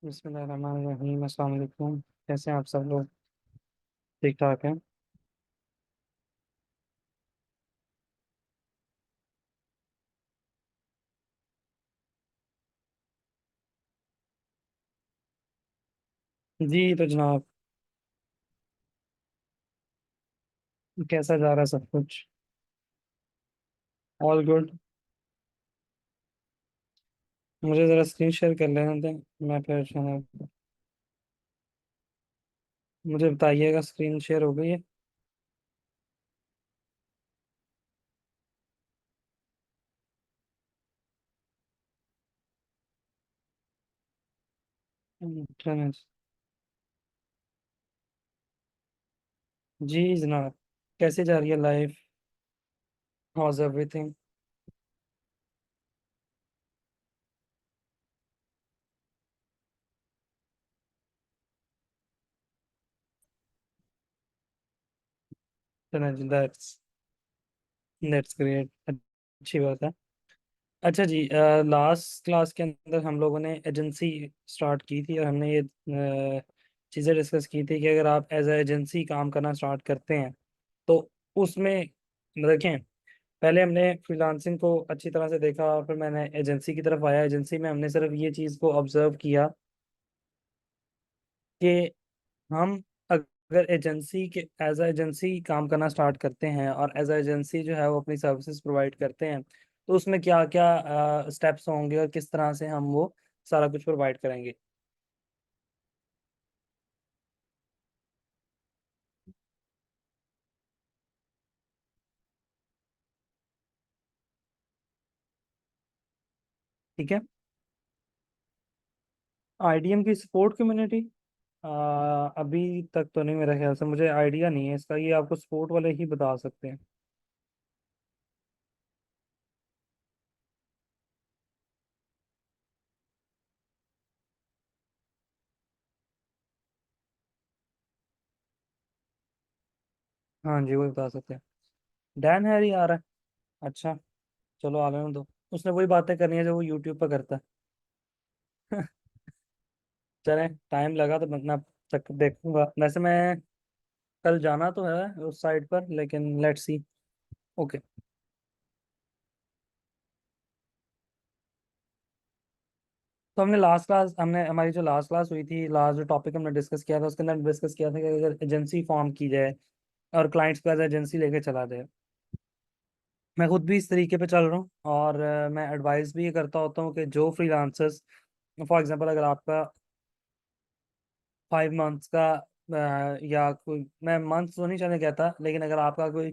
बिस्मिल्लाहिर्रहमानिर्रहीम। अस्सलाम वालेकुम। कैसे हैं आप सब लोग? ठीक ठाक हैं? जी तो जनाब, कैसा जा रहा है सब कुछ? All good. मुझे ज़रा स्क्रीन शेयर कर लेने दें, मैं फिर जो है मुझे बताइएगा स्क्रीन शेयर हो गई है? चलें। जी जनाब, कैसे जा रही है लाइफ? House everything? चलें जी, दैट्स दैट्स ग्रेट। अच्छी बात है। अच्छा जी, लास्ट क्लास के अंदर हम लोगों ने एजेंसी स्टार्ट की थी और हमने ये चीज़ें डिस्कस की थी कि अगर आप एज ए एजेंसी काम करना स्टार्ट करते हैं तो उसमें देखें, पहले हमने फ्रीलांसिंग को अच्छी तरह से देखा और फिर मैंने एजेंसी की तरफ आया। एजेंसी में हमने सिर्फ ये चीज़ को ऑब्जर्व किया कि हम अगर एजेंसी के एज ए एजेंसी काम करना स्टार्ट करते हैं और एज ए एजेंसी जो है वो अपनी सर्विसेज प्रोवाइड करते हैं, तो उसमें क्या क्या स्टेप्स होंगे और किस तरह से हम वो सारा कुछ प्रोवाइड करेंगे। ठीक है। आईडीएम की सपोर्ट कम्युनिटी, अभी तक तो नहीं, मेरे ख्याल से मुझे आइडिया नहीं है इसका, ये आपको सपोर्ट वाले ही बता सकते हैं। हाँ जी, वो बता सकते हैं। डैन हैरी आ रहा है? अच्छा, चलो आ लेने दो। उसने वही बातें करनी है जो वो यूट्यूब पर करता है। चले, टाइम लगा तो मैं तक देखूंगा। वैसे मैं कल जाना तो है उस साइड पर, लेकिन लेट्स सी। ओके। तो हमने लास्ट क्लास हमने हमारी जो लास्ट क्लास हुई थी, लास्ट जो टॉपिक हमने डिस्कस किया था उसके अंदर डिस्कस किया था कि अगर एजेंसी फॉर्म की जाए और क्लाइंट्स को एज एजेंसी लेके चला जाए। मैं खुद भी इस तरीके पे चल रहा हूँ और मैं एडवाइस भी ये करता होता हूँ कि जो फ्रीलांसर्स, फॉर एग्जांपल अगर आपका 5 मंथ्स का या कोई, मैं मंथ्स तो नहीं चलने कहता, लेकिन अगर आपका कोई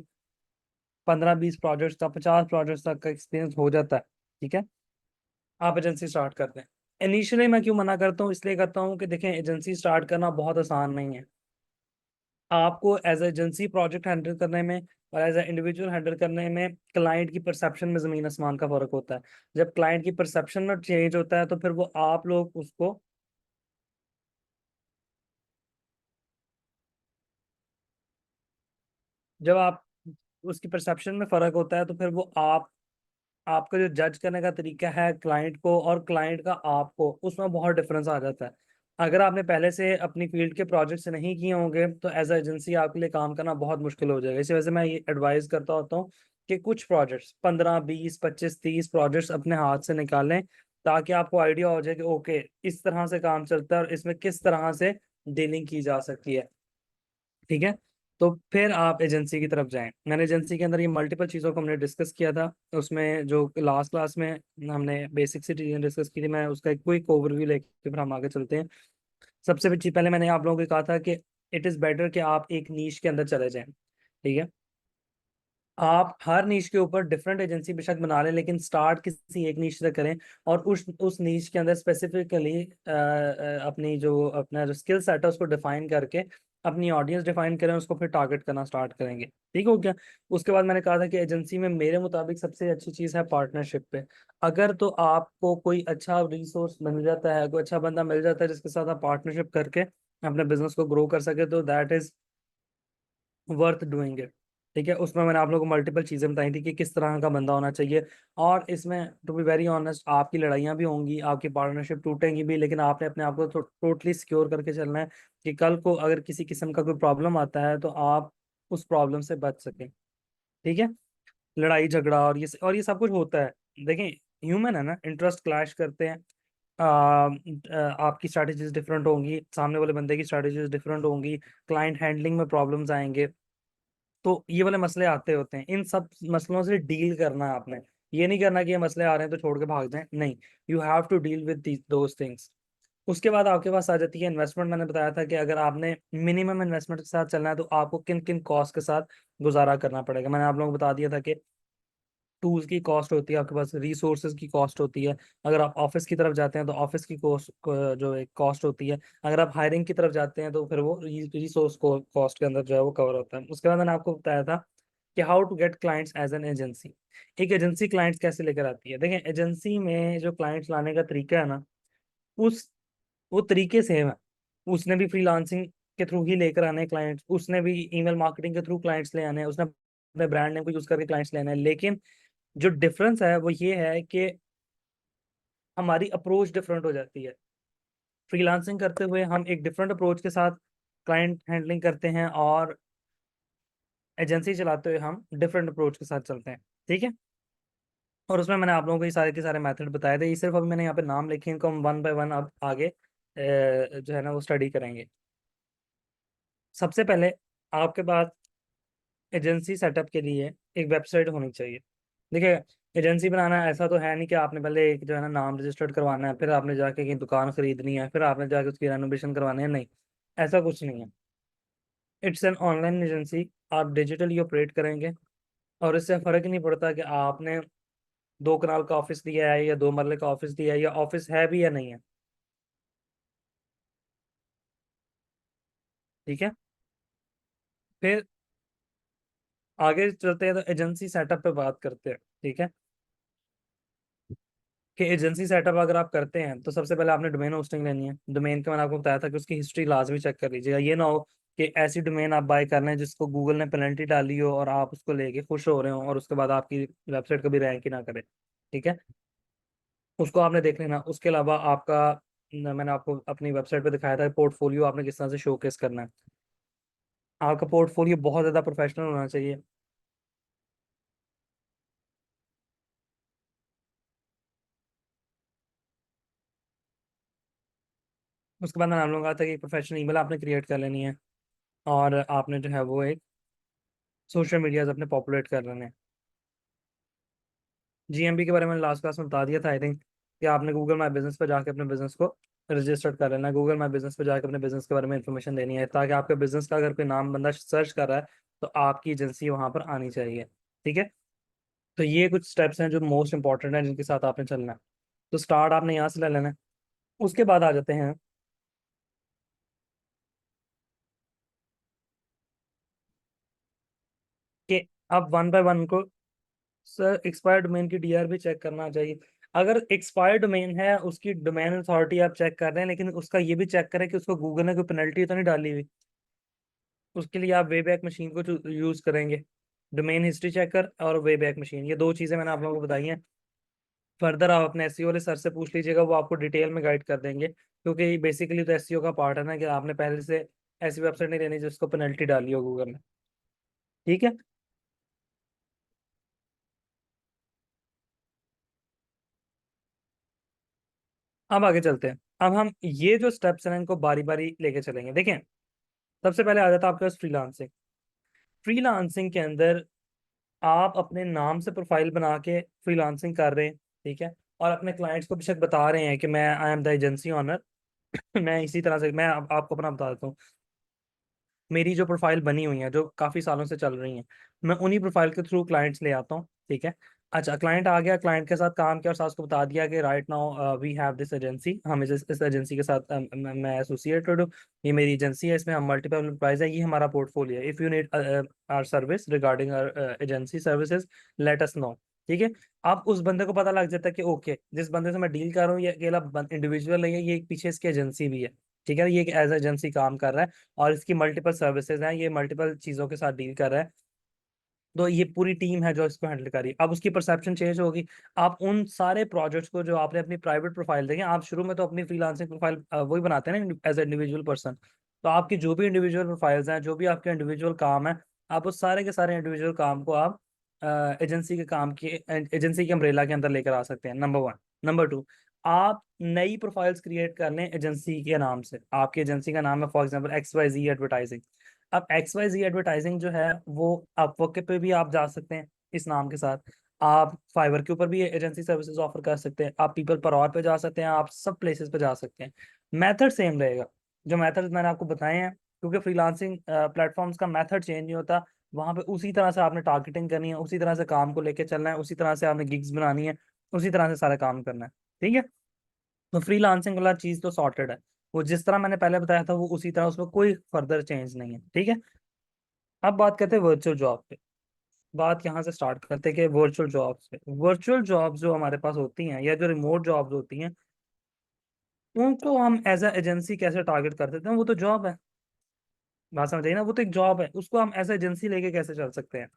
15-20 प्रोजेक्ट्स का, 50 प्रोजेक्ट्स तक का एक्सपीरियंस हो जाता है, ठीक है, आप एजेंसी स्टार्ट करते हैं। इनिशियली मैं क्यों मना करता हूँ? इसलिए करता हूँ कि देखें, एजेंसी स्टार्ट करना बहुत आसान नहीं है। आपको एज एजेंसी प्रोजेक्ट हैंडल करने में और एज ए इंडिविजुअल हैंडल करने में क्लाइंट की परसेप्शन में जमीन आसमान का फर्क होता है। जब क्लाइंट की परसेप्शन में चेंज होता है तो फिर वो आप लोग उसको, जब आप उसकी परसेप्शन में फर्क होता है तो फिर वो आपका जो जज करने का तरीका है क्लाइंट को और क्लाइंट का आपको, उसमें बहुत डिफरेंस आ जाता है। अगर आपने पहले से अपनी फील्ड के प्रोजेक्ट्स नहीं किए होंगे तो एज एजेंसी आपके लिए काम करना बहुत मुश्किल हो जाएगा। इसी वजह से मैं ये एडवाइस करता होता हूँ कि कुछ प्रोजेक्ट्स, 15-20-25-30 प्रोजेक्ट्स अपने हाथ से निकालें, ताकि आपको आइडिया हो जाए कि ओके, इस तरह से काम चलता है और इसमें किस तरह से डीलिंग की जा सकती है। ठीक है। तो फिर आप एजेंसी की तरफ जाएं। मैंने एजेंसी के अंदर ये मल्टीपल चीज़ों को हमने डिस्कस किया था। उसमें जो लास्ट क्लास में हमने बेसिक सी चीज़ें डिस्कस की थी, मैं उसका एक क्विक ओवरव्यू लेके फिर हम आगे चलते हैं। सबसे पहले मैंने आप लोगों को कहा था कि इट इज़ बेटर कि आप एक नीश के अंदर चले जाएं। ठीक है। आप हर नीश के ऊपर डिफरेंट एजेंसी बेशक बना लें, लेकिन स्टार्ट किसी एक नीश से करें और उस नीश के अंदर स्पेसिफिकली अपना जो स्किल सेट है उसको डिफाइन करके अपनी ऑडियंस डिफाइन करें, उसको फिर टारगेट करना स्टार्ट करेंगे। ठीक हो गया। उसके बाद मैंने कहा था कि एजेंसी में मेरे मुताबिक सबसे अच्छी चीज़ है पार्टनरशिप पे। अगर तो आपको कोई अच्छा रिसोर्स मिल जाता है, कोई अच्छा बंदा मिल जाता है जिसके साथ आप पार्टनरशिप करके अपने बिजनेस को ग्रो कर सके, तो that is worth doing it. ठीक है, उसमें मैंने आप लोगों को मल्टीपल चीजें बताई थी कि किस तरह का बंदा होना चाहिए। और इसमें टू बी वेरी ऑनेस्ट आपकी लड़ाइयाँ भी होंगी, आपकी पार्टनरशिप टूटेंगी भी, लेकिन आपने अपने आप को टोटली सिक्योर करके चलना है कि कल को अगर किसी किस्म का कोई प्रॉब्लम आता है तो आप उस प्रॉब्लम से बच सकें। ठीक है, लड़ाई झगड़ा और ये सब कुछ होता है। देखें, ह्यूमन है ना, इंटरेस्ट क्लैश करते हैं। आपकी स्ट्रैटेजीज डिफरेंट होंगी, सामने वाले बंदे की स्ट्रैटेजीज डिफरेंट होंगी, क्लाइंट हैंडलिंग में प्रॉब्लम्स आएंगे। तो ये वाले मसले आते होते हैं, इन सब मसलों से डील करना है आपने। ये नहीं करना कि ये मसले आ रहे हैं तो छोड़ के भाग जाएं, नहीं। You have to deal with those things. उसके बाद आपके पास आ जाती है इन्वेस्टमेंट। मैंने बताया था कि अगर आपने मिनिमम इन्वेस्टमेंट के साथ चलना है तो आपको किन किन कॉस्ट के साथ गुजारा करना पड़ेगा। मैंने आप लोगों को बता दिया था कि टूल्स की कॉस्ट होती है, आपके पास रिसोर्सेज की कॉस्ट होती है। अगर आप ऑफिस की तरफ जाते हैं तो ऑफिस की कॉस्ट जो एक कॉस्ट होती है। अगर आप हायरिंग की तरफ जाते हैं तो फिर वो रिसोर्स कॉस्ट के अंदर जो है वो कवर होता है। उसके बाद मैंने आपको बताया था कि how to get clients as an agency. एक एजेंसी क्लाइंट्स कैसे लेकर आती है। देखें, एजेंसी में जो क्लाइंट्स लाने का तरीका है ना, उस वो तरीके सेम है। उसने भी फ्रीलांसिंग के थ्रू ही लेकर आने क्लाइंट्स, उसने भी ईमेल मार्केटिंग के थ्रू क्लाइंट्स ले आने हैं, उसने अपने ब्रांड नेम को यूज करके क्लाइंट्स लेने हैं। लेकिन जो डिफरेंस है वो ये है कि हमारी अप्रोच डिफरेंट हो जाती है। फ्रीलांसिंग करते हुए हम एक डिफरेंट अप्रोच के साथ क्लाइंट हैंडलिंग करते हैं, और एजेंसी चलाते हुए हम डिफरेंट अप्रोच के साथ चलते हैं। ठीक है, और उसमें मैंने आप लोगों को ये सारे के सारे मेथड बताए थे। ये सिर्फ अभी मैंने यहाँ पे नाम लिखे हैं, इनको हम वन बाय वन अब आगे जो है ना वो स्टडी करेंगे। सबसे पहले आपके पास एजेंसी सेटअप के लिए एक वेबसाइट होनी चाहिए। देखिए, एजेंसी बनाना ऐसा तो है नहीं कि आपने पहले एक जो है ना नाम रजिस्टर्ड करवाना है, फिर आपने जाके कहीं दुकान खरीदनी है, फिर आपने जाके उसकी रेनोवेशन करवानी है, नहीं। ऐसा कुछ नहीं है। It's an online agency. आप डिजिटली ऑपरेट करेंगे, और इससे फर्क नहीं पड़ता कि आपने 2 कनाल का ऑफिस लिया है या 2 मरले का ऑफिस लिया है, या ऑफिस है भी या नहीं है। ठीक है, फिर आगे चलते हैं तो एजेंसी सेटअप पे बात करते हैं। ठीक है, कि एजेंसी सेटअप अगर आप करते हैं तो सबसे पहले आपने डोमेन होस्टिंग लेनी है। डोमेन का मैंने आपको बताया था कि उसकी हिस्ट्री लाजमी चेक कर लीजिएगा। ये ना हो कि ऐसी डोमेन आप बाय कर लें जिसको गूगल ने पेनल्टी डाली हो और आप उसको लेके खुश हो रहे हो और उसके बाद आपकी वेबसाइट कभी रैंक ही ना करे। ठीक है, उसको आपने देख लेना। उसके अलावा आपका मैंने आपको अपनी वेबसाइट पे दिखाया था पोर्टफोलियो आपने किस तरह से शोकेस करना है। आपका पोर्टफोलियो बहुत ज़्यादा प्रोफेशनल होना चाहिए। उसके बाद मैंने आप लोगों को कहा था कि एक प्रोफेशनल ईमेल आपने क्रिएट कर लेनी है, और आपने जो है वो एक सोशल मीडियाज अपने पॉपुलेट कर लेने हैं। जीएमबी के बारे में लास्ट क्लास में बता दिया था आई थिंक, कि आपने गूगल माई बिजनेस पर जाके अपने बिजनेस को रजिस्टर्ड कर लेना है। गूगल माई बिजनेस पर जाके अपने बिजनेस के बारे में इंफॉर्मेशन देनी है, ताकि आपके बिजनेस का अगर कोई नाम बंदा सर्च कर रहा है तो आपकी एजेंसी वहां पर आनी चाहिए। ठीक है, तो ये कुछ स्टेप्स हैं जो मोस्ट इंपॉर्टेंट हैं जिनके साथ आपने चलना है। तो स्टार्ट आपने यहाँ से ले लेना है। उसके बाद आ जाते हैं कि अब वन बाय वन को, सर एक्सपायर्ड डोमेन की डीआर भी चेक करना चाहिए। अगर एक्सपायर्ड डोमेन है, उसकी डोमेन अथॉरिटी आप चेक कर रहे हैं, लेकिन उसका ये भी चेक करें कि उसको गूगल ने कोई पेनल्टी तो नहीं डाली हुई। उसके लिए आप वे बैक मशीन को यूज करेंगे। डोमेन हिस्ट्री चेकर और वे बैक मशीन, ये दो चीजें मैंने आप लोगों को बताई हैं। फर्दर आप अपने एसईओ वाले सर से पूछ लीजिएगा, वो आपको डिटेल में गाइड कर देंगे, क्योंकि बेसिकली तो एसईओ का पार्ट है ना कि आपने पहले से ऐसी वेबसाइट नहीं लेनी जिसको पेनल्टी डाली हो गूगल ने। ठीक है, अब आगे चलते हैं। अब हम ये जो स्टेप्स हैं इनको बारी बारी लेके चलेंगे। देखें, सबसे पहले आ जाता है आपके पास फ्रीलांसिंग। फ्रीलांसिंग के अंदर आप अपने नाम से प्रोफाइल बना के फ्रीलांसिंग कर रहे हैं। ठीक है, और अपने क्लाइंट्स को बेशक बता रहे हैं कि मैं I am the agency owner. मैं इसी तरह से मैं आपको अपना बता देता हूँ। मेरी जो प्रोफाइल बनी हुई है जो काफ़ी सालों से चल रही हैं, मैं उन्हीं प्रोफाइल के थ्रू क्लाइंट्स ले आता हूँ। ठीक है, अच्छा क्लाइंट आ गया, क्लाइंट के साथ काम किया और साथ को बता दिया कि right now we have this agency, हम इस एजेंसी के साथ मैं एसोसिएटेड हूँ। ये मेरी एजेंसी है, इसमें हम मल्टीपल एम्प्लॉइज है, ये हमारा पोर्टफोलियो है। If you need our service regarding our agency services, let us know. ठीक है, अब उस बंदे को पता लग जाता है कि ओके, जिस बंदे से मैं डील कर रहा हूँ ये अकेला इंडिविजुअल नहीं है, ये एक पीछे इसकी एजेंसी भी है। ठीक है, ये एक एज एजेंसी काम कर रहा है, और इसकी मल्टीपल सर्विसेज हैं, ये मल्टीपल चीज़ों के साथ डील कर रहा है। तो ये पूरी टीम है जो इसको हैंडल कर रही है। अब उसकी परसेप्शन चेंज होगी। आप उन सारे प्रोजेक्ट्स को जो आपने अपनी प्राइवेट प्रोफाइल देखें, आप शुरू में तो अपनी फ्रीलांसिंग प्रोफाइल वही बनाते हैं ना एज ए इंडिविजुअल पर्सन। तो आपकी जो भी इंडिविजुअल प्रोफाइल्स हैं, जो भी आपके इंडिविजुअल काम है, आप उस सारे के सारे इंडिविजुअल काम को आप एजेंसी के काम की एजेंसी के अम्ब्रेला के अंदर लेकर आ सकते हैं, नंबर वन। नंबर टू, आप नई प्रोफाइल्स क्रिएट कर लें एजेंसी के नाम से। आपकी एजेंसी का नाम है फॉर एग्जांपल XYZ एडवर्टाइजिंग। अब XYZ एडवर्टाइजिंग जो है वो अपवर्क पे भी आप जा सकते हैं इस नाम के साथ। आप फाइवर के ऊपर भी एजेंसी सर्विसेज ऑफर कर सकते हैं, आप पीपल पर और पे जा सकते हैं, आप सब प्लेसेस पे जा सकते हैं। मेथड सेम रहेगा, जो मेथड मैंने आपको बताए हैं, क्योंकि फ्रीलांसिंग प्लेटफॉर्म्स का मेथड चेंज नहीं होता। वहां पे उसी तरह से आपने टारगेटिंग करनी है, उसी तरह से काम को लेके चलना है, उसी तरह से आपने गिग्स बनानी है, उसी तरह से सारा काम करना है। ठीक है। तो फ्रीलांसिंग वाला चीज तो सॉर्टेड है। वो जिस तरह मैंने पहले बताया था वो उसी तरह, उसमें कोई फर्दर चेंज नहीं है। ठीक है। अब बात करते हैं वर्चुअल जॉब पे। बात यहाँ से स्टार्ट करते हैं कि वर्चुअल जॉब्स पे, वर्चुअल जॉब्स जो हमारे पास होती हैं या जो रिमोट जॉब्स होती हैं, उनको हम एज अ एजेंसी कैसे टारगेट कर सकते हैं? वो तो जॉब है, बात समझ आई ना? वो तो एक जॉब है, उसको हम एज एजेंसी लेके कैसे चल सकते हैं?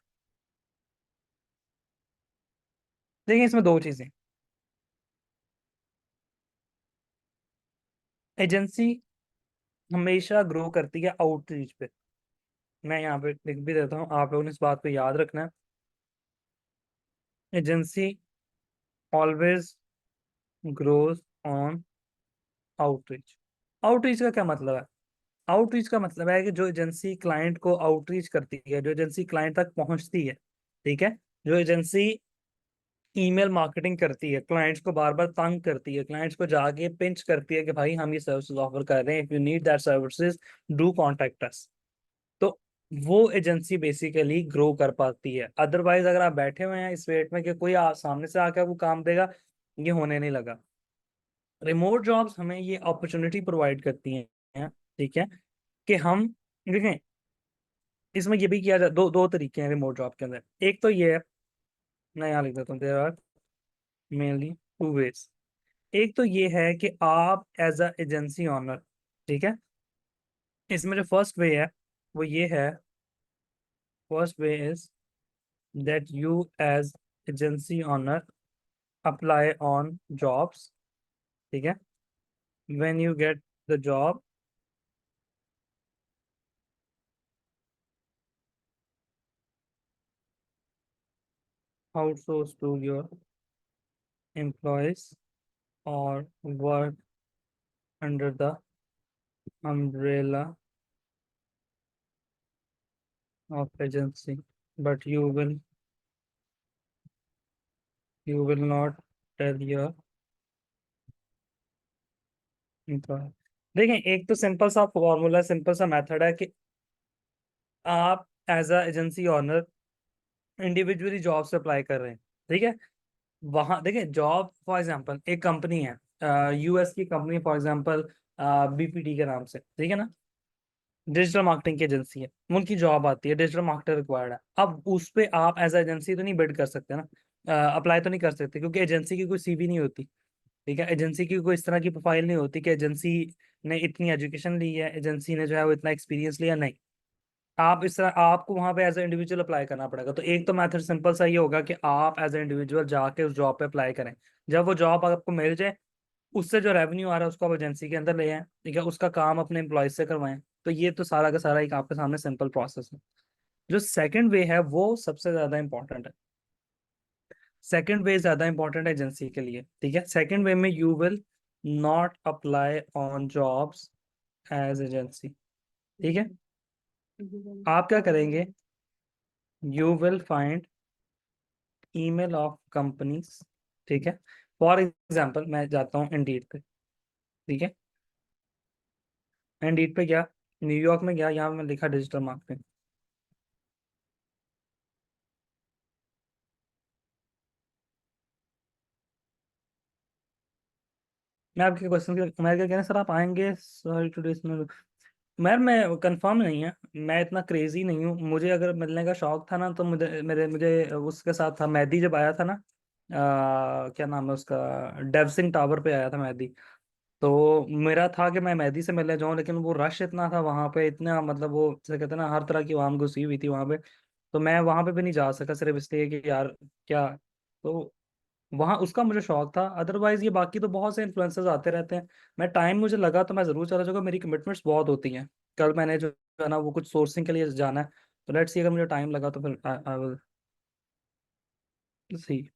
देखिए, इसमें दो चीजें। एजेंसी हमेशा ग्रो करती है आउटरीच पे। मैं यहाँ पे लिख भी देता हूँ, आप लोगों ने इस बात को याद रखना है। Agency always grows on outreach. Outreach का क्या मतलब है? आउटरीच का मतलब है कि जो एजेंसी क्लाइंट को आउटरीच करती है, जो एजेंसी क्लाइंट तक पहुंचती है, ठीक है, जो एजेंसी ईमेल मार्केटिंग करती है, क्लाइंट्स को बार बार तंग करती है, क्लाइंट्स को जाके पिंच करती है कि भाई हम ये सर्विसेज ऑफर कर रहे हैं, if you need that services do contact us. तो वो एजेंसी बेसिकली ग्रो कर पाती है। अदरवाइज अगर आप बैठे हुए हैं इस वेट में कि कोई सामने से आकर वो काम देगा, ये होने नहीं लगा। रिमोट जॉब्स हमें ये अपॉर्चुनिटी प्रोवाइड करती हैं, ठीक है, कि हम देखें, इसमें ये भी किया जाए, दो दो तरीके हैं रिमोट जॉब के अंदर। एक तो ये है, मैं यहाँ लिख देता हूँ, there are mainly two ways. एक तो ये है कि आप एज अ एजेंसी ऑनर, ठीक है, इसमें जो फर्स्ट वे है वो ये है, first way is that you as agency owner apply on jobs, ठीक है, when you get the job outsource to your employees और work under the umbrella of agency, but you will not tell your employer। देखें, एक तो simple सा formula, simple सा method है कि आप as a agency owner individually job से अप्लाई कर रहे हैं, ठीक है। वहां देखिए, जॉब फॉर एग्जांपल एक कंपनी है, US की कंपनी फॉर एग्जांपल BPT के नाम से, ठीक है ना, डिजिटल मार्केटिंग की एजेंसी है, उनकी जॉब आती है, डिजिटल मार्केटर रिक्वायर्ड है। अब उस पे आप एज एजेंसी तो नहीं बिड कर सकते ना, अप्लाई तो नहीं कर सकते, क्योंकि एजेंसी की कोई CV नहीं होती। ठीक है, एजेंसी की कोई इस तरह की प्रोफाइल नहीं होती कि एजेंसी ने इतनी एजुकेशन ली है, एजेंसी ने जो है वो इतना एक्सपीरियंस लिया, नहीं। आप इस तरह, आपको वहां पे एज ए इंडिविजुअल अप्लाई करना पड़ेगा। तो एक तो मेथड सिंपल सा ये होगा कि आप एज ए इंडिविजुअल जाके उस जॉब पे अप्लाई करें। जब वो जॉब आपको मिल जाए, उससे जो रेवेन्यू आ रहा है उसको आप एजेंसी के अंदर ले आए, ठीक है, उसका काम अपने एम्प्लॉय से करवाएं। तो ये तो सारा का सारा एक आपके सामने सिंपल प्रोसेस है। जो सेकंड वे है वो सबसे ज्यादा इंपॉर्टेंट है। सेकंड वे ज्यादा इंपॉर्टेंट है एजेंसी के लिए, ठीक है। सेकंड वे में you will not apply on jobs as agency, ठीक है। आप क्या करेंगे? You will find email of companies, ठीक है। फॉर एग्जाम्पल मैं जाता हूँ इंडीड पे, ठीक है। इंडीड पे गया, न्यूयॉर्क में गया, यहाँ मैं लिखा डिजिटल मार्केटिंग। मैं आपके क्वेश्चन के मैं क्या कह रहे हैं सर, आप आएंगे सर टुडे में? मैं कंफर्म नहीं है, मैं इतना क्रेजी नहीं हूँ। मुझे अगर मिलने का शौक था ना, तो मुझे उसके साथ था, मेहदी जब आया था ना, क्या नाम है उसका, डेव सिंह टावर पे आया था मेहदी। तो मेरा था कि मैं मेहदी से मिलने जाऊं, लेकिन वो रश इतना था वहां पे, इतना मतलब वो जैसे कहते हैं ना, हर तरह की आवाम घुसी हुई थी वहां पे। तो मैं वहां पे भी नहीं जा सका सिर्फ इसलिए कि यार क्या। तो वहाँ उसका मुझे शौक था, अदरवाइज ये बाकी तो बहुत से इन्फ्लुएंसर्स आते रहते हैं। मैं टाइम मुझे लगा तो मैं जरूर चला जाऊंगा, मेरी कमिटमेंट्स बहुत होती हैं। कल मैंने जो है ना वो कुछ सोर्सिंग के लिए जाना है, तो लेट्स सी अगर मुझे टाइम लगा तो फिर आई विल सी।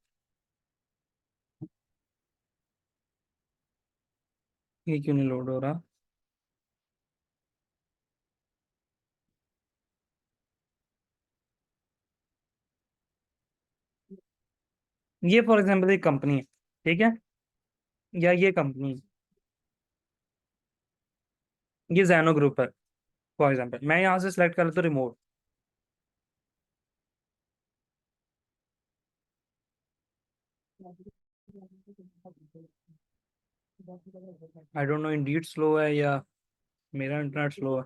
ये क्यों नहीं लोड हो रहा? ये फॉर एग्जाम्पल एक कंपनी है, ठीक है, या ये कंपनी, ये जैनो ग्रुप है फॉर एग्जाम्पल। मैं यहाँ से सिलेक्ट कर लेता हूँ remote. I don't know Indeed slow है या मेरा इंटरनेट स्लो है।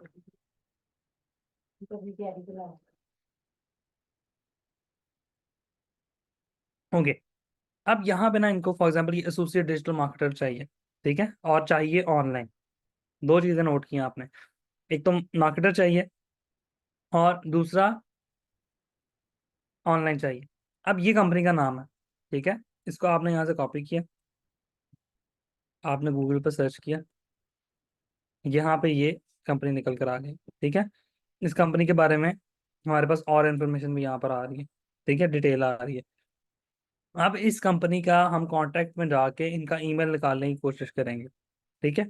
ओके, अब यहाँ पे ना इनको फॉर एग्जाम्पल ये एसोसिएट डिजिटल मार्केटर चाहिए, ठीक है, और चाहिए ऑनलाइन। दो चीजें नोट की आपने, एक तो मार्केटर चाहिए और दूसरा ऑनलाइन चाहिए। अब ये कंपनी का नाम है, ठीक है, इसको आपने यहाँ से कॉपी किया, आपने गूगल पर सर्च किया, यहाँ पे ये कंपनी निकल कर आ गई, ठीक है। इस कंपनी के बारे में हमारे पास और इन्फॉर्मेशन भी यहाँ पर आ रही है, ठीक है, डिटेल आ रही है। अब इस कंपनी का हम कांटेक्ट में जाके इनका ईमेल निकालने की कोशिश करेंगे, ठीक है।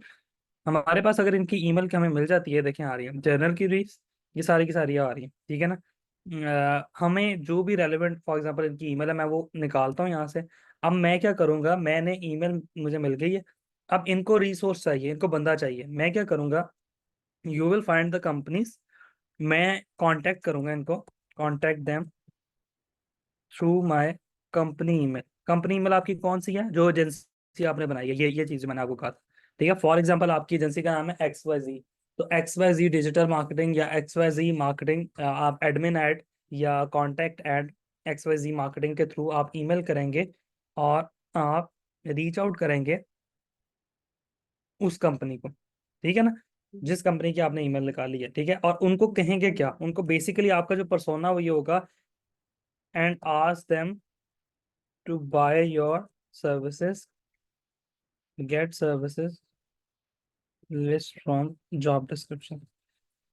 हमारे पास अगर इनकी ईमेल की हमें मिल जाती है, देखें आ रही है जर्नल की रीड्स, ये सारी की सारी आ रही है, ठीक है ना। हमें जो भी रेलेवेंट फॉर एग्जांपल इनकी ईमेल है मैं वो निकालता हूँ यहाँ से। अब मैं क्या करूँगा, मैंने ईमेल मुझे मिल गई है, अब इनको रिसोर्स चाहिए, इनको बंदा चाहिए, मैं क्या करूँगा, you will find the companies, मैं कांटेक्ट करूँगा इनको, contact them through my company email. Company email आपकी कौन सी है, जो एजेंसी आपने बनाई है, ये चीज़ मैंने आपको कहा था, ठीक है। फॉर एग्जांपल आपकी एजेंसी का नाम है एक्स वाई जी, तो एक्स वाई जी डिजिटल मार्केटिंग या एक्स वाई जी मार्केटिंग, आप एडमिन ऐड या कॉन्टैक्ट ऐड एक्स वाई जी मार्केटिंग के थ्रू आप ईमेल करेंगे और आप रीच आउट करेंगे उस कंपनी को, ठीक है ना, जिस कंपनी की आपने ईमेल निकाली है, ठीक है। और उनको कहेंगे क्या, उनको बेसिकली आपका जो पर्सोना वो ये होगा, and ask them to buy your services, get services list from job description.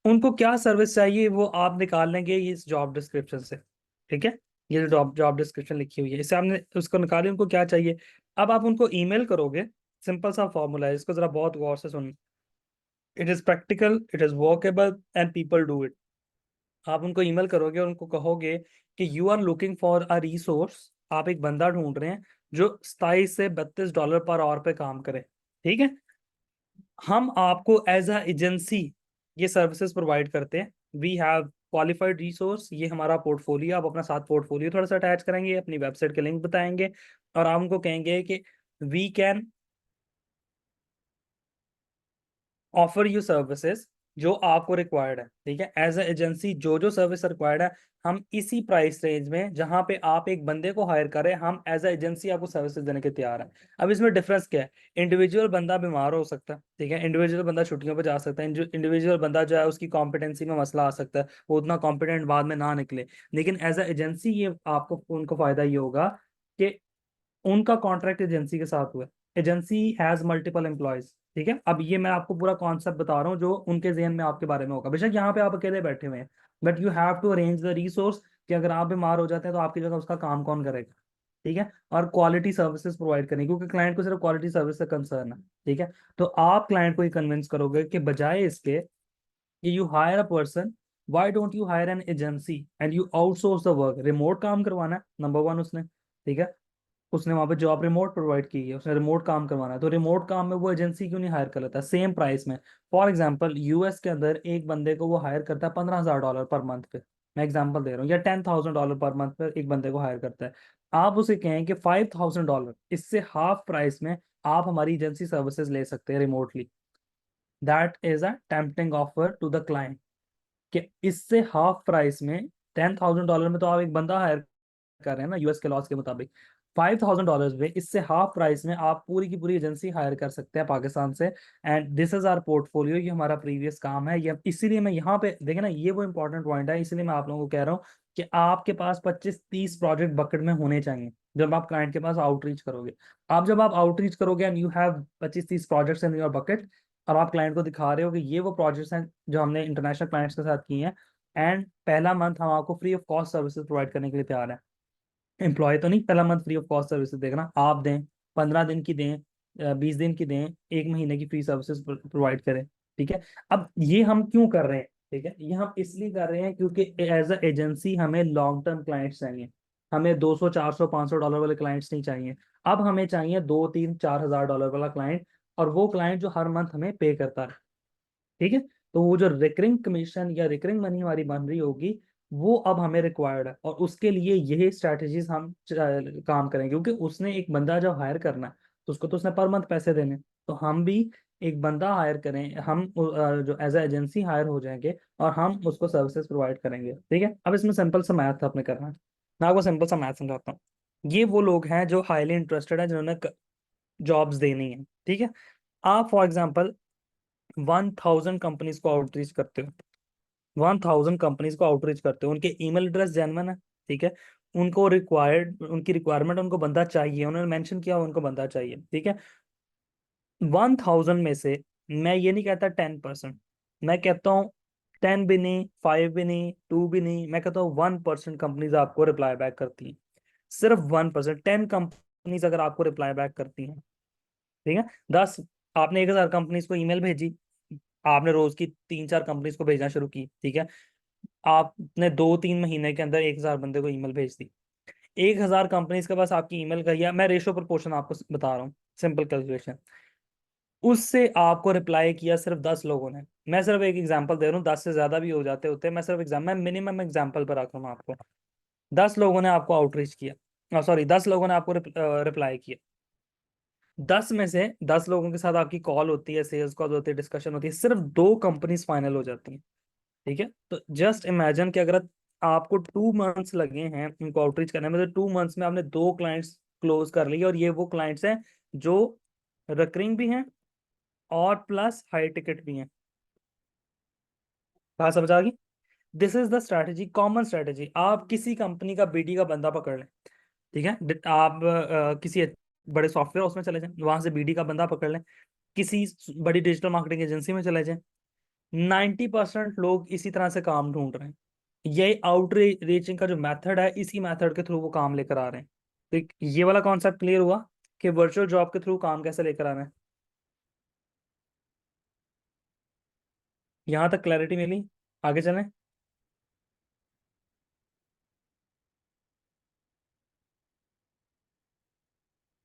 उनको क्या सर्विस चाहिए वो आप निकाल लेंगे इस जॉब डिस्क्रिप्शन से, ठीक है। ये जो जॉब जॉब डिस्क्रिप्शन लिखी हुई है इससे आपने उसको निकाली, उनको क्या चाहिए। अब आप उनको ईमेल करोगे, सिंपल सा फॉर्मूला है, इसको जरा बहुत गौर से सुन। It is practical, it is workable and people do it. आप उनको ईमेल करोगे और उनको कहोगे कि you are looking for a resource, आप एक बंदा ढूंढ रहे हैं जो 27 से 32 डॉलर पर आवर पे काम करे, ठीक है। हम आपको एज अ एजेंसी ये सर्विसेज प्रोवाइड करते हैं। वी हैव क्वालिफाइड रिसोर्स, ये हमारा पोर्टफोलियो, आप अपना साथ पोर्टफोलियो थोड़ा सा अटैच करेंगे, अपनी वेबसाइट के लिंक बताएंगे और आप उनको कहेंगे कि we can offer you services जो आपको रिक्वायर्ड है, ठीक है। एज ए एजेंसी जो जो सर्विस रिक्वायर्ड है, हम इसी प्राइस रेंज में जहां पे आप एक बंदे को हायर करें, हम एज ए एजेंसी आपको सर्विसेज देने के तैयार हैं। अब इसमें डिफरेंस क्या है, इंडिविजुअल बंदा बीमार हो सकता है, ठीक है, इंडिविजुअल बंदा छुट्टियों पर जा सकता है, इंडिविजुअल बंदा जो है उसकी कॉम्पिटेंसी में मसला आ सकता है, वो उतना कॉम्पिटेंट बाद में ना निकले। लेकिन एज ए एजेंसी ये आपको उनको फायदा ये होगा कि उनका कॉन्ट्रैक्ट एजेंसी के साथ हुआ है, एजेंसी हैज मल्टीपल एम्प्लॉयज, ठीक है। अब ये मैं आपको पूरा कॉन्सेप्ट बता रहा हूँ जो उनके जहन में आपके बारे में होगा, बेशक यहाँ पे आप अकेले बैठे हुए हैं, but you have to arrange the resource कि अगर आप बीमार हो जाते हैं तो आपकी जगह उसका काम कौन करेगा, ठीक है। और क्वालिटी सर्विसेज प्रोवाइड करनी, क्योंकि क्लाइंट को सिर्फ क्वालिटी सर्विस से कंसर्न है, ठीक है। तो आप क्लाइंट को ये कन्विंस करोगे कि बजाय इसके कि you hire a person, why don't you hire an agency and you outsource the work. Remote काम करवाना है नंबर वन उसने, ठीक है, उसने वहां पे जॉब रिमोट प्रोवाइड की है, उसने रिमोट काम करवाना है, तो रिमोट काम में वो एजेंसी क्यों नहीं हायर कर लेता सेम प्राइस में। फॉर एग्जांपल यूएस के अंदर एक बंदे को वो हायर करता है $15,000 पर मंथ पे, मैं एग्जांपल दे रहा हूँ, या $10,000 पर मंथ पे एक बंदे को हायर करता है। आप उसे कहें कि $5,000, इससे हाफ प्राइस में आप हमारी एजेंसी सर्विसेज ले सकते हैं remotely. That is a tempting offer to the client, कि इससे हाफ प्राइस में $10,000 में तो आप एक बंदा हायर कर रहे हैं ना यूएस के लॉस के मुताबिक, $5,000 में, इससे हाफ प्राइस में आप पूरी की पूरी एजेंसी हायर कर सकते हैं पाकिस्तान से। And this is our portfolio, ये हमारा प्रीवियस काम है ये, इसीलिए मैं यहाँ पे देखे ना, ये वो इंपॉर्टेंट पॉइंट है, इसीलिए मैं आप लोगों को कह रहा हूँ कि आपके पास 25-30 प्रोजेक्ट बकेट में होने चाहिए जब आप क्लाइंट के पास आउटरीच करोगे। आप जब आप आउटरीच करोगे and you have 25-30 projects in your bucket, और आप क्लाइंट को दिखा रहे हो कि ये वो प्रोजेक्ट्स हैं जो हमने इंटरनेशनल क्लाइंट्स के साथ किए हैं, एंड पहला मंथ हम आपको free of cost services provide करने के लिए तैयार है। एम्प्लॉय तो नहीं, पहला month free of cost services देखना आप दें, 15 दिन की दें, 20 दिन की दें, 1 महीने की फ्री सर्विसेज प्रोवाइड करें। ठीक है। अब ये हम क्यों कर रहे हैं? ठीक है, ये हम इसलिए कर रहे हैं क्योंकि एज अ एजेंसी हमें लॉन्ग टर्म क्लाइंट्स चाहिए। हमें 200, 400, $500 वाले क्लाइंट्स नहीं चाहिए। अब हमें चाहिए 2, 3, 4 हज़ार डॉलर वाला क्लाइंट, और वो क्लाइंट जो हर मंथ हमें पे करता है। ठीक है। तो वो जो रिकरिंग कमीशन या रिकरिंग मनी हमारी बन रही होगी, वो अब हमें रिक्वायर्ड है, और उसके लिए यही स्ट्रैटेजीज हम काम करें, क्योंकि उसने एक बंदा जब हायर करना है तो उसको तो उसने पर मंथ पैसे देने। तो हम भी एक बंदा हायर करें, हम जो एज ए एजेंसी हायर हो जाएंगे, और हम उसको सर्विसेज प्रोवाइड करेंगे। ठीक है। अब इसमें सिंपल सा मैथ आपने करना है, मैं आपको सिंपल सा मैथ समझाता हूँ। ये वो लोग हैं जो हाईली इंटरेस्टेड है, जिन्होंने जॉब्स देनी है। ठीक है। आप फॉर एग्जाम्पल 1,000 कंपनीज को आउटरीच करते हो, 1,000 कंपनीज को आउटरीच करते हो, उनके ईमेल एड्रेस जेन्युइन है। ठीक है। उनको रिक्वायर्ड, उनकी रिक्वायरमेंट, उनको बंदा चाहिए, उन्होंने मेंशन किया उनको बंदा चाहिए। ठीक है। 1,000 में से मैं ये नहीं कहता 10%, मैं कहता हूँ 10 भी नहीं, 5 भी नहीं, 2 भी नहीं, मैं कहता हूँ 1% कंपनीज आपको रिप्लाई बैक करती हैं। सिर्फ 1%, 10 कंपनीज अगर आपको रिप्लाई बैक करती हैं। ठीक है। 10, आपने 1,000 कंपनीज को ईमेल भेजी, आपने रोज की 3-4 कंपनीज को भेजना शुरू की। ठीक है। आपने 2-3 महीने के अंदर 1,000 बंदे को ईमेल भेज दी। 1,000 कंपनीज के पास आपकी ईमेल गई है, मैं रेशो प्रोपोर्शन आपको बता रहा हूँ, सिंपल कैलकुलेशन। उससे आपको रिप्लाई किया सिर्फ 10 लोगों ने। मैं सिर्फ एक एग्जांपल दे रहा हूँ, 10 से ज्यादा भी हो जाते होते, मैं सिर्फ एग्जाम, मैं मिनिमम एग्जांपल पर आता हूँ आपको। 10 लोगों ने आपको आउटरीच किया, सॉरी, 10 लोगों ने आपको रिप्लाई किया। 10 में से 10 लोगों के साथ आपकी कॉल होती है, सेल्स कॉल होती है, डिस्कशन होती है, सिर्फ 2 कंपनीज फाइनल हो जाती हैं। ठीक है। तो जस्ट इमेजिन कि अगर आपको 2 मंथ्स लगे हैं उनको आउटरीच करने में, तो 2 मंथ्स में आपने 2 क्लाइंट्स क्लोज कर लिए, और ये वो क्लाइंट्स हैं जो रिकरिंग भी हैं और प्लस हाई टिकट भी हैं। कहा समझ आ गई? This is the strategy, common strategy. आप किसी कंपनी का बीडी का बंदा पकड़ लें। ठीक है। आप किसी बड़े सॉफ्टवेयर हाउस में चले जाएं, वहां से बीडी का बंदा पकड़ लें, किसी बड़ी डिजिटल मार्केटिंग एजेंसी में चले जाएं, 90% लोग इसी तरह से काम ढूंढ रहे हैं। ये आउटरीचिंग का जो मेथड है, इसी मेथड के थ्रू वो काम लेकर आ रहे हैं। तो ये वाला कॉन्सेप्ट क्लियर हुआ कि वर्चुअल जॉब के थ्रू काम कैसे लेकर आ रहे हैं। यहां तक क्लैरिटी मिली? आगे चलें?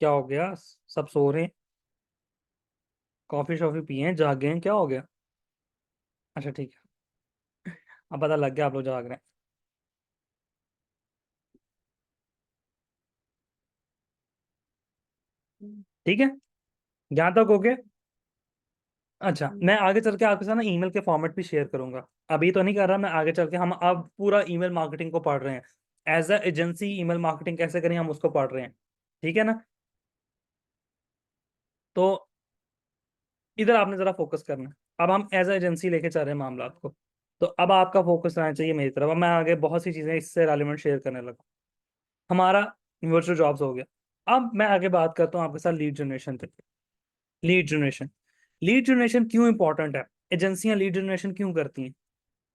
क्या हो गया? सब सो रहे हैं? कॉफी शॉफी पिए हैं, जागे हैं, क्या हो गया? अच्छा ठीक है, अब पता लग गया आप लोग जाग रहे हैं। ठीक है। यहाँ तक हो गया? अच्छा, मैं आगे चल के आपके साथ ना ईमेल के फॉर्मेट भी शेयर करूंगा। अभी तो नहीं कर रहा मैं, आगे चल के हम अब पूरा ईमेल मार्केटिंग को पढ़ रहे हैं, as a agency email marketing कैसे करें हम उसको पढ़ रहे हैं। ठीक है ना? तो इधर आपने जरा फोकस करना है। अब हम एज अ एजेंसी लेके चल रहे हैं मामला को। तो अब आपका फोकस रहना चाहिए मेरी तरफ। अब मैं आगे बहुत सी चीजें इससे रेलिवेंट शेयर करने लगा। हमारा वर्चुअल जॉब्स हो गया। अब मैं आगे बात करता हूँ आपके साथ लीड जनरेशन पे। लीड जनरेशन, लीड जनरेशन क्यों इंपॉर्टेंट है? एजेंसियां लीड जनरेशन क्यों करती हैं?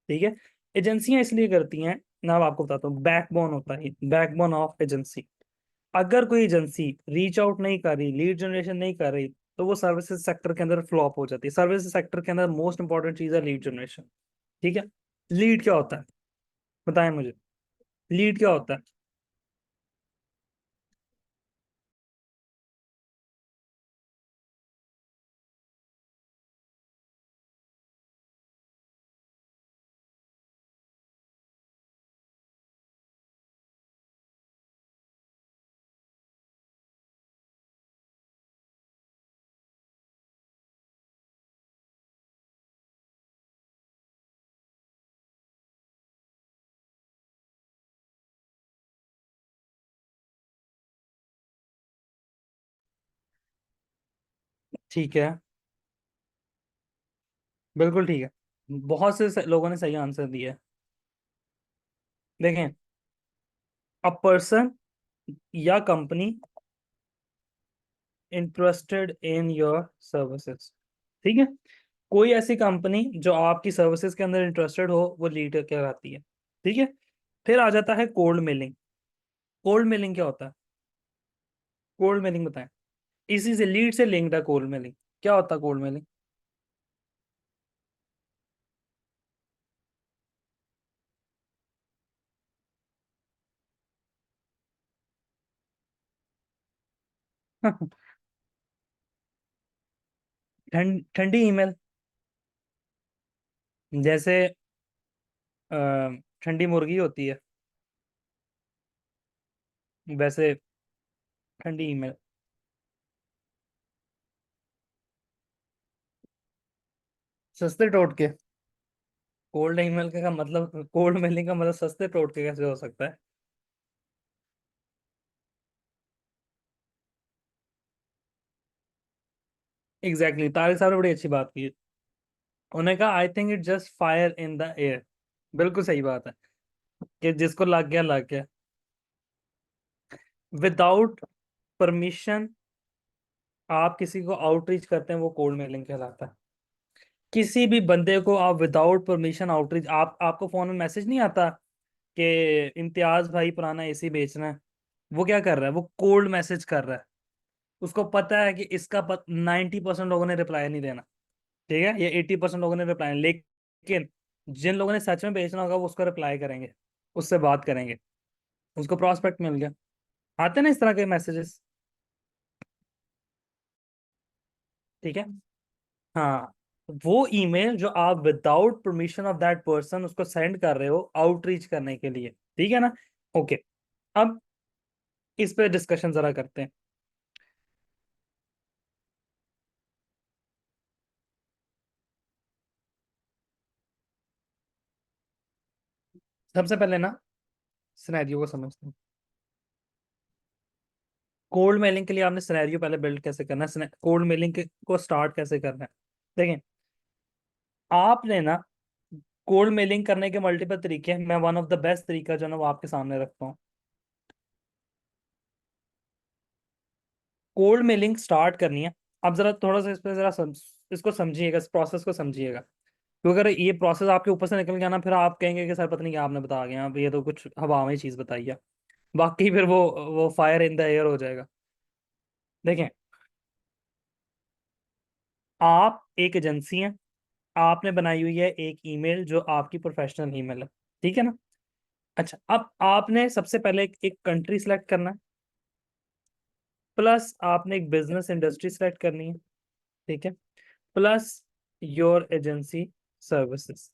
ठीक है। एजेंसियां इसलिए करती हैं, मैं अब आपको बताता हूँ, बैकबोन होता है, बैकबोन ऑफ एजेंसी। अगर कोई एजेंसी रीच आउट नहीं कर रही, लीड जनरेशन नहीं कर रही, तो वो सर्विसेज सेक्टर के अंदर फ्लॉप हो जाती है। सर्विसेज सेक्टर के अंदर मोस्ट इंपॉर्टेंट चीज है लीड जनरेशन। ठीक है। लीड क्या होता है? बताएं मुझे, लीड क्या होता है? ठीक है, बिल्कुल ठीक है। बहुत से लोगों ने सही आंसर दिया है। देखें, अ पर्सन या company interested in your services. ठीक है, कोई ऐसी कंपनी जो आपकी सर्विसेज के अंदर इंटरेस्टेड हो वो लीड कहलाती है। ठीक है, फिर आ जाता है कोल्ड मेलिंग। कोल्ड मेलिंग क्या होता है? कोल्ड मेलिंग बताएं। इसी से लीड से लिंक्ड है कोल्ड मेलिंग। क्या होता है कोल्ड मेलिंग? ठंडी ईमेल। जैसे अ, ठंडी मुर्गी होती है, वैसे ठंडी ईमेल। सस्ते टोटके। कोल्ड ईमेल का मतलब, कोल्ड मेलिंग का मतलब सस्ते टोटके कैसे हो सकता है? एग्जैक्टली exactly, तारिक साहब ने बड़ी अच्छी बात की। उन्होंने कहा I think it just fire in the air. बिल्कुल सही बात है, कि जिसको लग गया लग गया। विदाउट परमिशन आप किसी को आउटरीच करते हैं, वो कोल्ड मेलिंग कहलाता है। किसी भी बंदे को आप विदाउट परमिशन आउटरीच, आपको फोन में मैसेज नहीं आता कि इम्तियाज भाई पुराना एसी बेचना है। वो क्या कर रहा है? वो कोल्ड मैसेज कर रहा है। उसको पता है कि इसका 90% लोगों ने रिप्लाई नहीं देना। ठीक है, ये 80% लोगों ने रिप्लाई, लेकिन जिन लोगों ने सच में बेचना होगा वो उसको रिप्लाई करेंगे, उससे बात करेंगे, उसको प्रॉस्पेक्ट मिल गया। आते हैं ना इस तरह के मैसेजेस। ठीक है, हाँ, वो ईमेल जो आप without permission of that person उसको सेंड कर रहे हो आउटरीच करने के लिए। ठीक है ना? ओके, अब इस पे डिस्कशन जरा करते हैं। सबसे पहले ना सिनेरियो को समझते हैं। कोल्ड मेलिंग के लिए आपने सिनेरियो पहले बिल्ड कैसे करना है, कोल्ड मेलिंग को स्टार्ट कैसे करना है। देखें, आपने ना कोल्ड मेलिंग करने के मल्टीपल तरीके हैं। मैं वन ऑफ द बेस्ट तरीका जो है ना वो आपके सामने रखता हूँ। कोल्ड मेलिंग स्टार्ट करनी है। अब जरा थोड़ा सा इस पे जरा इसको समझिएगा, इस प्रोसेस को समझिएगा। क्योंकि अगर ये प्रोसेस आपके ऊपर से निकल गया ना, फिर आप कहेंगे कि सर पता नहीं क्या आपने बता गया, अब ये तो कुछ हवा में चीज बताई है। बाकी फिर वो फायर इन द एयर हो जाएगा। देखें, आप एक एजेंसी हैं, आपने बनाई हुई है एक ईमेल जो आपकी प्रोफेशनल ईमेल है। ठीक है ना? अच्छा, अब आपने सबसे पहले एक कंट्री सेलेक्ट करना है, प्लस आपने एक बिजनेस इंडस्ट्री सेलेक्ट करनी है। ठीक है, प्लस योर एजेंसी सर्विसेज।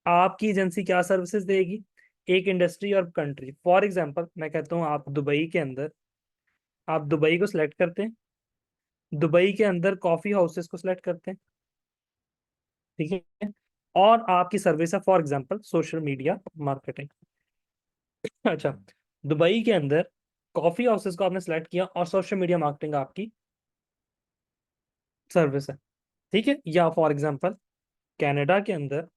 आपकी एजेंसी क्या सर्विसेज देगी? एक इंडस्ट्री और कंट्री। फॉर एग्जांपल मैं कहता हूँ, आप दुबई के अंदर, आप दुबई को सिलेक्ट करते हैं, दुबई के अंदर कॉफी हाउसेस को सिलेक्ट करते हैं। ठीक है, और आपकी सर्विस है for example social media marketing. अच्छा, दुबई के अंदर कॉफी हाउसेस को आपने सेलेक्ट किया और सोशल मीडिया मार्केटिंग आपकी सर्विस है। ठीक है, या फॉर एग्जांपल कनाडा के अंदर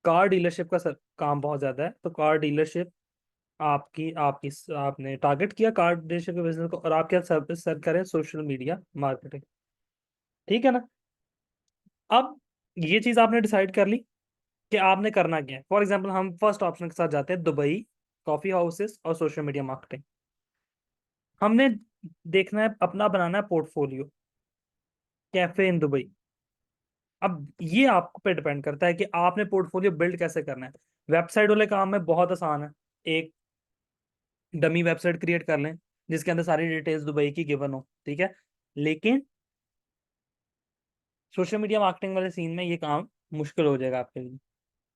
कार डीलरशिप का काम बहुत ज्यादा है, तो कार डीलरशिप आपकी आपकी आपने टारगेट किया कार डीलरशिप के बिजनेस को, और आप क्या सर्विस सर करें? Social media marketing. ठीक है ना? अब ये चीज आपने डिसाइड कर ली कि आपने करना क्या है। फॉर एग्जांपल हम फर्स्ट ऑप्शन के साथ जाते हैं, दुबई कॉफी हाउसेस और सोशल मीडिया मार्केटिंग। हमने देखना है, अपना बनाना है पोर्टफोलियो, कैफे इन दुबई। अब ये आप पे डिपेंड करता है कि आपने पोर्टफोलियो बिल्ड कैसे करना है। वेबसाइट वाले काम में बहुत आसान है। एक डमी वेबसाइट क्रिएट कर लें जिसके अंदर सारी डिटेल्स दुबई की गिवन हो। ठीक है, लेकिन सोशल मीडिया मार्केटिंग वाले सीन में ये काम मुश्किल हो जाएगा आपके लिए।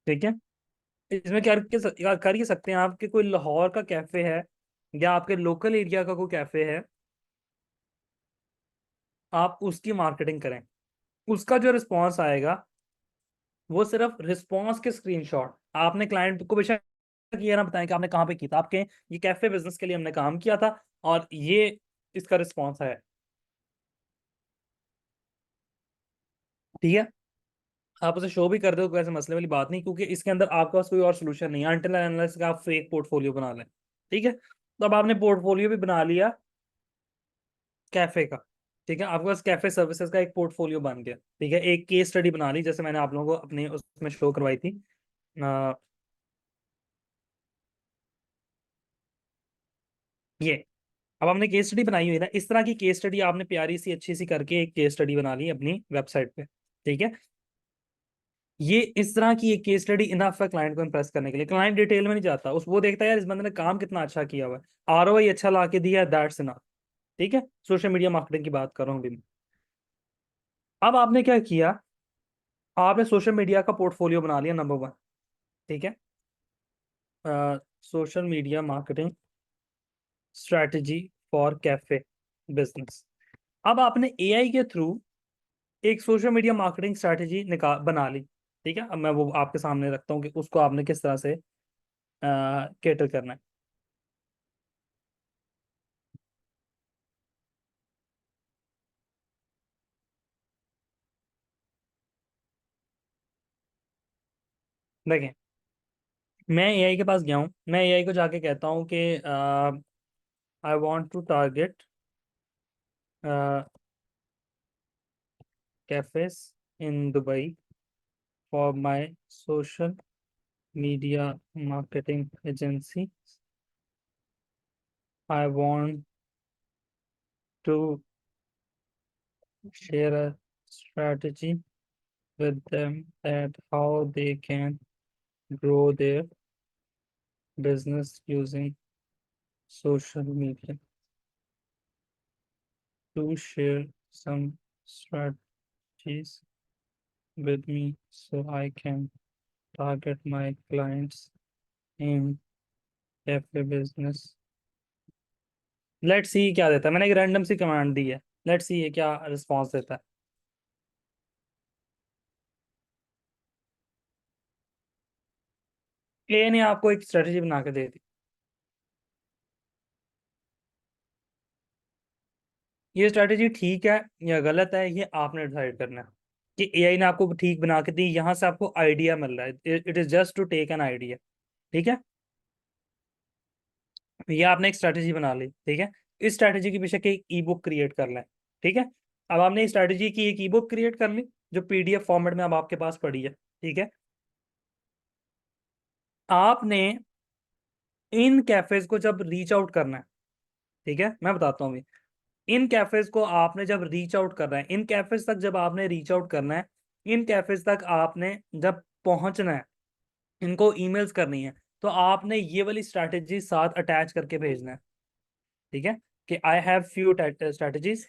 ठीक है, इसमें कर ये सकते हैं आप कि कोई लाहौर का कैफे है या आपके लोकल एरिया का कोई कैफे है, आप उसकी मार्केटिंग करें। उसका जो रिस्पॉन्स आएगा वो सिर्फ रिस्पॉन्स के स्क्रीनशॉट आपने क्लाइंट को बेशक ये ना बताएं कि आपने कहाँ पे किया था। आपके ये कैफे बिजनेस के लिए हमने काम किया था और ये इसका रिस्पॉन्स है। ठीक है, आप उसे शो भी कर दो, कोई ऐसे मसले वाली बात नहीं, क्योंकि इसके अंदर आपके पास कोई और सोल्यूशन नहीं है अनटिल अनलेस का आप फेक पोर्टफोलियो बना लें। ठीक है, तो अब आपने पोर्टफोलियो भी बना लिया कैफे का। ठीक है, आपके पास कैफे सर्विसेज का एक पोर्टफोलियो बन गया। ठीक है, एक केस स्टडी बना ली, जैसे मैंने आप लोगों को अपने उसमें शो करवाई थी। अ, ये अब आपने केस स्टडी बनाई हुई है ना, इस तरह की केस स्टडी आपने प्यारी सी अच्छी सी करके एक केस स्टडी बना ली अपनी वेबसाइट पे। ठीक है, ये इस तरह की एक केस स्टडी इनफ है क्लाइंट को इम्प्रेस करने के लिए। क्लाइंट डिटेल में नहीं जाता, उस वो देखता है यार इस बंदे ने काम कितना अच्छा किया हुआ है, आरओआई अच्छा ला के दिया है, दैट्स इनफ। ठीक है, सोशल मीडिया मार्केटिंग की बात कर रहा हूँ अभी मैं। अब आपने क्या किया, आपने सोशल मीडिया का पोर्टफोलियो बना लिया नंबर वन। ठीक है, social media marketing strategy for cafe business. अब आपने एआई के थ्रू एक सोशल मीडिया मार्केटिंग स्ट्रैटेजी निकाल बना ली। ठीक है, अब मैं वो आपके सामने रखता हूँ कि उसको आपने किस तरह से केटर करना है। देखें, मैं एआई के पास गया हूँ, मैं एआई को जाके कहता हूँ कि I want to target cafes in Dubai for my social media marketing agency. I want to share a strategy with them that how they can grow their business using social media, to share some strategies with me so I can target my clients in cafe business. Let's see क्या देता है, मैंने एक random सी command दी है, let's see ये क्या response देता है। ए ने आपको एक स्ट्रेटजी बना के दे दी। ये स्ट्रेटेजी ठीक है या गलत है, ये आपने डिसाइड करना है। कि एआई ने आपको ठीक बना के दी, यहाँ से आपको आइडिया मिल रहा है, it is just to take an idea. ठीक है, ये आपने एक स्ट्रेटेजी बना ली। ठीक है, इस स्ट्रेटेजी के पीछे की एक ई बुक क्रिएट कर लें। ठीक है, अब आपने इस स्ट्रेटेजी की एक ई बुक क्रिएट कर ली, जो पीडीएफ फॉर्मेट में अब आपके पास पड़ी है। ठीक है, आपने इन कैफेज को जब रीच आउट करना है, ठीक है मैं बताता हूँ अभी। इन कैफेज को आपने जब रीच आउट करना है, इन कैफेज तक जब आपने रीच आउट करना है, इन कैफेज तक आपने जब पहुंचना है, इनको ईमेल्स करनी है, तो आपने ये वाली स्ट्रैटेजी साथ अटैच करके भेजना है। ठीक है, कि strategies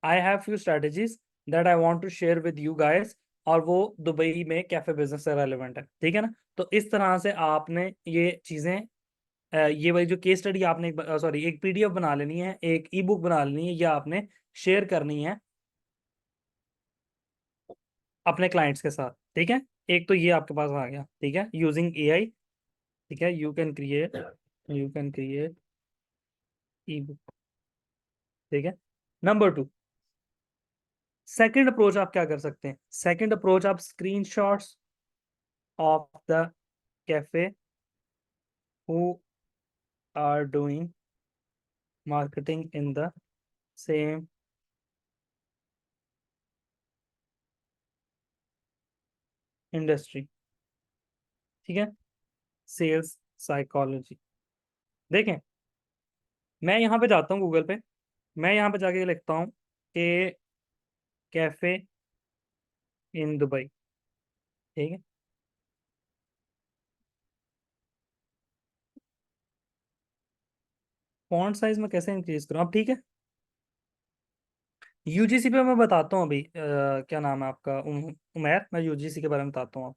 I have few strategies that I want to share with you guys, और वो दुबई में कैफे बिजनेस से रेलिवेंट है। ठीक है ना, तो इस तरह से आपने ये चीजें ये वाली जो केस स्टडी आपने सॉरी एक पीडीएफ बना लेनी है, एक ई बुक बना लेनी है, या आपने शेयर करनी है अपने क्लाइंट्स के साथ। ठीक है, एक तो ये आपके पास आ गया। ठीक है, यूजिंग एआई। ठीक है, you can create E book. ठीक है, नंबर टू, सेकंड अप्रोच आप क्या कर सकते हैं, सेकंड अप्रोच आप screenshots of the cafe who are doing marketing in the same industry. ठीक है, सेल्स साइकोलॉजी। देखें, मैं यहाँ पे जाता हूँ गूगल पे, मैं यहाँ पे जाके लिखता हूँ कि कैफे इन दुबई। ठीक है, फॉन्ट साइज में कैसे इंक्रीज करूँ अब। ठीक है, यूजीसी पे मैं बताता हूँ अभी, क्या नाम है आपका, उमैर, मैं यूजीसी के बारे में बताता हूँ।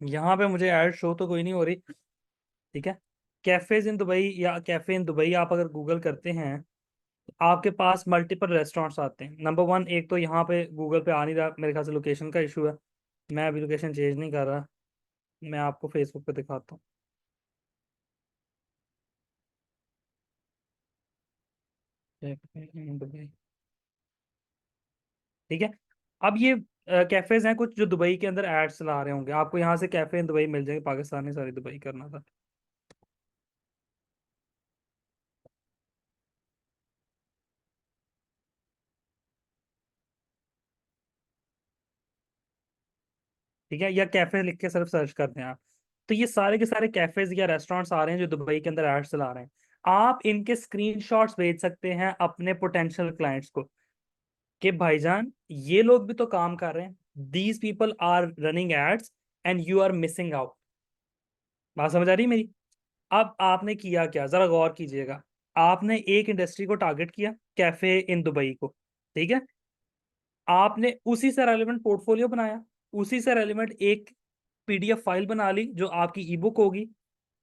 यहाँ पे मुझे ऐड शो तो कोई नहीं हो रही। ठीक है, कैफेज इन दुबई या कैफे इन दुबई आप अगर गूगल करते हैं, तो आपके पास मल्टीपल रेस्टोरेंट्स आते हैं। नंबर वन, एक तो यहाँ पे गूगल पे आ नहीं रहा, मेरे ख्याल से लोकेशन का इशू है। मैं अभी लोकेशन चेंज नहीं कर रहा, मैं आपको फेसबुक पे दिखाता हूँ। कैफे इन दुबई, ठीक है। अब ये कैफेज हैं कुछ जो दुबई के अंदर एड्स चला रहे होंगे, आपको यहाँ से कैफे इन दुबई मिल जाएंगे, पाकिस्तानी सारी दुबई करना था। ठीक है, या कैफे लिख के सिर्फ सर्च करते हैं आप, तो ये सारे के सारे कैफेज या रेस्टोरेंट्स आ रहे हैं जो दुबई के अंदर एड्स चला रहे हैं। आप इनके स्क्रीनशॉट्स भेज सकते हैं अपने पोटेंशियल क्लाइंट्स को कि भाईजान ये लोग भी तो काम कर रहे हैं, these people are running ads and you are missing out. बात समझ आ रही है मेरी? अब आपने किया क्या, जरा गौर कीजिएगा। आपने एक इंडस्ट्री को टारगेट किया, कैफे इन दुबई को, ठीक है। आपने उसी से रेलिवेंट पोर्टफोलियो बनाया, उसी से रेलिवेंट एक पीडीएफ फाइल बना ली जो आपकी ई बुक होगी।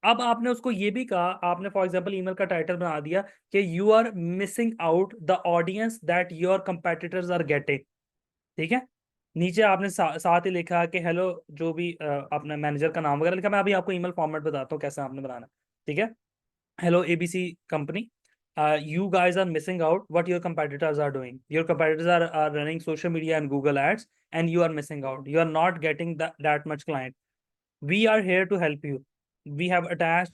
अब आपने उसको ये भी कहा, आपने फॉर एग्जांपल ईमेल का टाइटल बना दिया कि you are missing out the audience that your competitors are getting. ठीक है। नीचे आपने साथ ही लिखा कि हेलो, जो भी अपना मैनेजर का नाम वगैरह लिखा, मैं अभी आपको ईमेल फॉर्मेट बताता हूँ कैसे आपने बनाना। ठीक है। Hello, ABC company. You guys are missing out what your competitors are doing. Your competitors are running social media and Google ads, and you are missing out. You are not getting that much client. We are here to help you. We have attached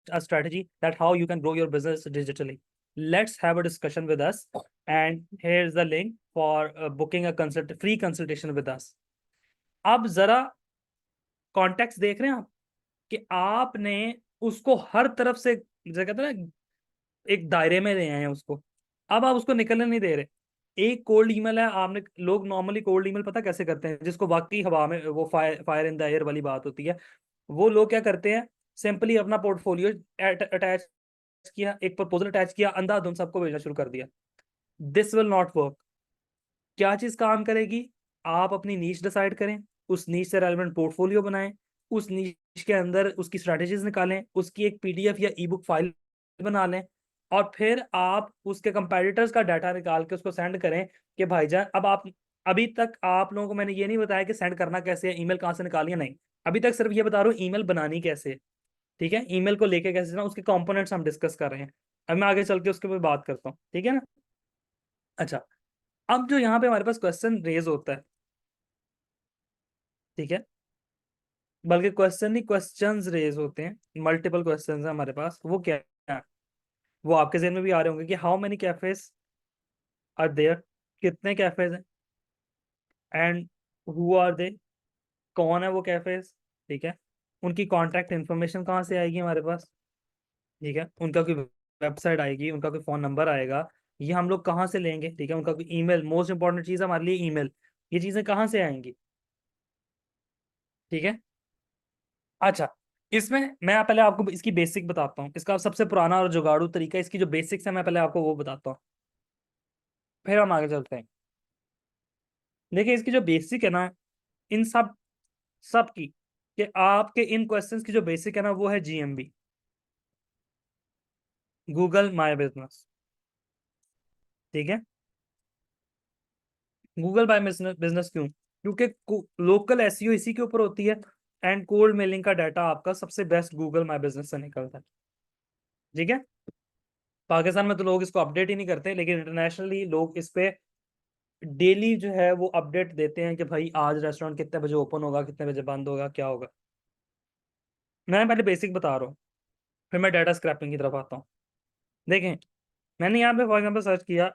a strategy that how you can grow your business digitally. Let's have a discussion with us. And here's the link for booking a free consultation with us. अब जरा context देख रहे हैं आप कि आपने उसको हर तरफ से, जैसे कहते हैं ना, एक दायरे में ले आए हैं उसको। अब आप उसको निकलने नहीं दे रहे। एक कोल्ड ईमेल है, आपने, लोग नॉर्मली कोल्ड ईमेल पता कैसे करते हैं, जिसको वाकई हवा में वो fire fire in the air वाली बात होती है। वो लोग क्या करते हैं, सिंपली अपना पोर्टफोलियो अटैच किया, एक प्रपोजल अटैच किया, अंधाधुंध सबको भेजना शुरू कर दिया। This will not work. क्या चीज काम करेगी? आप अपनी नीश डिसाइड करें, उस नीश से रेलेवेंट पोर्टफोलियो बनाएं, उस नीश के अंदर उसकी स्ट्रेटेजीज निकालें, उसकी एक पीडीएफ या ई बुक फाइल बना लें, और फिर आप उसके कंपेटिटर्स का डाटा निकाल के उसको सेंड करें कि भाईजान, अब आप, अभी तक आप लोगों को मैंने ये नहीं बताया कि सेंड करना कैसे है, ईमेल कहाँ से निकालिए, नहीं। अभी तक सिर्फ ये बता रहा हूँ ईमेल बनानी कैसे है। ठीक है, ईमेल को लेके कैसे ना, उसके कंपोनेंट्स हम डिस्कस कर रहे हैं। अब मैं आगे चल के उसके ऊपर बात करता हूँ, ठीक है ना। अच्छा, अब जो यहाँ पे हमारे पास क्वेश्चन रेज होता है, ठीक है, बल्कि क्वेश्चन नहीं, क्वेश्चंस रेज होते हैं, मल्टीपल क्वेश्चंस हैं हमारे पास, वो क्या है? वो आपके जहन में भी आ रहे होंगे कि how many cafes are there, कितने कैफेज हैं, एंड हु आर दे, कौन है वो कैफेज, ठीक है। उनकी कॉन्टैक्ट इन्फॉर्मेशन कहाँ से आएगी हमारे पास, ठीक है। उनका कोई वेबसाइट आएगी, उनका कोई फ़ोन नंबर आएगा, ये हम लोग कहाँ से लेंगे, ठीक है। उनका कोई ईमेल, मोस्ट इंपॉर्टेंट चीज़ हमारे लिए ईमेल, ये चीज़ें कहाँ से आएंगी, ठीक है। अच्छा, इसमें मैं पहले आपको इसकी बेसिक बताता हूँ, इसका सबसे पुराना और जुगाड़ू तरीका, इसकी जो बेसिक्स है मैं पहले आपको वो बताता हूँ, फिर हम आगे चलते हैं। देखिए, इसकी जो बेसिक है ना, इन सब की, कि आपके इन क्वेश्चंस की जो बेसिक है ना, वो है जीएमबी, गूगल माय बिजनेस। ठीक है। गूगल बाय बिजनेस, बिजनेस क्यों? क्योंकि लोकल एसईओ इसी के ऊपर होती है, एंड कोल्ड मेलिंग का डाटा आपका सबसे बेस्ट गूगल माय बिजनेस से निकलता है। ठीक है। पाकिस्तान में तो लोग इसको अपडेट ही नहीं करते, लेकिन इंटरनेशनली लोग इस पे डेली जो है वो अपडेट देते हैं कि भाई आज रेस्टोरेंट कितने बजे ओपन होगा, कितने बजे बंद होगा, क्या होगा। मैं पहले बेसिक बता रहा हूँ, फिर मैं डाटा स्क्रैपिंग की तरफ आता हूँ। देखें, मैंने यहाँ पे फॉर एग्जाम्पल सर्च किया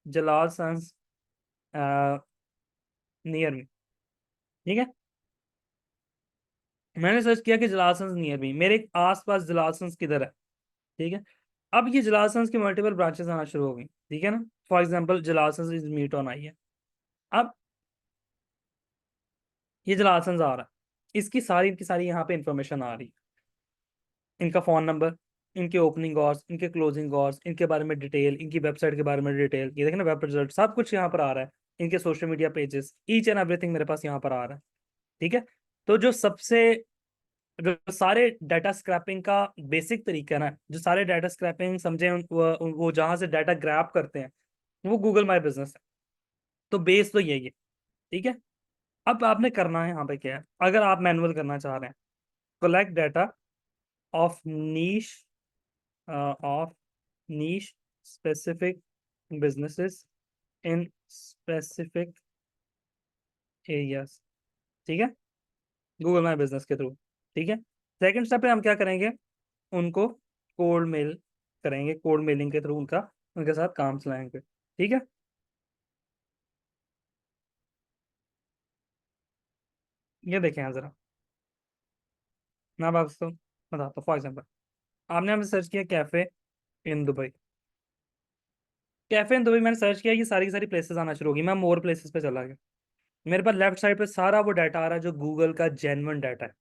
जलाल सन्स नियर मी, ठीक है। मैंने सर्च किया कि जलाल सन्स नियर मी, मेरे आसपास जलाल सन्स किधर है, ठीक है। अब ये जलाल सन्स की मल्टीपल ब्रांचेस आना शुरू हो गई, ठीक है ना। For example Jalal Sons is meet on I है। अब ये जलाल सन्स आ रहा है, इसकी सारी इनकी सारी यहाँ पे इंफॉर्मेशन आ रही है, इनका फ़ोन नंबर, इनके ओपनिंग आवर्स, इनके क्लोजिंग आवर्स, इनके बारे में डिटेल, इनकी वेबसाइट के बारे में डिटेल, ये देखें ना, वेब रिजल्ट सब कुछ यहाँ पर आ रहा है। इनके social media pages, each and everything मेरे पास यहाँ पर आ रहा है, ठीक है। तो जो सारे डाटा स्क्रैपिंग का बेसिक तरीका है ना, जो सारे डाटा स्क्रैपिंग समझे, वो जहाँ से डाटा ग्रैब करते हैं, वो गूगल माई बिजनेस है। तो बेस तो यही है, ठीक है। अब आपने करना है यहाँ पे क्या है, अगर आप मैनुअल करना चाह रहे हैं, collect data of niche, of niche specific businesses in specific areas, ठीक है, गूगल माई बिजनेस के थ्रू। ठीक है, सेकंड स्टेप पे हम क्या करेंगे, उनको कोल्ड मेल करेंगे, कोल्ड मेलिंग के थ्रू उनका उनके साथ काम चलाएंगे। ठीक है, ये देखें यहाँ जरा, मैं अब आपको बताता हूँ। फॉर एग्जाम्पल, आपने हमने सर्च किया cafe in Dubai, cafe in Dubai मैंने सर्च किया, ये सारी की सारी प्लेसेस आना शुरू होगी, मैं मोर प्लेसेस पे चला गया। मेरे पास लेफ्ट साइड पे सारा वो डाटा आ रहा है जो गूगल का जेन्युइन डाटा है,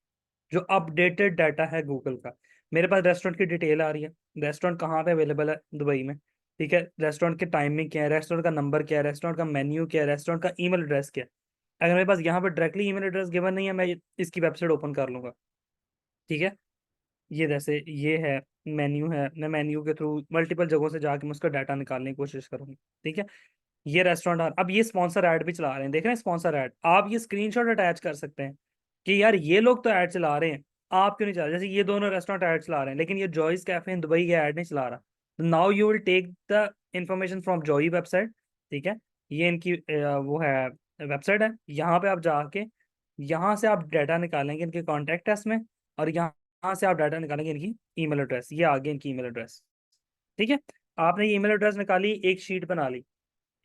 जो अपडेटेड डाटा है गूगल का। मेरे पास रेस्टोरेंट की डिटेल आ रही है, रेस्टोरेंट कहाँ पे अवेलेबल है दुबई में, ठीक है, रेस्टोरेंट के टाइमिंग क्या है, रेस्टोरेंट का नंबर क्या है, रेस्टोरेंट का मेन्यू क्या है, रेस्टोरेंट का ईमेल एड्रेस क्या है। अगर मेरे पास यहाँ पर डायरेक्टली ईमेल एड्रेस गिवन नहीं है, मैं इसकी वेबसाइट ओपन कर लूंगा। ठीक है, ये जैसे ये है मेन्यू है, मैं मेन्यू के थ्रू मल्टीपल जगहों से जाके मैं उसका डाटा निकालने की कोशिश करूंगा। ठीक है, ये रेस्टोरेंट, अब ये स्पॉन्सर ऐड भी चला रहे हैं, देख रहे हैं स्पॉन्सर ऐड, आप ये स्क्रीनशॉट अटैच कर सकते हैं कि यार ये लोग तो ऐड चला रहे हैं, आप क्यों नहीं चला रहे। जैसे ये दोनों रेस्टोरेंट ऐड चला रहे हैं, लेकिन ये जॉयस कैफे इन दुबई ये ऐड नहीं चला रहा। Now you will take the information from Joy website. ठीक है, ये इनकी वो है वेबसाइट है, यहाँ पे आप जाके यहाँ से आप डाटा निकालेंगे इनके कॉन्टैक्ट एस में, और यहाँ से आप डाटा निकालेंगे इनकी ईमेल एड्रेस, ये आगे इनकी ईमेल एड्रेस। ठीक है, आपने ये ईमेल एड्रेस निकाली, एक शीट बना ली,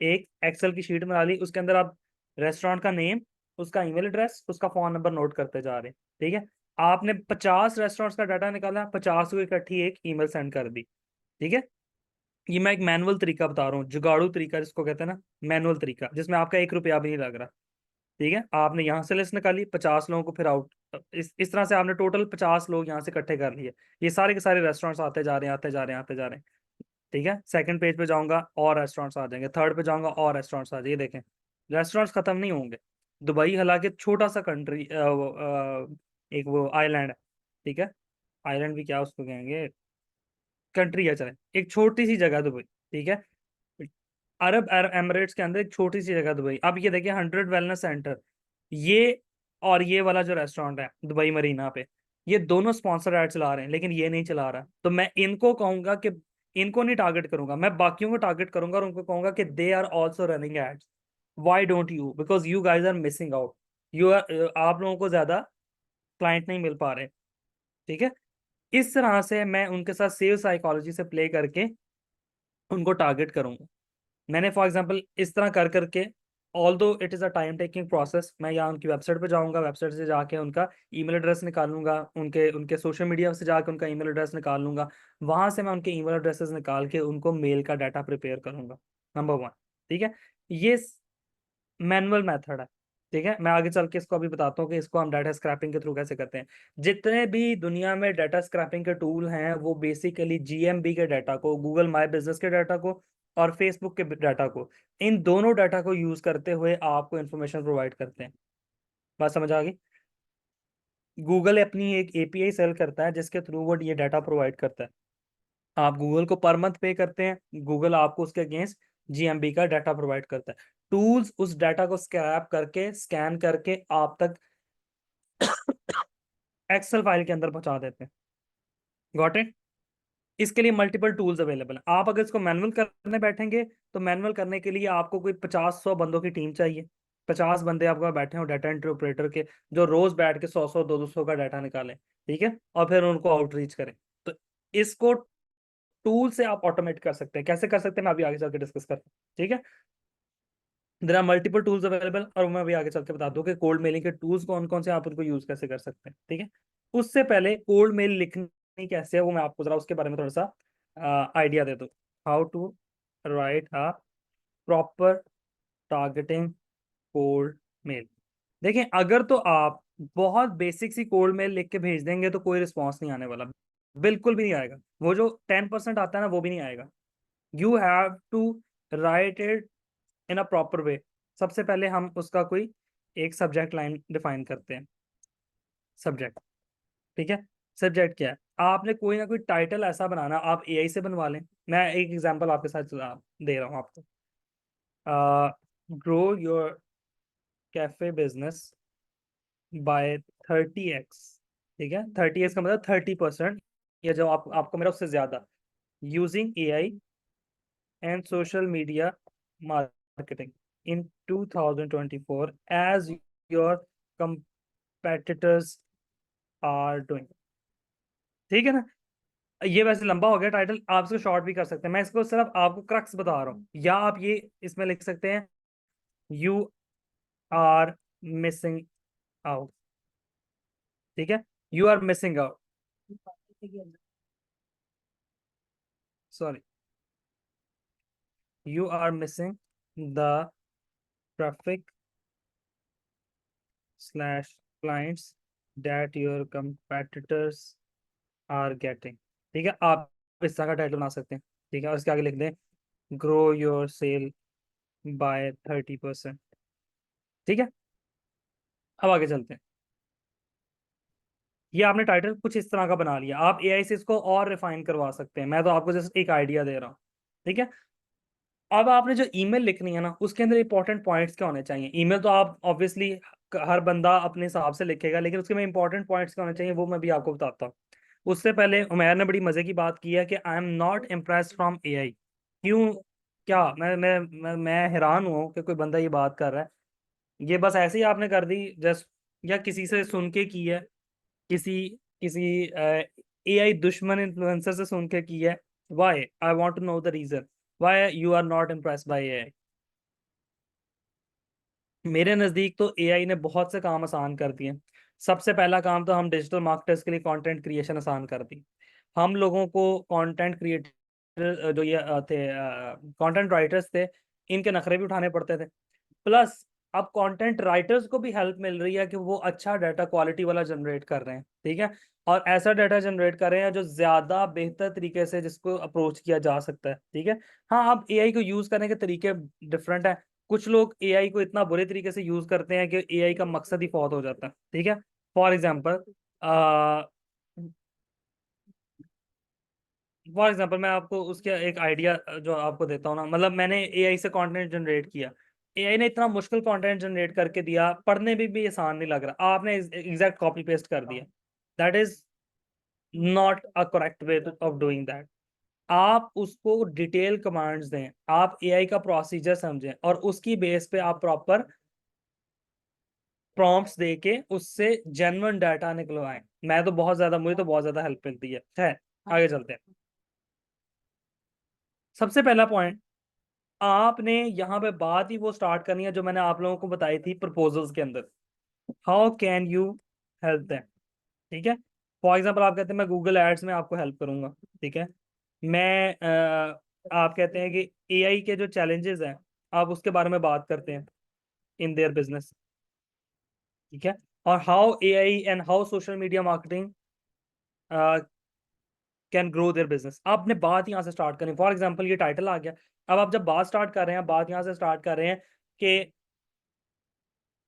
एक एक्सेल की शीट बना ली, उसके अंदर आप रेस्टोरेंट का नेम, उसका ईमेल एड्रेस, उसका फोन नंबर नोट करते जा रहे हैं। ठीक है, आपने 50 रेस्टोरेंट्स का डाटा निकाला, 50 को इकट्ठी एक ईमेल सेंड कर दी। ठीक है, ये मैं एक मैनुअल तरीका बता रहा हूँ, जुगाड़ू तरीका जिसको कहते हैं ना, मैनुअल तरीका, जिसमें आपका 1 रुपया भी नहीं लग रहा। ठीक है, आपने यहाँ से लिस्ट निकाली 50 लोगों को, फिर आउट, इस तरह से आपने टोटल 50 लोग यहाँ से इकट्ठे कर लिए। ये सारे के सारे रेस्टोरेंट्स आते जा रहे हैं, आते जा रहे हैं, आते जा रहे हैं। ठीक है, सेकंड पेज पे जाऊंगा और रेस्टोरेंट्स आ जाएंगे, थर्ड पे जाऊंगा और रेस्टोरेंट्स आ जाएंगे, देखें रेस्टोरेंट्स खत्म नहीं होंगे। दुबई हालांकि छोटा सा कंट्री, एक वो आइलैंड है। ठीक है, आइलैंड भी क्या उसको कहेंगे, कंट्री है, चले, एक छोटी सी जगह दुबई। ठीक है, अरब एमिरेट्स के अंदर एक छोटी सी जगह दुबई। अब ये देखिए 100 वेलनेस सेंटर, ये और ये वाला जो रेस्टोरेंट है दुबई मरीना पे, ये दोनों स्पॉन्सर ऐड चला रहे हैं, लेकिन ये नहीं चला रहा। तो मैं इनको कहूंगा कि इनको नहीं टारगेट करूंगा, मैं बाकियों को टारगेट करूंगा और उनको कहूंगा कि they are also running ads, why don't you, because you guys are missing out, you are, आप लोगों को ज्यादा क्लाइंट नहीं मिल पा रहे। ठीक है, इस तरह से मैं उनके साथ सेल साइकोलॉजी से प्ले करके उनको टारगेट करूंगा। मैंने फॉर एग्जांपल इस तरह कर करके, ऑल दो it is a time taking process, मैं यहाँ उनकी वेबसाइट पे जाऊंगा, वेबसाइट से जाके उनका ईमेल एड्रेस निकालूंगा, उनके उनके सोशल मीडिया से जाके उनका ईमेल एड्रेस निकाल लूंगा, वहां से मैं उनके ईमेल एड्रेसेस निकाल के उनको मेल का डाटा प्रिपेयर करूंगा, नंबर वन। ठीक है, ये मैनुअल मेथड है। ठीक है, मैं आगे चल के इसको अभी बताता हूँ कि इसको हम डाटा स्क्रैपिंग के थ्रू कैसे करते हैं। जितने भी दुनिया में डाटा स्क्रैपिंग के टूल हैं, वो बेसिकली जीएमबी के डाटा को, गूगल माई बिजनेस के डाटा को और फेसबुक के डाटा को, इन दोनों डाटा को यूज करते हुए आपको इंफॉर्मेशन प्रोवाइड करते हैं। बात समझ आ गई। गूगल अपनी एक एपीआई सेल करता है जिसके थ्रू वो ये डाटा प्रोवाइड करता है, आप गूगल को पर मंथ पे करते हैं, गूगल आपको उसके अगेंस्ट जीएमबी का डाटा प्रोवाइड करता है। टूल्स उस डाटा को स्क्रैप करके, स्कैन करके आप तक एक्सेल फाइल के अंदर पहुंचा देते हैं। Got it. इसके लिए मल्टीपल टूल्स अवेलेबल हैं। आप अगर इसको मैनुअल करने बैठेंगे तो मैनुअल करने के लिए आपको कोई 50-100 बंदों की टीम चाहिए, 50 बंदे आपको बैठे हो डाटा एंट्री ऑपरेटर के, जो रोज बैठ के 100-100 200 का डाटा निकालें। ठीक है, और फिर उनको आउटरीच करें। तो इसको टूल से आप ऑटोमेट कर सकते हैं, कैसे कर सकते हैं मैं अभी आगे चल के डिस्कस करता हूँ। ठीक है, there are multiple tools available, और मैं अभी आगे चल के बता दूं कि कोल्ड मेलिंग के टूल्स कौन कौन से आप उनको यूज कैसे कर सकते हैं। ठीक है, उससे पहले कोल्ड मेल लिखनी कैसे है वो मैं आपको जरा उसके बारे में थोड़ा सा आइडिया दे दूं। How to write a proper targeting cold mail. देखें, अगर तो आप बहुत बेसिक सी कोल्ड मेल लिख के भेज देंगे तो कोई रिस्पॉन्स नहीं आने वाला, बिल्कुल भी नहीं आएगा, वो जो 10% आता है ना वो भी नहीं आएगा। You have to write it in a proper way. सबसे पहले हम उसका कोई एक सब्जेक्ट लाइन डिफाइन करते हैं, सब्जेक्ट। ठीक है, सब्जेक्ट क्या है, आपने कोई ना कोई टाइटल ऐसा बनाना, आप एआई से बनवा लें। मैं एक एग्जांपल आपके साथ दे रहा हूँ आपको, grow your cafe business by 30x। ठीक है, 30x का मतलब 30%, या जो आपको मेरा उससे ज्यादा, using AI and social media marketing in 2024 as your competitors are doing. ठीक है ना। ये वैसे लंबा हो गया टाइटल, आप इसको शॉर्ट भी कर सकते हैं, मैं इसको सिर्फ आपको क्रक्स बता रहा हूँ। या आप ये इसमें लिख सकते हैं, यू आर मिसिंग आउट। ठीक है, you are missing out, sorry, you are missing the traffic slash clients that your competitors are getting। ठीक है, आप इस तरह का टाइटल बना सकते हैं। ठीक है, और इसके आगे लिख दें, ग्रो योर सेल बाय 30%। ठीक है, अब आगे चलते हैं। ये आपने टाइटल कुछ इस तरह का बना लिया, आप एआई से इसको और रिफाइन करवा सकते हैं, मैं तो आपको जस्ट एक आइडिया दे रहा हूँ। ठीक है, अब आपने जो ईमेल लिखनी है ना, उसके अंदर इंपॉर्टेंट पॉइंट्स क्या होने चाहिए। ईमेल तो आप ऑब्वियसली हर बंदा अपने हिसाब से लिखेगा, लेकिन उसके में इंपॉर्टेंट पॉइंट्स क्या होने चाहिए वो मैं भी आपको बताता हूँ। उससे पहले उमैर ने बड़ी मजे की बात की है कि I am not impressed from AI. क्यों, क्या मैं हैरान हूँ कि कोई बंदा ये बात कर रहा है। ये बस ऐसे ही आपने कर दी जस्ट, या किसी से सुन के की है, किसी किसी एआई दुश्मन इन्फ्लुएंसर से सुन के की है। Why, I want to know the reason why you are not impressed by AI. मेरे नज़दीक तो एआई ने बहुत से काम आसान कर दिए। सबसे पहला काम तो हम डिजिटल मार्केटर्स के लिए कंटेंट क्रिएशन आसान कर दी। हम लोगों को कंटेंट क्रिएटर जो ये थे, कंटेंट राइटर्स थे, इनके नखरे भी उठाने पड़ते थे। प्लस अब कंटेंट राइटर्स को भी हेल्प मिल रही है कि वो अच्छा डाटा क्वालिटी वाला जनरेट कर रहे हैं। ठीक है, और ऐसा डाटा जनरेट कर रहे हैं जो ज़्यादा बेहतर तरीके से जिसको अप्रोच किया जा सकता है। ठीक है, हाँ, अब एआई को यूज़ करने के तरीके डिफरेंट है। कुछ लोग एआई को इतना बुरे तरीके से यूज़ करते हैं कि एआई का मकसद ही फौत हो जाता है। ठीक है, फॉर एग्जांपल मैं आपको उसके एक आइडिया जो आपको देता हूँ ना, मतलब मैंने एआई से कंटेंट जनरेट किया, एआई ने इतना मुश्किल कंटेंट जनरेट करके दिया, पढ़ने में भी आसान नहीं लग रहा, आपने एग्जैक्ट कॉपी पेस्ट कर दिया। That is not a correct way of doing that. आप उसको डिटेल कमांड्स दें, आप एआई का प्रोसीजर समझें, और उसकी बेस पे आप प्रॉपर प्रॉम्प्ट्स दे के उससे जेन्युइन डाटा निकलवाएं। मैं तो बहुत ज्यादा, मुझे तो बहुत ज्यादा हेल्प मिलती है। आगे चलते हैं। सबसे पहला पॉइंट, आपने यहाँ पे बात ही वो स्टार्ट करनी है जो मैंने आप लोगों को बताई थी प्रपोजल्स के अंदर। How can you help them. ठीक है, फॉर एग्जांपल आप कहते हैं मैं गूगल एड्स में आपको हेल्प करूंगा। ठीक है, मैं आप कहते हैं कि एआई के जो चैलेंजेस हैं आप उसके बारे में बात करते हैं इन देयर बिजनेस। ठीक है, और how AI and how social media marketing can grow their business. आपने बात यहाँ से स्टार्ट करनी, फॉर एग्जांपल ये टाइटल आ गया। अब आप जब बात स्टार्ट कर रहे हैं, बात यहाँ से स्टार्ट कर रहे हैं कि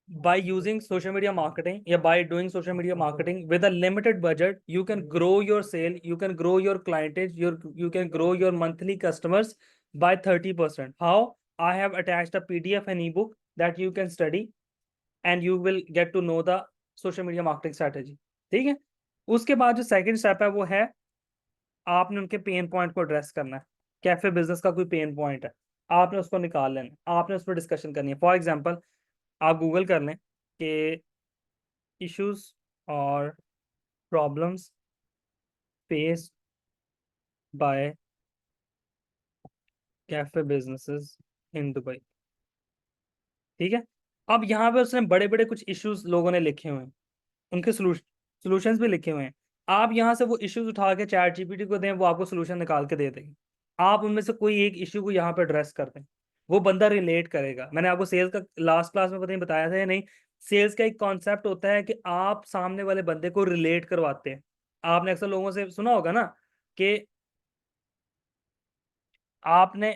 by using social media marketing, yeah, by doing social media marketing with a limited budget, you can grow your sale, you can grow your clientage, you can grow your monthly customers by 30%. How? I have attached a PDF and ebook that you can study and you will get to know the social media marketing strategy। ठीक है, उसके बाद जो second step है वो है आपने उनके पेन पॉइंट को एड्रेस करना है। कैफे बिजनेस का कोई पेन पॉइंट है, आपने उसको निकाल लेना, आपने उस पर डिस्कशन करनी है। फॉर एग्जांपल आप गूगल कर लें कि issues or problems faced by cafe businesses in Dubai। ठीक है, अब यहाँ पे उसने बड़े बड़े कुछ इश्यूज लोगों ने लिखे हुए हैं, उनके सॉल्यूशंस भी लिखे हुए हैं। आप यहाँ से वो इश्यूज उठा के चैट जीपीटी को दें, वो आपको सोल्यूशन निकाल के दे देगी। आप उनमें से कोई एक इश्यू को यहाँ पे एड्रेस कर दें, वो बंदा रिलेट करेगा। मैंने आपको सेल्स का लास्ट क्लास में पता नहीं बताया था या नहीं, सेल्स का एक कॉन्सेप्ट होता है कि आप सामने वाले बंदे को रिलेट करवाते हैं। आपने अक्सर लोगों से सुना होगा ना कि आपने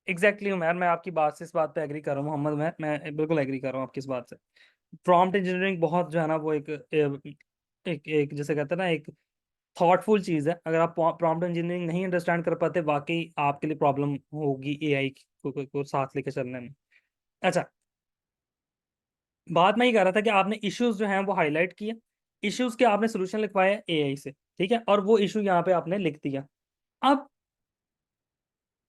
एग्जैक्टली उमैर, मैं आपकी बात से इस बात पे एग्री कर रहा हूँ मोहम्मद उमैर, मैं बिल्कुल एग्री कर रहा हूँ आपकी इस बात से। प्रॉम्प्ट इंजीनियरिंग बहुत जो है ना वो एक जैसे कहते हैं ना एक थॉटफुल चीज़ है। अगर आप प्रॉम्प्ट इंजीनियरिंग नहीं अंडरस्टैंड कर पाते, वाकई आपके लिए प्रॉब्लम होगी एआई को साथ लेके चलने में। अच्छा, बात मैं ये कर रहा था कि आपने इश्यूज जो हैं वो हाईलाइट किए, इश्यूज के आपने सोल्यूशन लिखवाया एआई से। ठीक है, और वो इशू यहाँ पे आपने लिख दिया। अब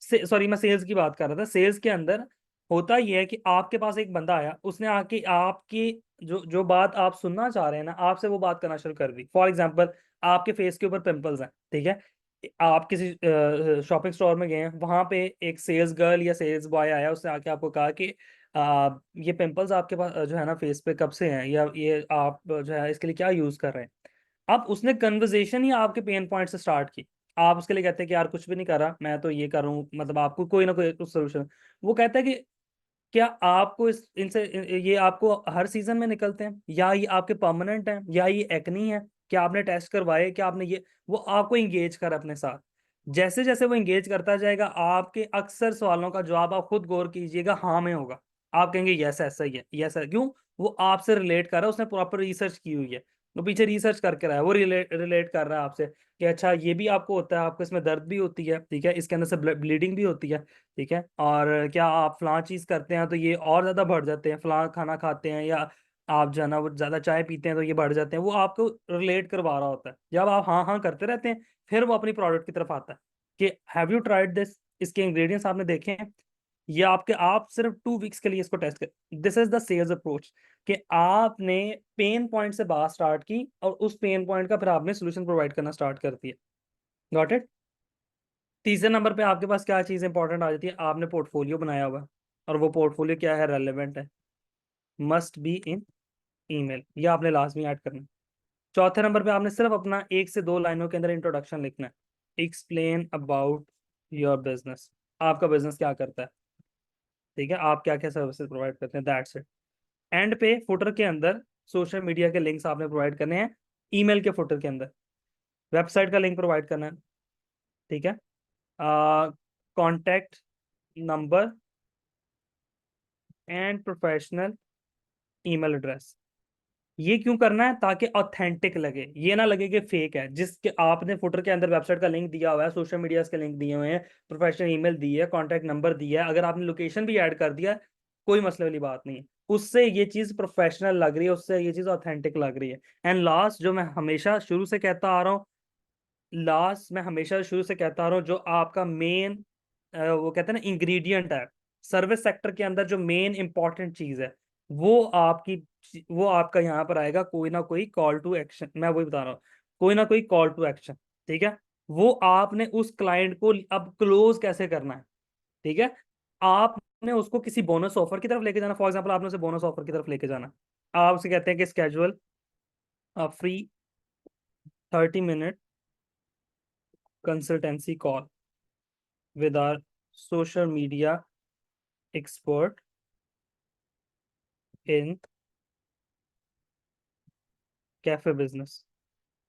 सॉरी, मैं सेल्स की बात कर रहा था। सेल्स के अंदर होता ये है कि आपके पास एक बंदा आया, उसने आके आपकी जो जो बात आप सुनना चाह रहे हैं ना, आपसे वो बात करना शुरू कर दी। फॉर एग्जाम्पल, आपके फेस के ऊपर पिंपल्स हैं, ठीक है। आप किसी शॉपिंग स्टोर में गए हैं, वहां पे एक सेल्स गर्ल या सेल्स बॉय आया, उसने आके आपको कहा कि ये पिंपल्स आपके पास जो है ना फेस पे कब से हैं, या ये आप जो है इसके लिए क्या यूज कर रहे हैं। अब उसने कन्वर्जेशन ही आपके पेन पॉइंट से स्टार्ट की। आप उसके लिए कहते हैं कि यार कुछ भी नहीं कर रहा, मैं तो ये कर रहा हूँ, मतलब आपको कोई ना कोई सोल्यूशन। वो कहता है कि क्या आपको इस इनसे ये आपको हर सीजन में निकलते हैं, या ये आपके परमानेंट हैं, या ये एक्नी है, क्या आपने टेस्ट करवाए, क्या आपने ये। वो आपको इंगेज कर अपने साथ। जैसे जैसे वो इंगेज करता जाएगा, आपके अक्सर सवालों का जवाब आप खुद गौर कीजिएगा हाँ में होगा। आप कहेंगे यस ऐसा ही है, यस है। क्यों? वो आपसे रिलेट कर रहा है, उसने प्रॉपर रिसर्च की हुई है। वो पीछे रिसर्च करके रहा है, वो रिलेट रिलेट कर रहा है आपसे कि अच्छा ये भी आपको होता है, आपको इसमें दर्द भी होती है, ठीक है, इसके अंदर से ब्लीडिंग भी होती है, ठीक है, और क्या आप फलां चीज करते हैं तो ये और ज्यादा बढ़ जाते हैं, फलां खाना खाते हैं, या आप जो है ना वो ज्यादा चाय पीते हैं तो ये बढ़ जाते हैं। वो आपको रिलेट करवा रहा होता है। जब आप हाँ हाँ करते रहते हैं, फिर वो अपनी प्रोडक्ट की तरफ आता है कि हैव यू ट्राइड दिस, इसके इंग्रेडिएंट्स आपने देखे हैं। ये आपके आप सिर्फ 2 वीक्स के लिए इसको टेस्ट कर। This is the sales approach, कि आपने पेन पॉइंट से बात स्टार्ट की और उस पेन पॉइंट का फिर आपने सोल्यूशन प्रोवाइड करना स्टार्ट कर दिया। Got it? तीसरे नंबर पे आपके पास क्या चीज़ इंपॉर्टेंट आ जाती है, आपने पोर्टफोलियो बनाया हुआ है, और वो पोर्टफोलियो क्या है, रेलेवेंट है, मस्ट बी इन ईमेल, या आपने लास्ट में ऐड करना है। चौथे नंबर पे आपने सिर्फ अपना 1 से 2 लाइनों के अंदर इंट्रोडक्शन लिखना है, एक्सप्लेन अबाउट योर बिजनेस, आपका बिजनेस क्या करता है, ठीक है, आप क्या क्या सर्विसेज प्रोवाइड करते हैं, दैट्स इट। एंड पे फुटर के अंदर सोशल मीडिया के लिंक्स आपने प्रोवाइड करने हैं, ईमेल के फुटर के अंदर वेबसाइट का लिंक प्रोवाइड करना है, ठीक है, contact number and professional email address. ये क्यों करना है? ताकि ऑथेंटिक लगे, ये ना लगे कि फेक है। जिसके आपने फुटर के अंदर वेबसाइट का लिंक दिया हुआ है, सोशल मीडिया के लिंक दिए हुए हैं, प्रोफेशनल ईमेल दी है, कॉन्टैक्ट नंबर दिया है, अगर आपने लोकेशन भी ऐड कर दिया, कोई मसले वाली बात नहीं है। उससे ये चीज प्रोफेशनल लग रही है, उससे ये चीज ऑथेंटिक लग रही है। एंड लास्ट, जो मैं हमेशा शुरू से कहता आ रहा हूँ, लास्ट मैं हमेशा शुरू से कहता आ रहा हूँ, जो आपका मेन वो कहते हैं ना इंग्रेडिएंट है सर्विस सेक्टर के अंदर, जो मेन इंपॉर्टेंट चीज है, वो आपकी वो आपका यहाँ पर आएगा, कोई ना कोई कॉल टू एक्शन। मैं वही बता रहा हूँ, कोई ना कोई कॉल टू एक्शन, ठीक है। वो आपने उस क्लाइंट को अब क्लोज कैसे करना है, ठीक है। आपने उसको किसी बोनस ऑफर की तरफ लेके जाना। फॉर एग्जाम्पल, आपने उसे बोनस ऑफर की तरफ लेके जाना। आप उसे कहते हैं कि schedule free 30 minute consultancy call with our social media expert in cafe business,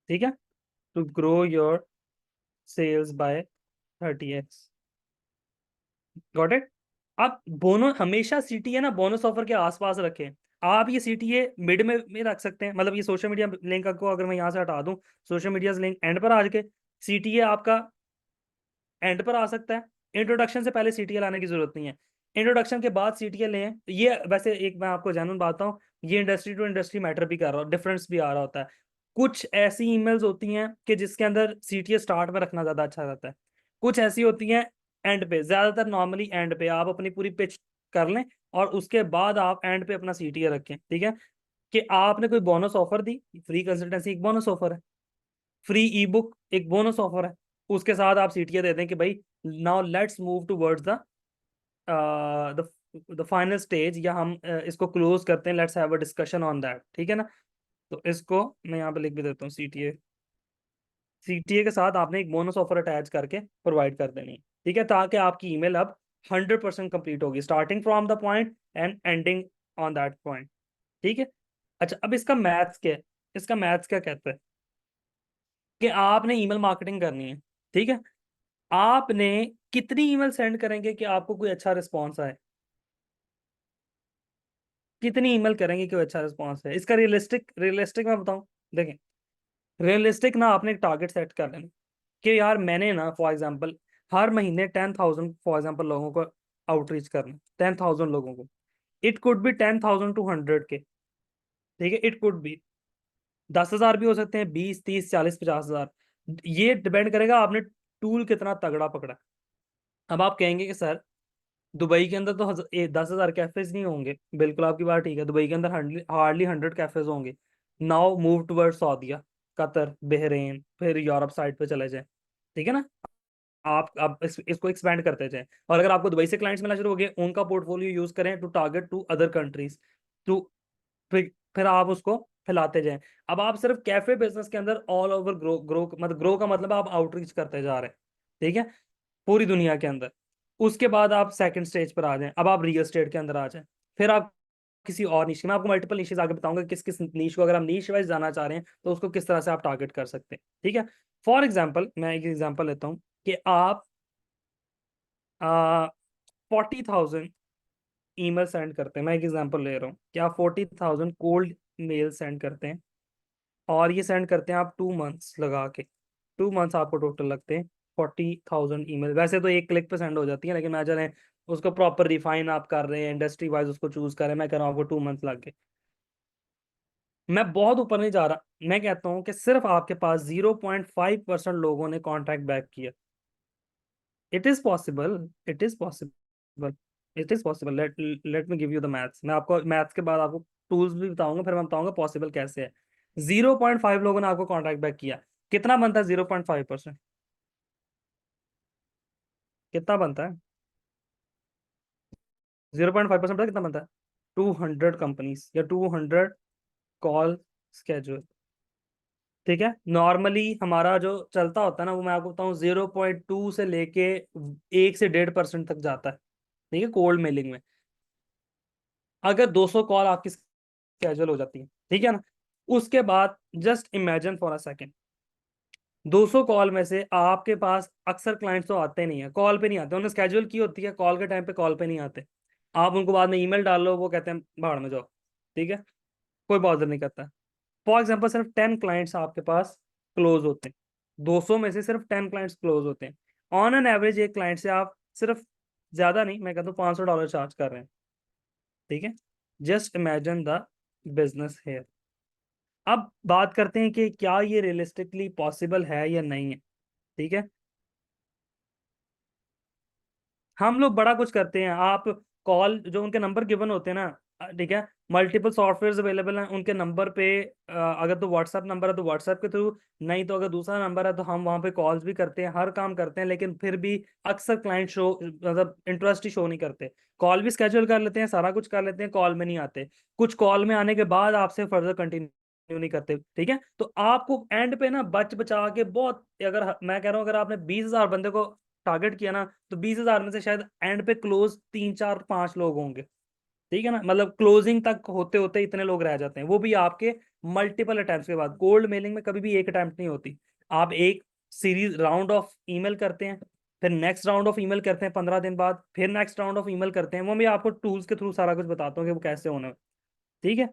ठीक है, to grow your sales by 30x। Got it? आप बोनस हमेशा सीटीए ना बोनस ऑफर के आसपास रखें। आप ये सीटीए मिड में रख सकते हैं, मतलब ये सोशल मीडिया लिंक को अगर मैं यहाँ से हटा दूं, सोशल मीडिया लिंक एंड पर आ के सीटीए आपका एंड पर आ सकता है। इंट्रोडक्शन से पहले सीटीए लाने की जरूरत नहीं है, इंट्रोडक्शन के बाद सीटीए लें। ये वैसे एक मैं आपको जानून बताता हूँ, ये इंडस्ट्री टू इंडस्ट्री मैटर भी कर रहा हो, डिफरेंस भी आ रहा होता है। कुछ ऐसी ईमेल्स होती हैं कि जिसके अंदर सीटीए स्टार्ट में रखना ज्यादा अच्छा रहता है, कुछ ऐसी होती हैं एंड पे। ज्यादातर नॉर्मली एंड पे आप अपनी पूरी पिच कर लें, और उसके बाद आप एंड पे अपना सीटीए रखें, ठीक है। कि आपने कोई बोनस ऑफर दी, फ्री कंसल्टेंसी एक बोनस ऑफर है, फ्री ई बुक एक बोनस ऑफर है, उसके साथ आप सीटीए दे दें कि भाई now let's move towards the the final stage, या हम इसको क्लोज करते हैं, let's have a discussion on that, ठीक है ना। तो इसको मैं यहाँ पे लिख भी देता हूँ, सीटीए। सीटीए के साथ आपने एक बोनस ऑफर अटैच करके प्रोवाइड कर देनी है, ठीक है, ताकि आपकी ईमेल अब 100% कंप्लीट होगी, starting from the point and ending on that point, ठीक है। अच्छा, अब इसका मैथ्स क्या है? इसका मैथ्स क्या कहता है कि आपने ईमेल मार्केटिंग करनी है, ठीक है। आपने कितनी ईमेल सेंड करेंगे कि आपको कोई अच्छा रिस्पॉन्स आए? कितनी ईमेल करेंगे कि कोई अच्छा रिस्पॉन्स है? इसका रियलिस्टिक रियलिस्टिक मैं बताऊं, देखें, रियलिस्टिक ना आपने एक टारगेट सेट कर लेना कि यार मैंने ना फॉर एग्जांपल हर महीने 10,000 फॉर एग्जांपल लोगों को आउटरीच करना, 10,000 लोगों को। इट कुड बी 10,000 टू 100 के, ठीक है, इट कुड बी 10,000 भी हो सकते हैं, 20, 30, 40, 50,000। ये डिपेंड करेगा आपने टूल कितना तगड़ा पकड़ा। अब आप कहेंगे कि सर दुबई के अंदर तो 10,000 कैफेज नहीं होंगे, बिल्कुल आपकी बात ठीक है, दुबई के अंदर हार्डली 100 कैफेज होंगे। Now move toward Saudia, Qatar, Bahrain, फिर यूरोप साइड पे चले जाएं। ठीक है ना। आप इसको एक्सपेंड करते जाएं। और अगर आपको दुबई से क्लाइंट्स मिलना शुरू हो गए, उनका पोर्टफोलियो यूज करें to target to other countries. टू फिर आप उसको फैलाते जाएं। अब आप सिर्फ कैफे बिजनेस के अंदर ऑल ओवर ग्रो का मतलब आप आउटरीच करते जा रहे हैं। ठीक है, पूरी दुनिया के अंदर। उसके बाद आप सेकंड स्टेज पर आ जाएं, अब आप रियल एस्टेट के अंदर आ जाएं। फिर आप किसी और निश, मैं आपको मल्टीपल निशेस आगे बताऊंगा किस किस नीश को, अगर आप नीश वाइज जाना चाह रहे हैं तो उसको किस तरह से आप टारगेट कर सकते हैं। ठीक है। फॉर एग्जाम्पल मैं एक एग्जाम्पल लेता हूँ कि आप 40,000 ईमेल सेंड करते हैं। मैं एक एग्जांपल ले रहा हूँ कि आप 40,000 कोल्ड मेल सेंड करते हैं, और ये सेंड करते हैं आप 2 मंथ्स लगा के। 2 मंथ्स आपको टोटल लगते हैं। 40,000 ईमेल वैसे तो एक क्लिक पे सेंड हो जाती है, लेकिन मैं रहे उसको प्रॉपर रिफाइन आप कर रहे हैं, इंडस्ट्री वाइज उसको चूज कर रहे हैं, मैं कह रहा हूँ आपको 2 मंथ्स लग गए। मैं बहुत ऊपर नहीं जा रहा, मैं कहता हूँ कि सिर्फ आपके पास 0.5% लोगों ने कॉन्ट्रैक्ट बैक किया। It is possible, it is possible, it is possible. Let me give you the maths. मैं आपको मैथ्स के बाद आपको टूल्स भी बताऊंगा, फिर मैं बताऊंगा पॉसिबल कैसे है। 0.5 लोगों ने आपको कॉन्ट्रैक्ट बैक किया, कितना बनता है 0.5%? कितना बनता है? 0.5% पता कितना बनता है? 200 कंपनीज या 200 कॉल स्केड्यूल। ठीक है, नॉर्मली हमारा जो चलता होता है ना, वो मैं आपको बताऊं 0.2 से लेके 1 से 1.5% तक जाता है। ठीक है, कोल्ड मेलिंग में। अगर 200 कॉल आपकी कैजुअल हो जाती है, ठीक है ना, उसके बाद just imagine for a second, 200 call में से आपके पास अक्सर क्लाइंट्स तो आते नहीं है, कॉल पे नहीं आते, उन्होंने स्केड्यूल की होती है कॉल के टाइम पे, कॉल पे नहीं आते। आप उनको बाद में ईमेल डाल लो, वो कहते हैं भाड़ में जाओ। ठीक है, कोई बॉदर नहीं करता। फॉर एग्जाम्पल सिर्फ 10 क्लाइंट्स आपके पास क्लोज होते हैं, 200 में से सिर्फ 10 क्लाइंट्स क्लोज होते हैं। ऑन एन एवरेज एक क्लाइंट से आप सिर्फ, ज्यादा नहीं मैं कहता हूँ, $500 चार्ज कर रहे हैं। ठीक है, जस्ट इमेजिन द बिजनेस है। अब बात करते हैं कि क्या ये रियलिस्टिकली पॉसिबल है या नहीं है। ठीक है, हम लोग बड़ा कुछ करते हैं। आप कॉल, जो उनके नंबर गिवन होते हैं ना, ठीक है, मल्टीपल सॉफ्टवेयर अवेलेबल हैं उनके नंबर पे। अगर तो व्हाट्सएप नंबर है तो व्हाट्सएप के थ्रू, नहीं तो अगर दूसरा नंबर है तो हम वहाँ पे कॉल्स भी करते हैं, हर काम करते हैं, लेकिन फिर भी अक्सर क्लाइंट शो मतलब इंटरेस्ट ही शो नहीं करते। कॉल भी स्केड्यूल कर लेते हैं, सारा कुछ कर लेते हैं, कॉल में नहीं आते। कुछ कॉल में आने के बाद आपसे फर्दर कंटिन्यू नहीं करते। ठीक है, तो आपको एंड पे ना बच बचा के बहुत, अगर मैं कह रहा हूँ अगर आपने 20,000 बंदे को टारगेट किया ना, तो 20,000 में से शायद एंड पे क्लोज 3 4 5 लोग होंगे। ठीक है ना, मतलब क्लोजिंग तक होते होते इतने लोग रह जाते हैं, वो भी आपके मल्टीपल अटेम्प्ट के बाद। कोल्ड मेलिंग में कभी भी एक अटेम्प्ट नहीं होती। आप एक सीरीज राउंड ऑफ ईमेल करते हैं, फिर नेक्स्ट राउंड ऑफ ईमेल करते हैं 15 दिन बाद, फिर नेक्स्ट राउंड ऑफ ईमेल करते हैं, वो मैं आपको टूल्स के थ्रू सारा कुछ बताता हूँ कि वो कैसे होने। ठीक है,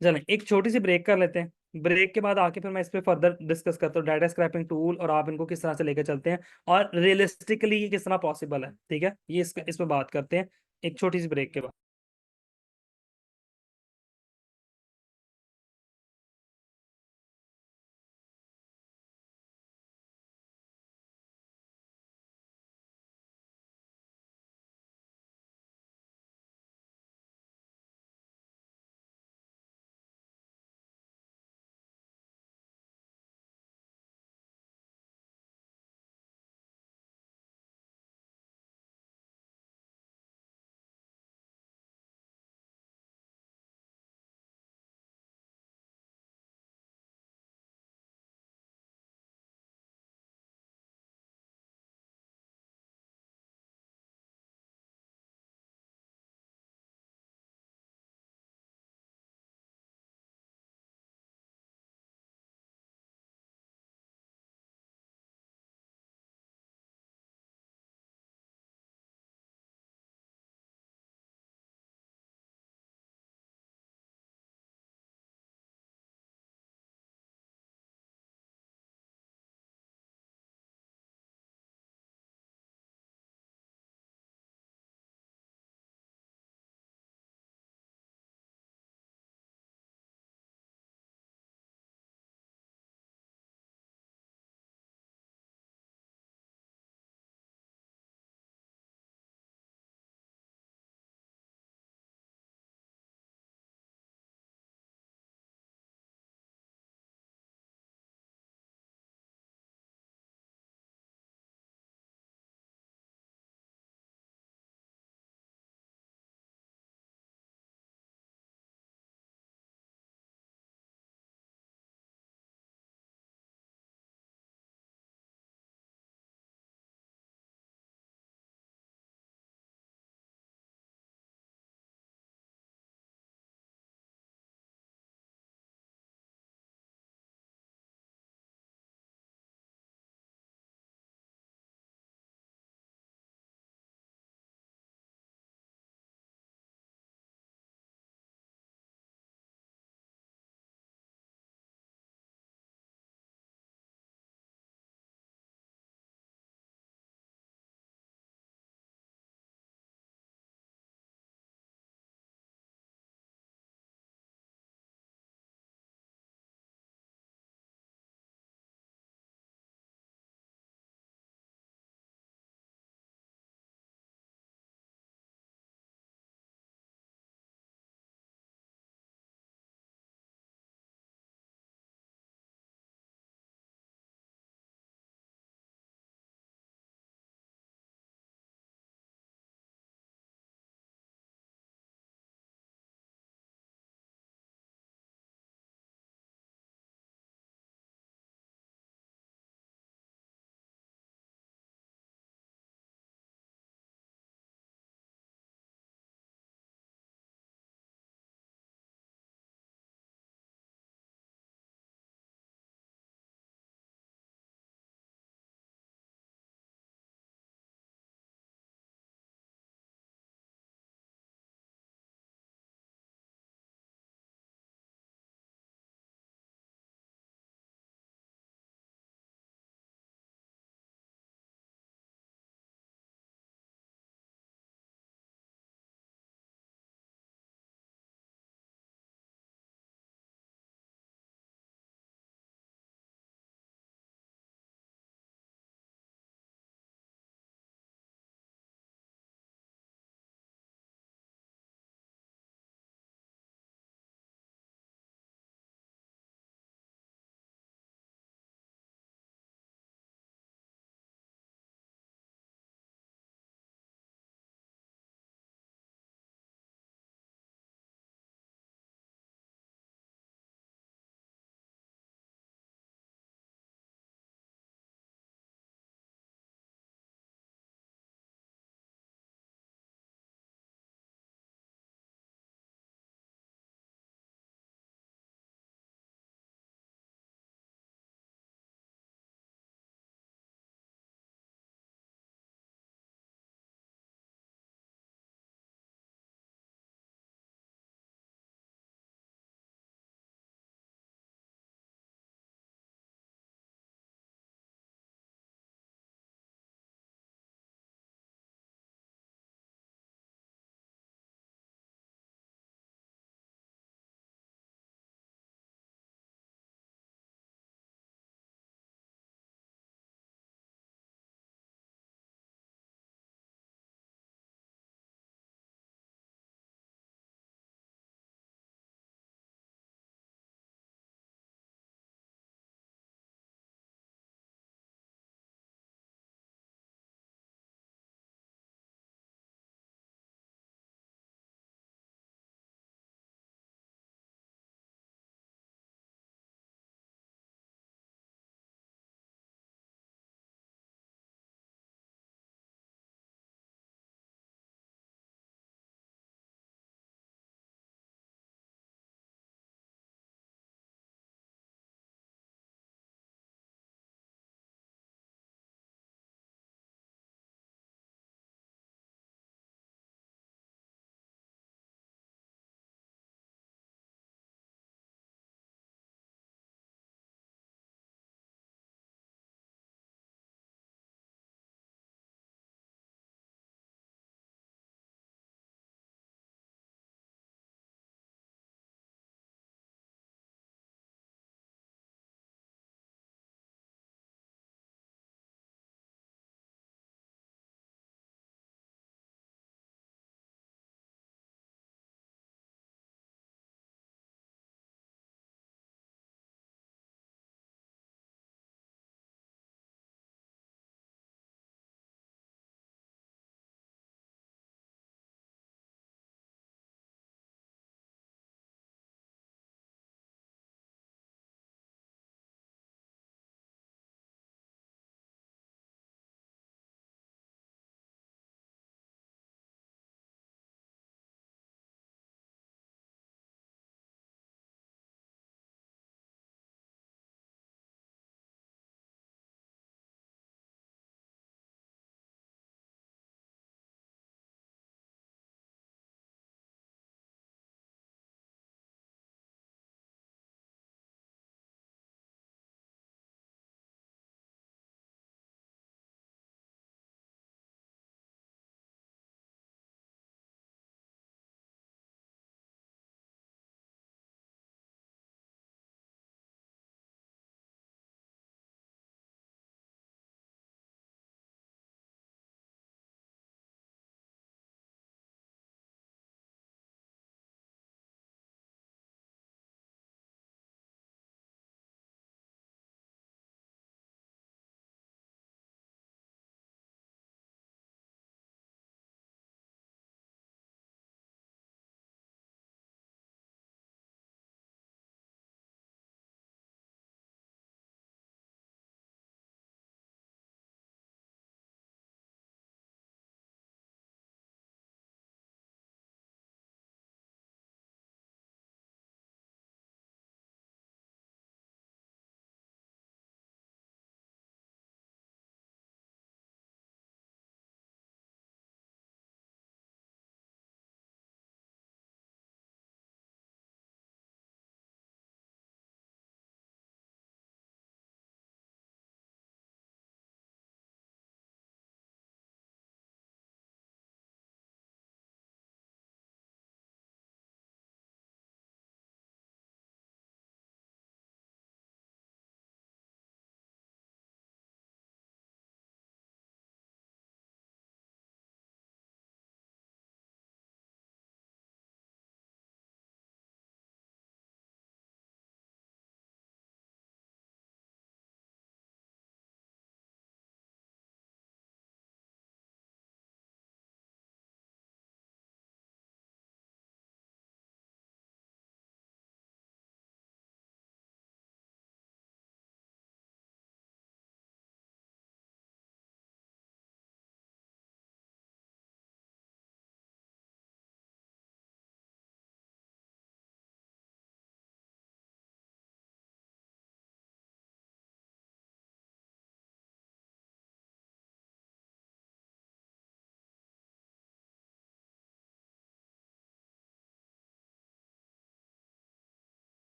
चलें एक छोटी सी ब्रेक कर लेते हैं, ब्रेक के बाद आके फिर मैं इस पे फर्दर डिस्कस करता हूँ डाटा स्क्रैपिंग टूल, और आप इनको किस तरह से लेकर चलते हैं, और रियलिस्टिकली ये किस तरह पॉसिबल है। ठीक है, ये इस पे बात करते हैं एक छोटी सी ब्रेक के बाद।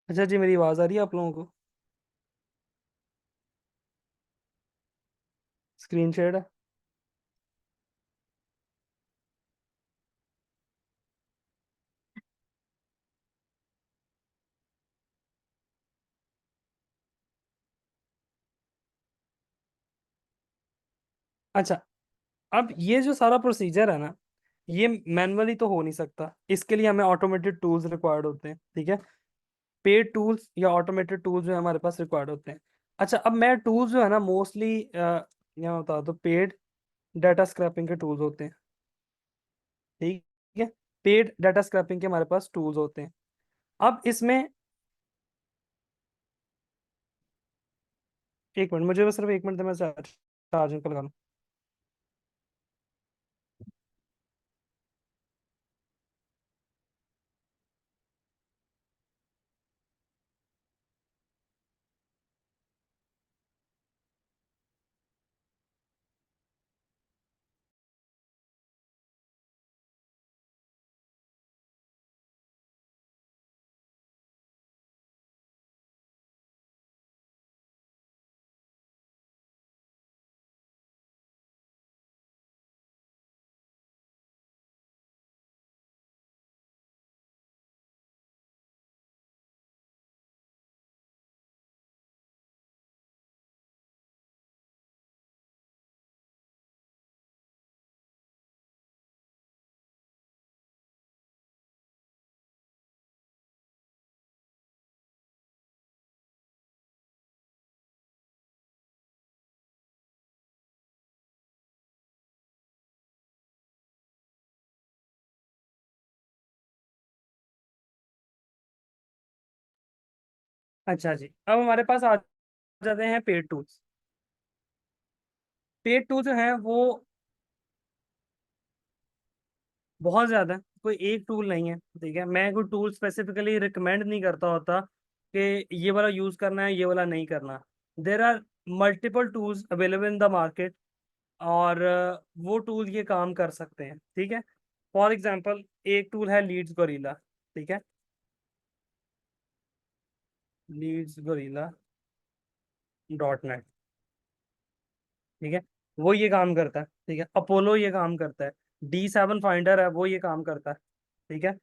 अच्छा जी, मेरी आवाज़ आ रही है आप लोगों को? स्क्रीन शेयर है। अच्छा, अब ये जो सारा प्रोसीजर है ना, ये मैनुअली तो हो नहीं सकता, इसके लिए हमें ऑटोमेटेड टूल्स रिक्वायर्ड होते हैं, ठीक है। पेड टूल्स या ऑटोमेटेड टूल्स जो है हमारे पास रिक्वायर्ड होते हैं। अच्छा, अब मैं टूल्स जो है ना मोस्टली यहाँ बता दो, पेड डाटा स्क्रैपिंग के टूल्स होते हैं, ठीक है। पेड डाटा स्क्रैपिंग के हमारे पास टूल्स होते हैं। अब इसमें एक मिनट, मुझे बस सिर्फ एक मिनट, मैं चार्जिंग पर लगा लूं। अच्छा जी, अब हमारे पास आ जाते हैं पेड टूल्स। पेड टूल जो है वो बहुत ज्यादा है, कोई एक टूल नहीं है, ठीक है। मैं कोई टूल स्पेसिफिकली रिकमेंड नहीं करता होता कि ये वाला यूज करना है, ये वाला नहीं करना। There are multiple tools available in the market, और वो टूल ये काम कर सकते हैं, ठीक है। फॉर एग्जांपल, एक टूल है लीड्स गोरिल्ला, ठीक है। लीड्स गोरिल्ला .net, ठीक है। वो ये काम करता है, ठीक है। अपोलो ये काम करता है। D7 फाइंडर है, वो ये काम करता है, ठीक है।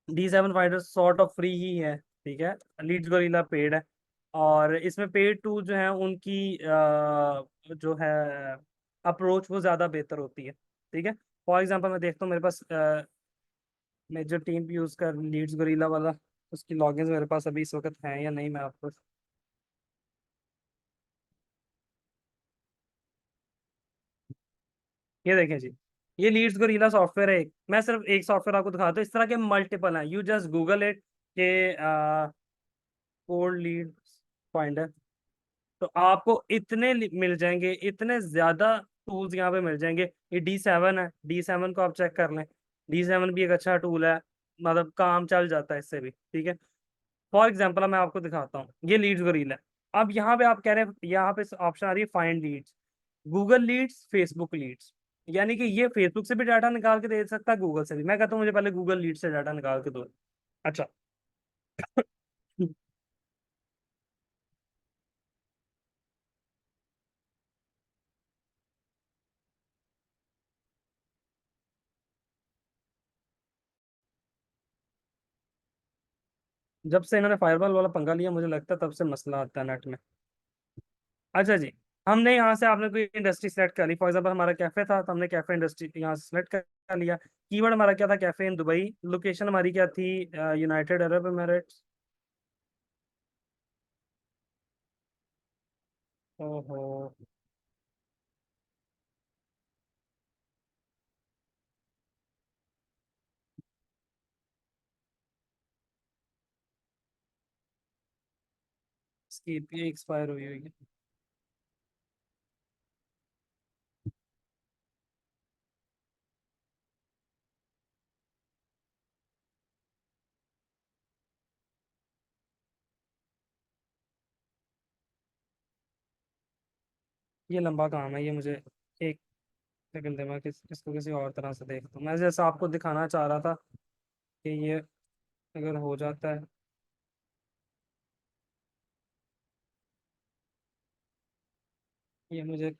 D7 finder sort of free ही है, ठीक है। लीड्स गोरिल्ला पेड है। और इसमें पेड टूल जो है उनकी जो है अप्रोच वो ज़्यादा बेहतर होती है, ठीक है। फॉर एग्जांपल, मैं देखता हूँ मेरे पास मैं जो टीम यूज़ कर लीड्स गोरिल्ला वाला, उसकी लॉगिन्स मेरे पास अभी इस वक्त हैं या नहीं, मैं आपको ये देखें जी। ये लीड्स गोरिल्ला सॉफ्टवेयर है, मैं सिर्फ एक सॉफ्टवेयर आपको दिखाता हूँ, इस तरह के मल्टीपल हैं। यू जस्ट गूगल इट के कोल्ड लीड्स फाइंडर, तो आपको इतने मिल जाएंगे, इतने ज्यादा टूल्स यहाँ पे मिल जाएंगे। ये D7 है, D7 को आप चेक कर लें। D7 भी एक अच्छा टूल है, मतलब काम चल जाता है इससे भी, ठीक है। फॉर एग्जाम्पल मैं आपको दिखाता हूँ, ये लीड्स गोरिल्ला है। अब यहाँ पे आप कह रहे हैं, यहाँ पे ऑप्शन आ रही है find leads, Google leads, Facebook leads. यानी कि ये फेसबुक से भी डाटा निकाल के दे सकता है, गूगल से भी। मैं कहता हूँ मुझे पहले गूगल लीड से डाटा निकाल के दो। अच्छा। जब से इन्होंने फायरवॉल वाला पंगा लिया, मुझे लगता है तब से मसला आता है नेट में। अच्छा जी, हमने यहाँ से आपने कोई इंडस्ट्री सेलेक्ट कर ली, फॉर एग्जाम्पल हमारा कैफे था, तो हमने कैफे इंडस्ट्री यहाँ से सेलेक्ट कर लिया। कीवर्ड हमारा क्या था? Cafe in Dubai. लोकेशन हमारी क्या थी? United Arab Emirates. ओहो, इसकी API एक्सपायर हुई हुई है। ये लंबा काम है, ये मुझे एक सेकंड दे, मैं इसको किसी और तरह से देखता हूँ। मैं जैसा आपको दिखाना चाह रहा था कि ये अगर हो जाता है। ये मुझे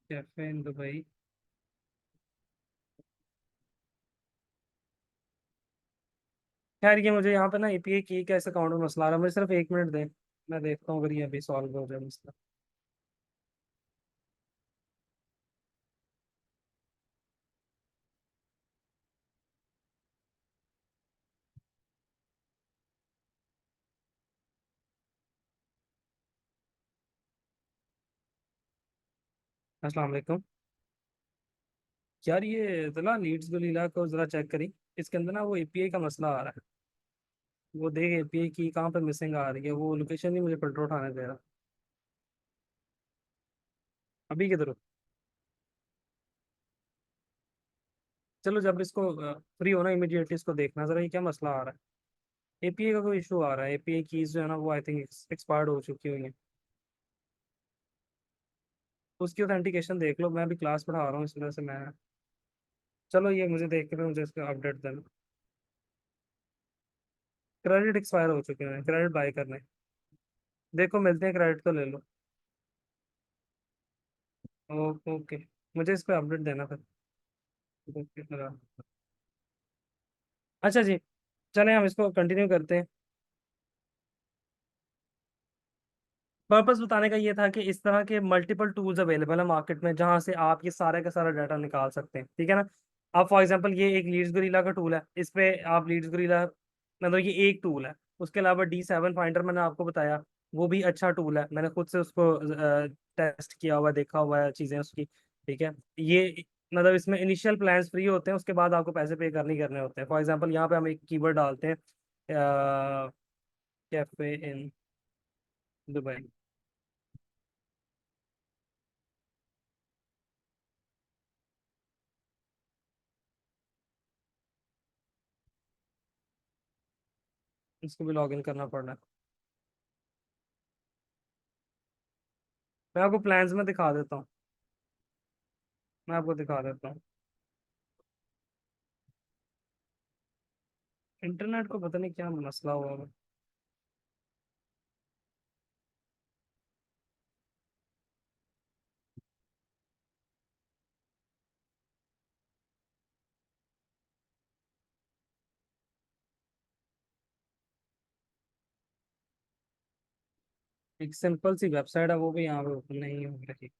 कैफे इन दुबई। खैर ये मुझे यहाँ पे ना एपीआई की कैसे अकाउंट में मसला आ रहा है, मुझे सिर्फ 1 मिनट दें। मैं देखता हूँ अगर ये अभी सॉल्व हो जाए मसला। अस्सलाम वालेकुम। यार ये तो ना लीड्स गलीला को जरा चेक करी। इसके अंदर ना वो एपीआई का मसला आ रहा है। वो देख एपीआई की कहाँ पे मिसिंग आ रही है, वो लोकेशन नहीं मुझे फिल्टर उठाने दे रहा। अभी किधर हो? चलो जब इसको फ्री होना इमीडिएटली इसको देखना जरा ये क्या मसला आ रहा है। एपीआई का कोई इशू आ रहा है, एपीआई कीज जो है ना वो आई थिंक एक्सपायर्ड हो चुकी हुई है। उसकी ऑथेंटिकेशन देख लो, मैं भी क्लास पढ़ा रहा हूँ इस वजह से मैं। चलो ये मुझे देख के फिर मुझे इसका अपडेट देना। क्रेडिट एक्सपायर हो चुके हैं, क्रेडिट बाय करने। देखो मिलते हैं, क्रेडिट तो ले लो। ओके। मुझे इस पर अपडेट देना फिर। ओके फिर अच्छा जी, चलें हम इसको कंटिन्यू करते हैं। पर्पस बताने का ये था कि इस तरह के मल्टीपल टूल्स अवेलेबल है मार्केट में जहां से आप ये सारे का सारा डाटा निकाल सकते हैं, ठीक है ना। अब फॉर एग्जांपल ये एक लीड्स गोरिल्ला का टूल है, इस पे आप लीड्स गोरिल्ला मतलब ये एक टूल है। उसके अलावा D7 फाइंडर मैंने आपको बताया, वो भी अच्छा टूल है, मैंने खुद से उसको टेस्ट किया हुआ है, देखा हुआ है चीज़ें उसकी। ठीक है। ये मतलब इसमें इनिशियल प्लान्स फ्री होते हैं, उसके बाद आपको पैसे पे करने ही करने होते हैं। फॉर एग्जांपल यहाँ पे हम एक कीवर्ड डालते हैं, कैफे इन दुबई। इसको भी लॉग इन करना पड़ रहा है। मैं आपको प्लान्स में दिखा देता हूँ। मैं आपको दिखा देता हूँ। इंटरनेट को पता नहीं क्या मसला हुआ है। एक सिंपल सी वेबसाइट है, वो भी यहाँ पे ओपन नहीं हो रही।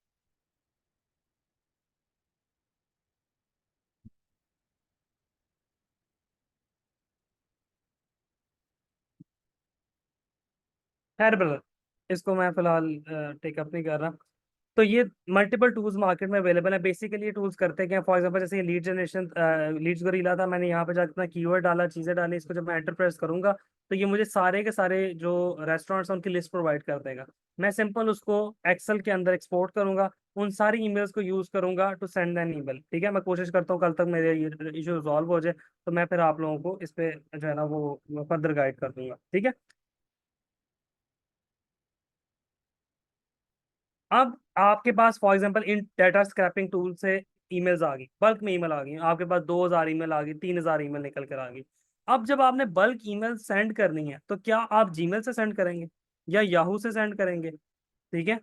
खैर ब्रदर, इसको मैं फिलहाल टेकअप नहीं कर रहा। तो ये मल्टीपल टूल्स मार्केट में अवेलेबल है। बेसिकली ये टूल्स करते क्या, फॉर एग्जांपल जैसे ये लीड जनरेशन, लीड्स गोरिल्ला था, मैंने यहाँ पे जाकर अपना कीवर्ड डाला, चीज़ें डाली, इसको जब मैं एंटर प्रेस करूंगा तो ये मुझे सारे के सारे जो रेस्टोरेंट्स हैं उनकी लिस्ट प्रोवाइड कर देगा। मैं सिंपल उसको एक्सेल के अंदर एक्सपोर्ट करूंगा, उन सारी ईमेल्स को यूज करूंगा टू सेंड एन ईमेल। ठीक है, मैं कोशिश करता हूँ कल तक मेरे ये इशू रिजॉल्व हो जाए, तो मैं फिर आप लोगों को इस पे जो है ना वो फर्दर गाइड कर दूंगा, ठीक है। अब आपके पास for example in data scraping tool से ईमेल्स आ गई, बल्क में ईमेल आ गई, आपके पास 2,000 ईमेल आ गई, 3,000 ईमेल निकल कर आ गई। अब जब आपने बल्क ईमेल सेंड करनी है तो क्या आप जीमेल से सेंड करेंगे या याहू से सेंड करेंगे? ठीक है।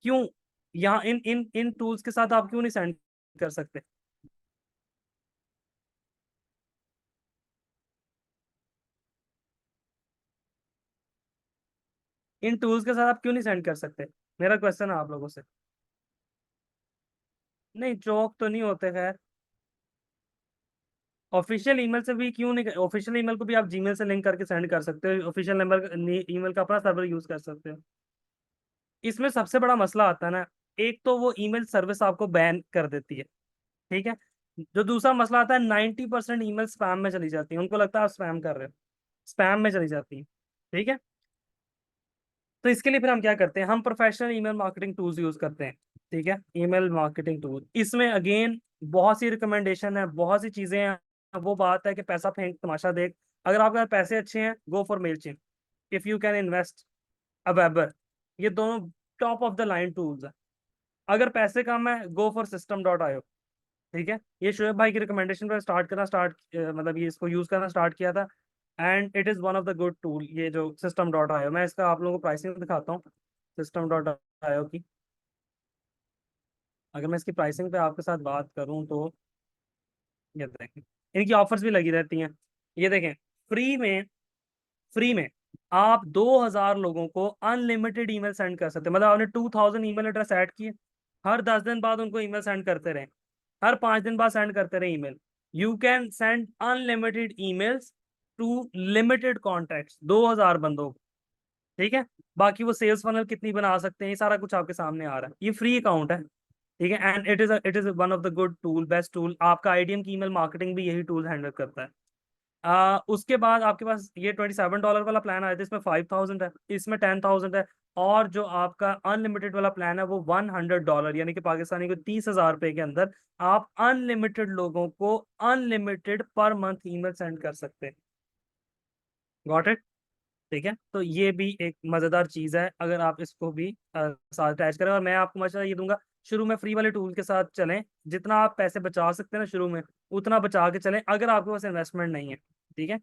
क्यों? यहाँ इन इन इन टूल्स के साथ आप क्यों नहीं सेंड कर सकते? इन टूल्स के साथ आप क्यों नहीं सेंड कर सकते? मेरा क्वेश्चन है आप लोगों से। नहीं, चौक तो नहीं होते खैर। ऑफिशियल ईमेल से भी क्यों नहीं? ऑफिशियल ईमेल को भी आप जीमेल से लिंक करके सेंड कर सकते हो, ऑफिशियल नंबर ईमेल का अपना सर्वर यूज कर सकते हो। इसमें सबसे बड़ा मसला आता है ना, एक तो वो ईमेल सर्विस आपको बैन कर देती है। ठीक है। जो दूसरा मसला आता है, 90% ईमेल स्पैम में चली जाती है, उनको लगता है आप स्पैम कर रहे हो, स्पैम में चली जाती है। ठीक है। तो इसके लिए फिर हम क्या करते हैं, हम professional email marketing tools use करते हैं। ठीक है, ईमेल मार्केटिंग टूल, इसमें अगेन बहुत सी रिकमेंडेशन है, बहुत सी चीजें हैं। वो बात है कि पैसा फेंक तमाशा देख। अगर आपके पास पैसे अच्छे हैं, go for male chip. If you can invest a weber, ये दोनों top of the line tools है। अगर पैसे कम है, गो फॉर system.io। ठीक है, ये शोएब भाई की रिकमेंडेशन पर मतलब ये इसको यूज करना स्टार्ट किया था, and it is one of the good tool, ये जो system.io। मैं इसका आप लोगों को प्राइसिंग दिखाता हूँ system.io की। अगर मैं इसकी प्राइसिंग पे आपके साथ बात करूं तो ये देखें, इनकी ऑफर्स भी लगी रहती हैं। ये देखें, फ्री में आप 2,000 लोगों को अनलिमिटेड ईमेल सेंड कर सकते हैं। मतलब आपने 2,000 ईमेल एड्रेस ऐड किए, हर 10 दिन बाद उनको ईमेल सेंड करते रहे, हर 5 दिन बाद सेंड करते रहे email. You can send unlimited emails to limited contacts, 2,000 बंदों को। ठीक है, बाकी वो सेल्स फनल कितनी बना सकते हैं, ये सारा कुछ आपके सामने आ रहा है। ये फ्री अकाउंट है, ठीक है, and it is one of the good tool, best tool. आपका आईडीएम की ईमेल मार्केटिंग भी यही टूल हैंडल करता है। उसके बाद आपके पास ये $27 वाला प्लान आया था, इसमें 5,000 है, इसमें 10,000 है। और जो आपका अनलिमिटेड वाला प्लान है वो $100, यानी कि पाकिस्तानी को 30,000 रुपए के अंदर आप अनलिमिटेड लोगों को unlimited per month email send कर सकते हैं। Got it? ठीक है, तो ये भी एक मजेदार चीज है, अगर आप इसको भी साथ अटैच करें। और मैं आपको मशवरा ये दूंगा, शुरू में फ्री वाले टूल के साथ चलें, जितना आप पैसे बचा सकते हैं ना शुरू में, उतना बचा के चलें, अगर आपके पास इन्वेस्टमेंट नहीं है। ठीक है,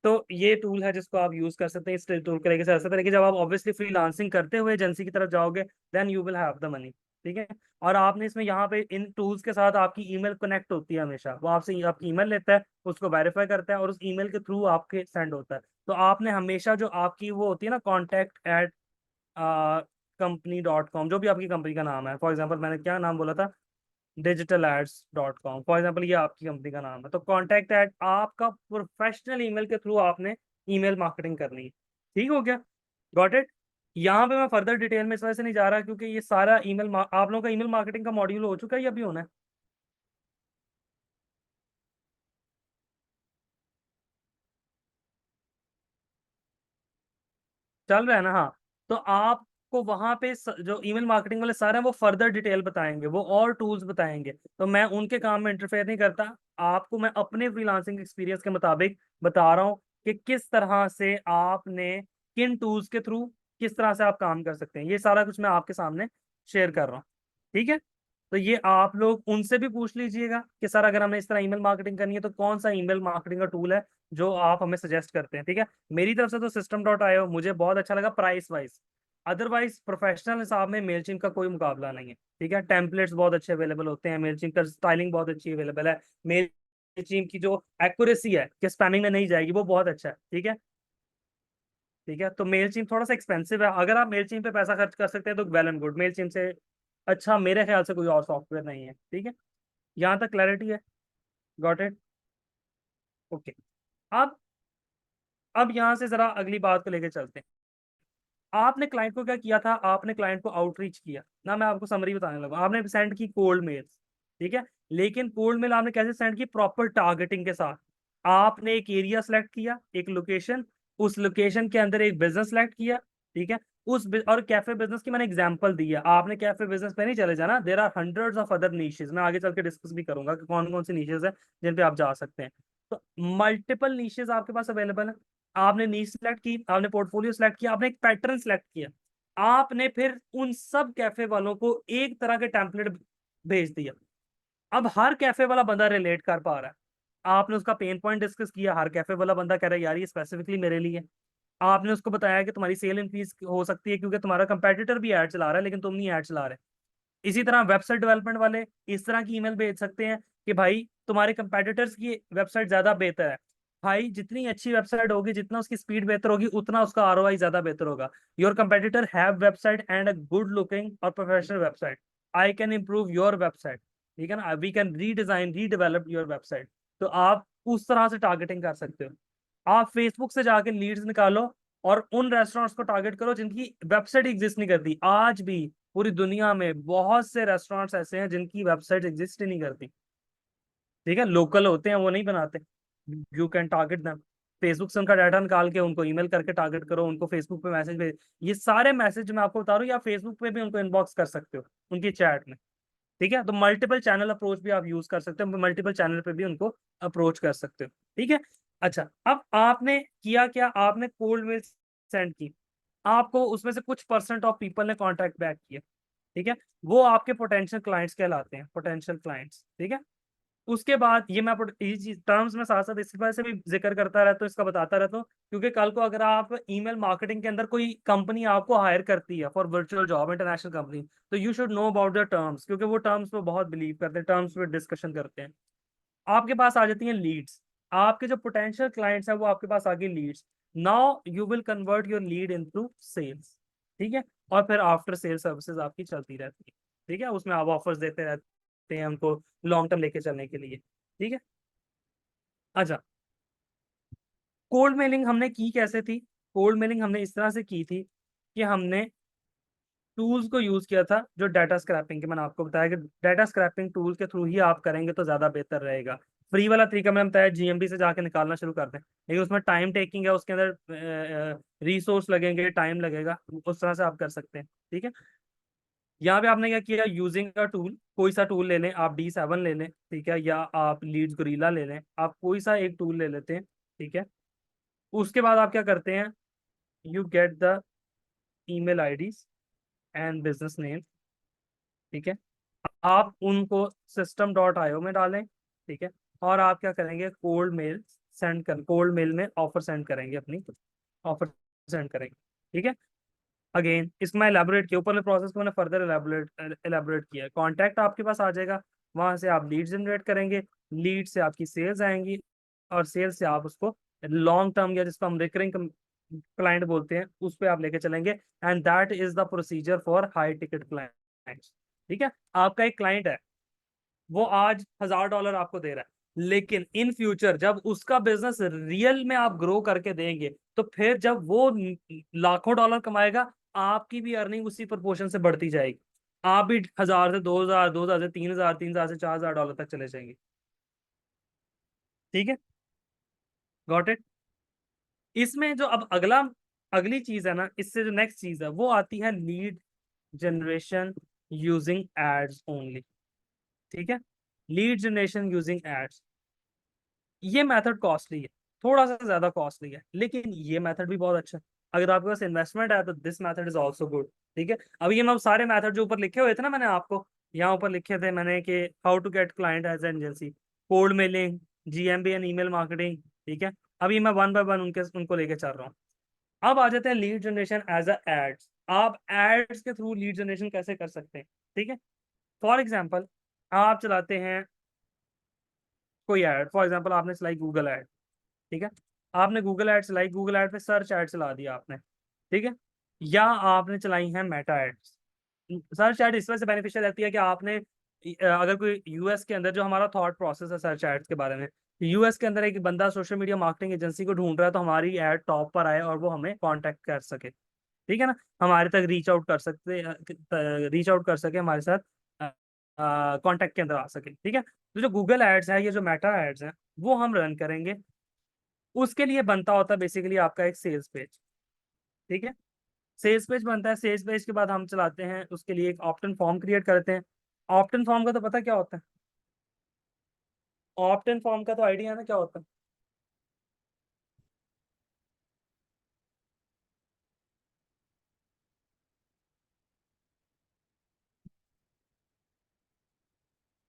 तो ये टूल है जिसको आप यूज कर सकते हैं। इस टूल के लेके से ऐसा तरीके, जब आप ऑब्वियसली फ्रीलांसिंग करते हुए एजेंसी की तरफ जाओगे, then you will have the money. ठीक है, और आपने इसमें यहाँ पे इन टूल्स के साथ आपकी ईमेल कनेक्ट होती है हमेशा, वो आपसे आपकी ईमेल लेता है, उसको वेरीफाई करता है और उस ईमेल के थ्रू आपके सेंड होता है। तो आपने हमेशा जो आपकी वो होती है ना, contact@company.com, जो भी आपकी कंपनी का नाम है, फॉर एग्जाम्पल मैंने क्या नाम बोला था, digitalads.com, फॉर एग्जाम्पल ये आपकी कंपनी का नाम है, तो कॉन्टैक्ट एट आपका प्रोफेशनल ईमेल के थ्रू आपने ईमेल मार्केटिंग करनी है। ठीक हो गया? Got it? यहाँ पे मैं फर्दर डिटेल में इस वजह से नहीं जा रहा क्योंकि ये सारा आप लोगों का ईमेल मार्केटिंग का मॉड्यूल हो चुका है या अभी होना है? चल रहा है ना? हाँ, तो आपको वहां पे जो ईमेल मार्केटिंग वाले सारे हैं वो फर्दर डिटेल बताएंगे, वो और टूल्स बताएंगे, तो मैं उनके काम में इंटरफेयर नहीं करता। आपको मैं अपने फ्रीलांसिंग एक्सपीरियंस के मुताबिक बता रहा हूँ कि किस तरह से आपने किन टूल्स के थ्रू किस तरह से आप काम कर सकते हैं, ये सारा कुछ मैं आपके सामने शेयर कर रहा हूँ। ठीक है, तो ये आप लोग उनसे भी पूछ लीजिएगा कि सर अगर हमें इस तरह ईमेल मार्केटिंग करनी है तो कौन सा ईमेल मार्केटिंग का टूल है जो आप हमें सजेस्ट करते हैं। ठीक है, मेरी तरफ से तो system.io मुझे बहुत अच्छा लगा प्राइस वाइज। अदरवाइज प्रोफेशनल हिसाब में मेलचिम्प का कोई मुकाबला नहीं है। ठीक है, टेम्पलेट्स बहुत अच्छे अवेलेबल होते हैं, मेलचिम्प का स्टाइलिंग बहुत अच्छी अवेलेबल है, मेलचिम्प की जो एक्यूरेसी है कि स्पैमिंग में नहीं जाएगी वो बहुत अच्छा है। ठीक है, ठीक है, तो मेलचिम्प थोड़ा सा एक्सपेंसिव है, अगर आप मेलचिम्प पे पैसा खर्च कर सकते हैं तो वेल एंड गुड, मेलचिम्प से अच्छा मेरे ख्याल से कोई और सॉफ्टवेयर नहीं है। ठीक है, यहाँ तक क्लैरिटी है? Got it? ओके। अब अब यहाँ से जरा अगली बात को लेकर चलते हैं। आपने क्लाइंट को क्या किया था? आपने क्लाइंट को आउटरीच किया ना, मैं आपको समरी बताने लगा। आपने सेंड की कोल्ड मेल्स, ठीक है, लेकिन कोल्ड मेल आपने कैसे सेंड की? प्रॉपर टारगेटिंग के साथ। आपने एक एरिया सेलेक्ट किया, एक लोकेशन, उस लोकेशन के अंदर एक बिजनेस सेलेक्ट किया। ठीक है, और कैफे बिजनेस की मैंने एग्जांपल दी है, आपने कैफे बिजनेस पे नहीं चले जाना, there are hundreds of other niches, मैं आगे चल के डिस्कस भी करूंगा कि कौन कौन सी नीशेस है जिन पे आप जा सकते हैं। तो मल्टीपल नीशेस आपके पास अवेलेबल है। आपने नीश सेलेक्ट की, आपने पोर्टफोलियो सेलेक्ट किया, आपने एक पैटर्न सेलेक्ट किया, आपने फिर उन सब कैफे वालों को एक तरह के टेम्पलेट भेज दिया। अब हर कैफे वाला बंदा रिलेट कर पा रहा है, आपने उसका पेन पॉइंट डिस्कस किया, हर कैफे वाला बंदा कह रहा है यार ये स्पेसिफिकली मेरे लिए। आपने उसको बताया कि तुम्हारी सेल इंक्रीज हो सकती है क्योंकि तुम्हारा कंपेटिटर भी ऐड चला रहा है लेकिन तुम नहीं ऐड चला रहे। इसी तरह वेबसाइट डेवलपमेंट वाले इस तरह की ईमेल भेज सकते हैं कि भाई तुम्हारे कंपेटिटर्स की वेबसाइट ज्यादा बेहतर है। भाई जितनी अच्छी वेबसाइट होगी, जितना उसकी स्पीड बेहतर होगी, उतना उसका आरओआई ज्यादा बेहतर होगा। Your competitor have website and a good looking और professional website, I can improve your website. ठीक है ना, we can redesign redevelop your website. तो आप उस तरह से टारगेटिंग कर सकते हो। आप फेसबुक से जाके लीड्स निकालो और उन रेस्टोरेंट्स को टारगेट करो जिनकी वेबसाइट एग्जिस्ट नहीं करती। आज भी पूरी दुनिया में बहुत से रेस्टोरेंट्स ऐसे हैं जिनकी वेबसाइट एग्जिस्ट ही नहीं करती। ठीक है, लोकल होते हैं, वो नहीं बनाते। You can target them, Facebook से उनका डाटा निकाल के उनको ईमेल करके टारगेट करो, उनको फेसबुक पे मैसेज भेज। ये सारे मैसेज मैं आपको बता रहा हूँ, या फेसबुक पे भी उनको इनबॉक्स कर सकते हो उनकी चैट में। ठीक है, तो मल्टीपल चैनल अप्रोच भी आप यूज कर सकते हो, मल्टीपल चैनल पे भी उनको अप्रोच कर सकते हो। ठीक है, अच्छा, अब आपने किया क्या? आपने कोल्ड मेल सेंड की। आपको उसमें से कुछ परसेंट ऑफ पीपल ने कॉन्टैक्ट बैक किया, ठीक है, वो आपके पोटेंशियल क्लाइंट्स कहलाते हैं, पोटेंशियल क्लाइंट्स, ठीक है। उसके बाद ये मैं ये चीज टर्म्स में साथ साथ इस वजह से भी जिक्र करता रहता हूँ, इसका बताता रहता हूँ, क्योंकि कल को अगर आप ईमेल मार्केटिंग के अंदर कोई कंपनी आपको हायर करती है for virtual job, international company, तो you should know about the terms, क्योंकि वो टर्म्स पे बहुत बिलीव करते हैं, टर्म्स पे डिस्कशन करते हैं। आपके पास आ जाती हैं लीड्स, आपके जो पोटेंशियल क्लाइंट्स हैं वो आपके पास आ गई leads. Now you will convert your lead into sales, ठीक है, और फिर आफ्टर सेल सर्विसेज आपकी चलती रहती है, ठीक है, उसमें आप ऑफर्स देते रहते हैं उनको लॉन्ग टर्म लेके चलने के लिए, ठीक है। अच्छा, कोल्ड मेलिंग हमने की कैसे थी? कोल्ड मेलिंग हमने इस तरह से की थी कि हमने टूल्स को यूज किया था जो डाटा स्क्रैपिंग के, मैंने आपको बताया कि डाटा स्क्रैपिंग टूल के थ्रू ही आप करेंगे तो ज्यादा बेहतर रहेगा। फ्री वाला तरीका मैंने बताया, जीएमडी से जाके निकालना शुरू कर दें, लेकिन उसमें टाइम टेकिंग है, उसके अंदर रिसोर्स लगेंगे, टाइम लगेगा, उस तरह से आप कर सकते हैं, ठीक है। यहाँ पे आपने क्या किया, यूजिंग का टूल, कोई सा टूल ले लें, आप D7 ले लें, ठीक है, या आप लीड्स गोरिल्ला ले लें, आप कोई सा एक टूल ले लेते हैं, ठीक है। उसके बाद आप क्या करते हैं, you get the email IDs and business name, ठीक है, आप उनको system.io में डालें, ठीक है, और आप क्या करेंगे, कोल्ड मेल में ऑफर सेंड करेंगे, अपनी ऑफर सेंड करेंगे, ठीक है। अगेन इसको मैं एलैबोरेट किया, ऊपर में प्रोसेस को मैंने फर्दर एलैबोरेट किया, कॉन्टैक्ट आपके पास आ जाएगा, वहां से आप लीड जनरेट करेंगे, लीड से आपकी सेल्स आएंगी, और सेल्स से आप उसको लॉन्ग टर्म या जिसको हम रिकरिंग क्लाइंट बोलते हैं उस पर आप लेके चलेंगे, and that is the procedure for high ticket clients, ठीक है। आपका एक क्लाइंट है, वो आज $1000 आपको दे रहा है, लेकिन इन फ्यूचर जब उसका बिजनेस रियल में आप ग्रो करके देंगे, तो फिर जब वो लाखों डॉलर कमाएगा, आपकी भी अर्निंग उसी प्रोपोर्शन से बढ़ती जाएगी, आप भी 1000 से 2000, 2000 से 3000, 3000 से $4000 तक चले जाएंगे, ठीक है। Got it. इसमें जो अब अगली चीज है ना, इससे जो नेक्स्ट चीज है वो आती है lead generation using ads only, ठीक है, लीड जनरेशन यूजिंग एड्स। ये मेथड कॉस्टली है, थोड़ा सा ज्यादा कॉस्टली है, लेकिन ये मेथड भी बहुत अच्छा है। अगर आपके पास इन्वेस्टमेंट है तो this method is also good, ठीक है। अब ये मैं सारे मेथड जो ऊपर लिखे हुए थे ना, मैंने आपको यहाँ ऊपर लिखे थे मैंने कि how to get client as agency, cold mailing, GMB and email marketing, ठीक है। अभी मैं वन बाय वन उनको लेके चल रहा हूँ। अब आ जाते हैं lead generation as a ads, आप एड्स के थ्रू लीड जनरेशन कैसे कर सकते हैं, ठीक है। फॉर एग्जाम्पल, आप चलाते हैं कोई ऐड, फॉर एग्जाम्पल आपने चलाई गूगल ऐड, ठीक है, आपने गूगल ऐड चलाई, गूगल ऐड पे सर्च ऐड चला दिया आपने, ठीक है, या आपने चलाई है मेटा एड्स। सर्च ऐड इस वजह से बेनिफिशियल रहती है कि आपने अगर कोई यूएस के अंदर, जो हमारा थॉट प्रोसेस है सर्च एड्स के बारे में, यूएस के अंदर एक बंदा सोशल मीडिया मार्केटिंग एजेंसी को ढूंढ रहा है, तो हमारी ऐड टॉप पर आए और वो हमें कांटेक्ट कर सके, ठीक है ना, हमारे तक रीच आउट कर सके, हमारे साथ कांटेक्ट के अंदर आ सके, ठीक है। तो जो गूगल एड्स है, ये जो मेटा एड्स हैं, वो हम रन करेंगे। उसके लिए बनता होता है बेसिकली आपका एक सेल्स पेज, ठीक है। सेल्स पेज बनता है, सेल्स पेज के बाद हम चलाते हैं उसके लिए एक ऑप्टन फॉर्म क्रिएट करते हैं। ऑप्टन फॉर्म का तो पता क्या होता है? ऑप्टन फॉर्म का तो आइडिया है ना क्या होता है?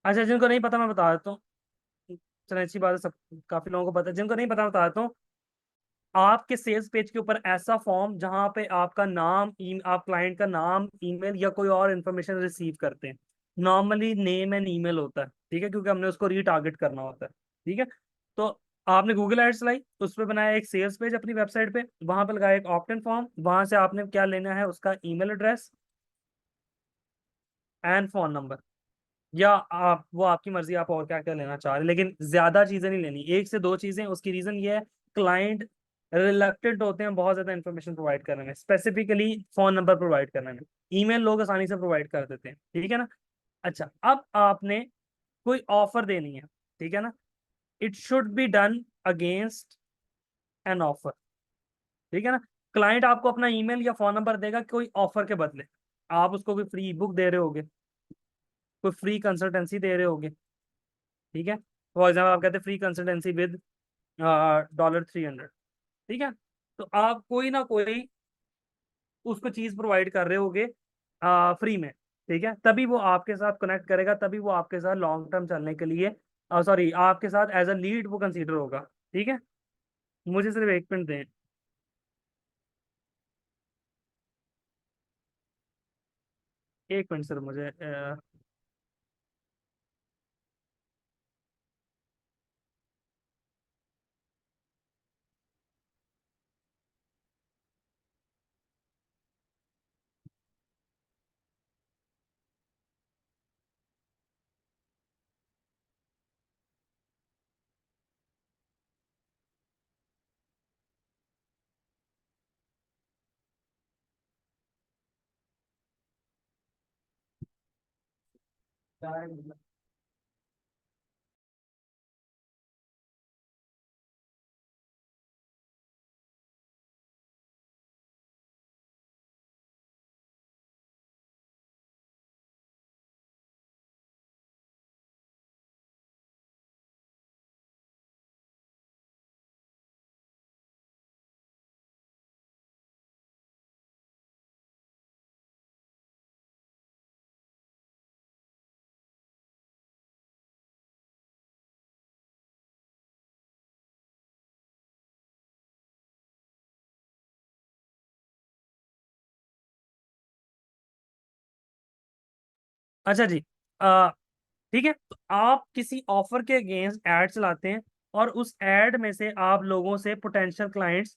अच्छा, जिनको नहीं पता मैं बता देता हूँ, चलो अच्छी बात है, सब काफी लोगों को पता है, जिनको नहीं पता मैं बता देता हूँ। आपके सेल्स पेज के ऊपर ऐसा फॉर्म जहां पे आपका नाम, आप क्लाइंट का नाम, ईमेल या कोई और इन्फॉर्मेशन रिसीव करते हैं, नॉर्मली नेम एंड ईमेल होता है, ठीक है, क्योंकि हमने उसको रीटारगेट करना होता है, ठीक है। तो आपने गूगल एड्स लाई, उस पर बनाया एक सेल्स पेज अपनी वेबसाइट पे, वहां पर लगाया एक ऑप्ट इन फॉर्म, वहां से आपने क्या लेना है, उसका email address and phone number, या आप वो आपकी मर्जी, आप और क्या क्या लेना चाह रहे हैं, लेकिन ज्यादा चीजें नहीं लेनी, एक से दो चीजें। उसकी रीजन ये है, क्लाइंट रिलक्टेंट होते हैं बहुत ज्यादा इन्फॉर्मेशन प्रोवाइड करने में, स्पेसिफिकली फोन नंबर प्रोवाइड करने में, ईमेल लोग आसानी से प्रोवाइड कर देते हैं, ठीक है ना। अच्छा, अब आपने कोई ऑफर देनी है, ठीक है ना, it should be done against an offer, ठीक है ना। क्लाइंट आपको अपना ईमेल या फोन नंबर देगा कोई ऑफर के बदले, आप उसको कोई फ्री बुक दे रहे होगे, कोई फ्री कंसल्टेंसी दे रहे होगे, ठीक है। फॉर एग्जाम्पल आप कहते हैं फ्री कंसल्टेंसी विद $300, ठीक है। तो आप कोई ना कोई उसको चीज प्रोवाइड कर रहे होगे फ्री में, ठीक है, तभी वो आपके साथ कनेक्ट करेगा, तभी वो आपके साथ लॉन्ग टर्म चलने के लिए, सॉरी, आपके साथ एज अ लीड वो कंसीडर होगा। ठीक है, मुझे सिर्फ एक मिनट दें। एक मिनट सर, मुझे अच्छा जी, अ, ठीक है, तो आप किसी ऑफर के अगेंस्ट एड चलाते हैं और उस एड में से आप लोगों से पोटेंशियल क्लाइंट्स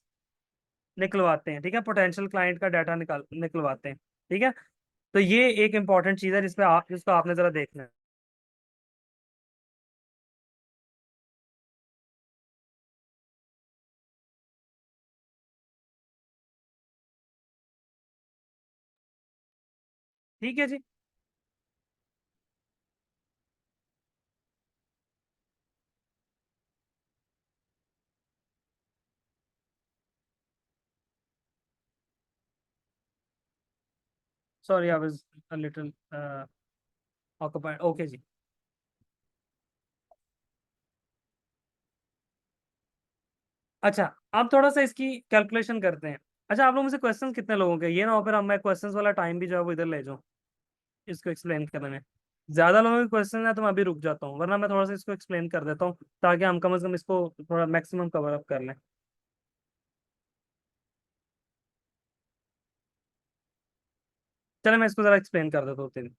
निकलवाते हैं, ठीक है, पोटेंशियल क्लाइंट का डाटा निकलवाते हैं, ठीक है। तो ये एक इंपॉर्टेंट चीज है जिसको आपने जरा देखना है। ठीक है जी। Sorry, I was a little occupied. Okay जी। अच्छा, अब थोड़ा सा इसकी कैलकुलेशन करते हैं। अच्छा, आप लोग मुझसे क्वेश्चंस कितने लोगों के, ये ना हो फिर हम मैं क्वेश्चंस वाला टाइम भी जो है वो इधर ले जाऊँ इसको एक्सप्लेन करने में। ज्यादा लोगों के क्वेश्चन है तो मैं अभी रुक जाता हूँ, वरना मैं थोड़ा सा इसको एक्सप्लेन कर देता हूँ ताकि हम कम से कम इसको थोड़ा मैक्सिमम कवर अप कर लें। चलो मैं इसको जरा एक्सप्लेन कर देता हूँ तेरी।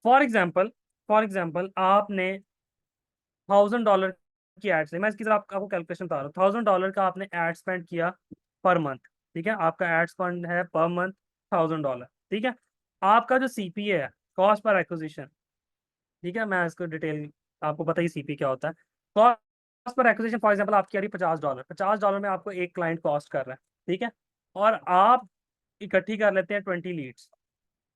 फॉर एग्जाम्पल आपने $1000 की एड से, मैं इसकी तरह आपको कैलकुलेशन बता रहा हूँ, $1000 का आपने एड स्पेंड किया पर मंथ। ठीक है, आपका एड स्पेंड है पर मंथ $1000। ठीक है, आपका जो सीपीए है, कॉस्ट पर एक्विजिशन, ठीक है, मैं इसको डिटेल, आपको पता ही सीपी क्या होता है। Cost per acquisition for example आपकी आ रही है $50, $50 में आपको एक क्लाइंट कॉस्ट कर रहा है। ठीक है, और आप इकट्ठी कर लेते हैं 20 लीड्स।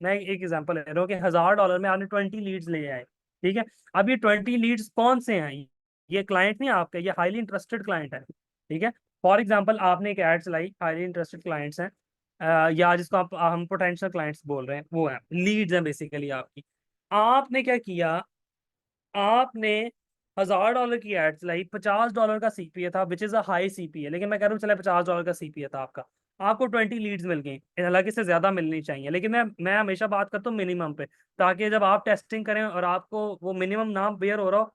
मैं एक एग्जांपल ले रहा हूँ कि $1000 में आपने 20 लीड्स ले आए। ठीक है, अब ये 20 लीड्स कौन से हैं? ये क्लाइंट नहीं आपके, ये हाईली इंटरेस्टेड क्लाइंट है। ठीक है, फॉर एग्जांपल आपने एक ऐड चलाई, हाईली इंटरेस्टेड क्लाइंट्स हैं, या जिसको हम पोटेंशियल क्लाइंट्स बोल रहे हैं, वो है लीड्स हैं बेसिकली आपकी। आपने क्या किया, आपने $1000 की एड चलाई, $50 का सीपीए था, which is a high CPA, लेकिन मैं कह रहा हूँ चले $50 का सीपीए था आपका, आपको 20 लीड्स मिल गई। हालांकि इससे ज्यादा मिलनी चाहिए, लेकिन मैं हमेशा बात करता हूँ मिनिमम पे, ताकि जब आप टेस्टिंग करें और आपको वो मिनिमम नाम बेयर हो रहा हो,